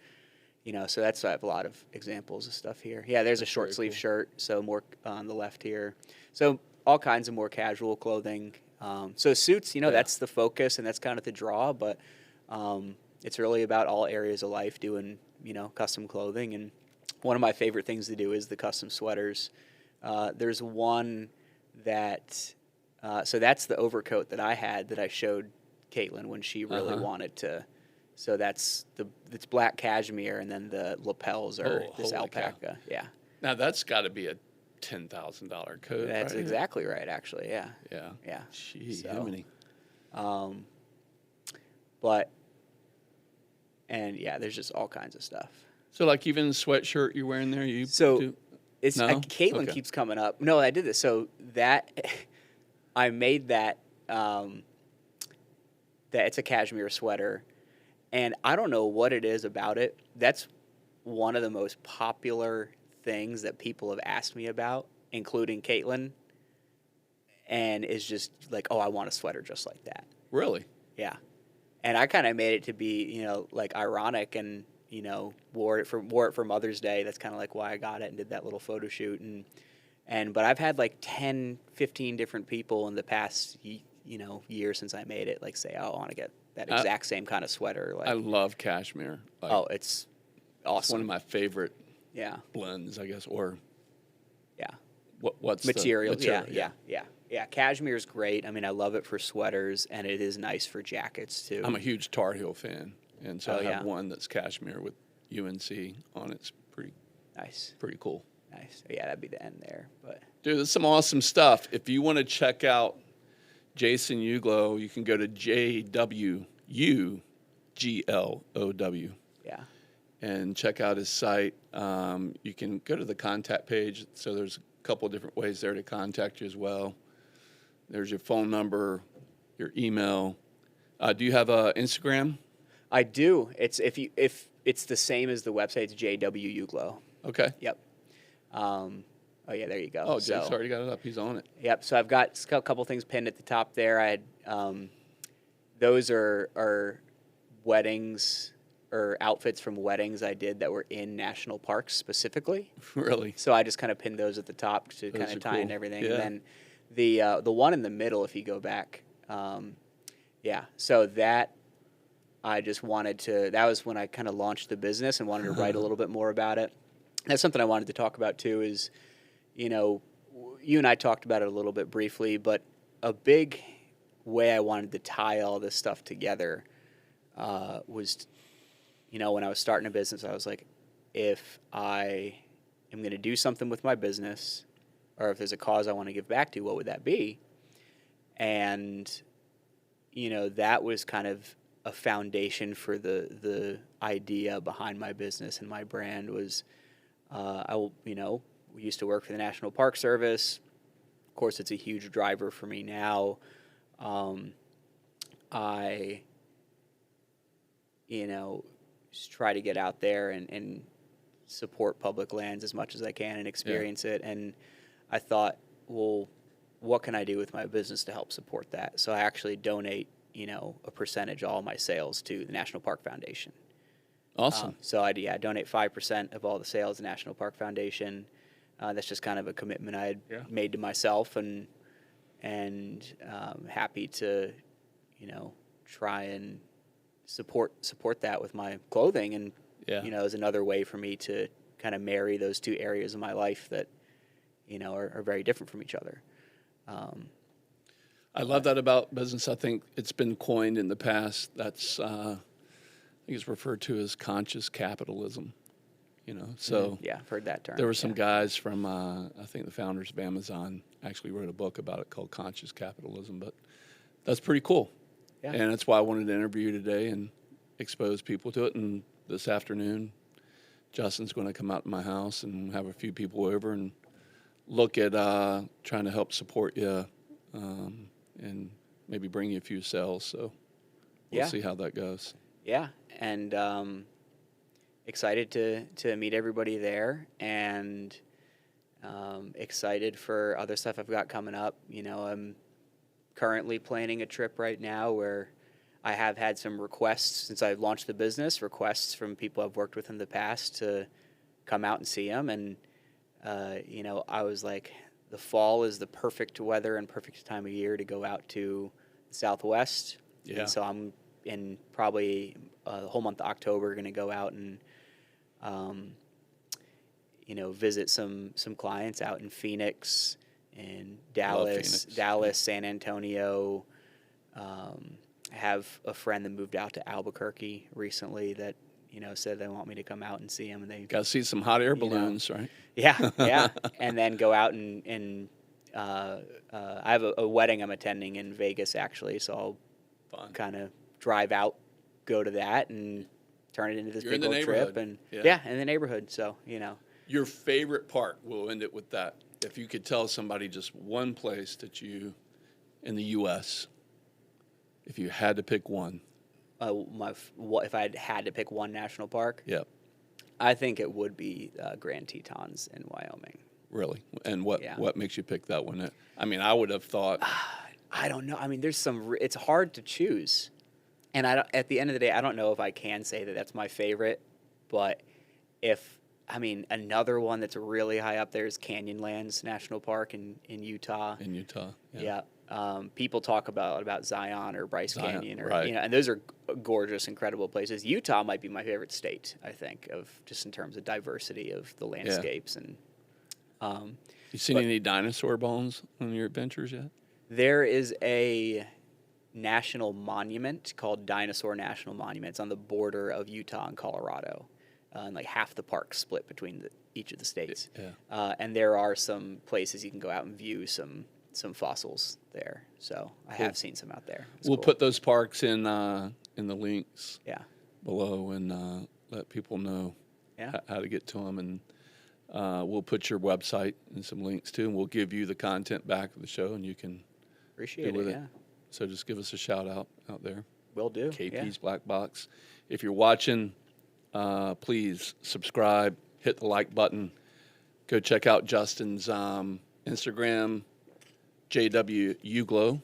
so I have a lot of examples of stuff here. Yeah, there's a short sleeve shirt, so more on the left here. So all kinds of more casual clothing. So suits, that's the focus, and that's kind of the draw, but it's really about all areas of life doing, custom clothing. And one of my favorite things to do is the custom sweaters. There's one that, so that's the overcoat that I had that I showed Caitlin when she really wanted to. So it's black cashmere, and then the lapels are this alpaca. Cow. Yeah. Now that's got to be a $10,000 coat. That's right? exactly right, actually. Yeah. Yeah. Yeah. Gee, so, how many? There's just all kinds of stuff. So, like, even the sweatshirt you're wearing there, Caitlin keeps coming up. No, I did this. So that I made that it's a cashmere sweater, and I don't know what it is about it. That's one of the most popular things that people have asked me about, including Caitlin, and is just like, oh, I want a sweater just like that. Really? Yeah. And I kind of made it to be, like ironic, and, wore it for Mother's Day. That's kind of like why I got it and did that little photo shoot. But I've had like 10, 15 different people in the past, year since I made it, like say, oh, I want to get that exact same kind of sweater. Like, I love cashmere. Like, it's awesome. It's one of my favorite yeah blends, I guess, or yeah. What's material? The material? Yeah. Cashmere is great. I mean, I love it for sweaters, and it is nice for jackets too. I'm a huge Tar Heel fan, and so I have one that's cashmere with UNC on it. It's pretty nice, pretty cool. Nice. Yeah, that'd be the end there. But dude, there's some awesome stuff. If you want to check out Jason Uglow, you can go to JWUGLOW. Yeah. And check out his site. You can go to the contact page. So there's a couple of different ways there to contact you as well. There's your phone number, your email. Do you have Instagram? I do. It's if it's the same as the website, it's JW Uglow. Okay. Yep. Oh yeah, there you go. Oh, Jake's already got it up. He's on it. Yep. So I've got a couple things pinned at the top there. I had those are weddings or outfits from weddings I did that were in national parks specifically. Really? So I just kind of pinned those at the top to kind of tie in everything. Yeah. And then the one in the middle, if you go back, so that I just wanted to, that was when I kind of launched the business and wanted to write a little bit more about it. That's something I wanted to talk about too is, you and I talked about it a little bit briefly, but a big way I wanted to tie all this stuff together was, when I was starting a business, I was like, if I am going to do something with my business, or if there's a cause I want to give back to, what would that be? And, that was kind of a foundation for the idea behind my business and my brand was, we used to work for the National Park Service. Of course, it's a huge driver for me now. I just try to get out there and support public lands as much as I can and experience it. And I thought, well, what can I do with my business to help support that? So I actually donate, a percentage of all my sales to the National Park Foundation. Awesome. So I donate 5% of all the sales to National Park Foundation. That's just kind of a commitment I had made to myself, and happy to, try and support that with my clothing, and is another way for me to kind of marry those two areas of my life that are very different from each other. I love that about business. I think it's been coined in the past. That's I think it's referred to as conscious capitalism. So I've heard that term. There were some guys from I think the founders of Amazon actually wrote a book about it called Conscious Capitalism. But that's pretty cool. Yeah. And that's why I wanted to interview you today and expose people to it. And this afternoon, Justin's going to come out to my house and have a few people over and look at trying to help support you and maybe bring you a few sales. So we'll Yeah. see how that goes. Yeah, and excited to meet everybody there, and excited for other stuff I've got coming up. You know, I'm currently planning a trip right now where I have had some requests since I've launched the business, requests from people I've worked with in the past to come out and see them. And, you know, I was like, the fall is the perfect weather and perfect time of year to go out to the Southwest. Yeah. And so I'm in probably the whole month of October going to go out and, you know, visit some clients out in Phoenix and Dallas, Phoenix. San Antonio. I have a friend that moved out to Albuquerque recently that, you know, said they want me to come out and see him, and they Got to see some hot air You know. balloons, right? yeah, and then go out and I have a wedding I'm attending in Vegas actually, so I'll Fun. kind of drive out, go to that, and turn it into this You're in big the old trip, neighborhood. and Yeah. in the neighborhood. So you know, Your favorite part, we'll end it with that. If you could tell somebody just one place that you, in the U.S., if you had to pick one. if I had to pick one national park, Yeah, I think it would be Grand Tetons in Wyoming. really. And what Yeah. makes you pick that one? I mean, I would have thought, I don't know. I mean, there's some. It's hard to choose, and at the end of the day, I don't know if I can say that that's my favorite. But another one that's really high up there is Canyonlands National Park in Utah. in Utah. Yeah. People talk about Zion or Bryce Zion, Canyon, or right. you know, and those are gorgeous, incredible places. Utah might be my favorite state. I think of just in terms of diversity of the landscapes and. You seen any dinosaur bones on your adventures yet? There is a national monument called Dinosaur National Monument. It's on the border of Utah and Colorado, and like half the park split between each of the states. Yeah. And there are some places you can go out and view some fossils there. So I have seen some out there. It's We'll cool. put those parks in the links Yeah. below and let people know Yeah. how to get to them. And we'll put your website and some links too, and we'll give you the content back of the show, and you can Appreciate get it. with Yeah. it. So just give us a shout out there. Will do. KP's Black Box. If you're watching, please subscribe, hit the like button. Go check out Justin's Instagram, JW Uglow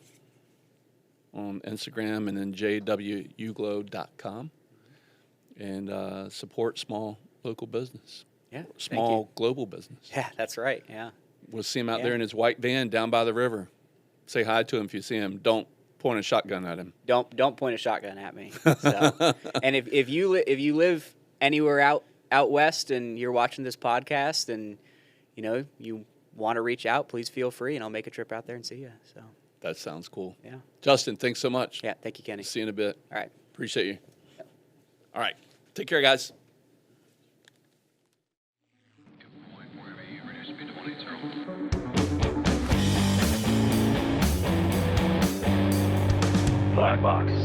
on Instagram, and then jwuglow.com. And support small local business, Yeah. Thank small you. global business. Yeah, that's right. Yeah. We'll see him out Yeah. there in his white van down by the river. Say hi to him if you see him. Don't point a shotgun at him. Don't point a shotgun at me. So, and if you live anywhere out west and you're watching this podcast and you know you want to reach out, please feel free, and I'll make a trip out there and see you. So That sounds cool. yeah, Justin, thanks so much. yeah. Thank you, Kenny. See you in a bit. All right. Appreciate you. All right. Take care, guys. Wherever you're ready, speed 180. Blackbox.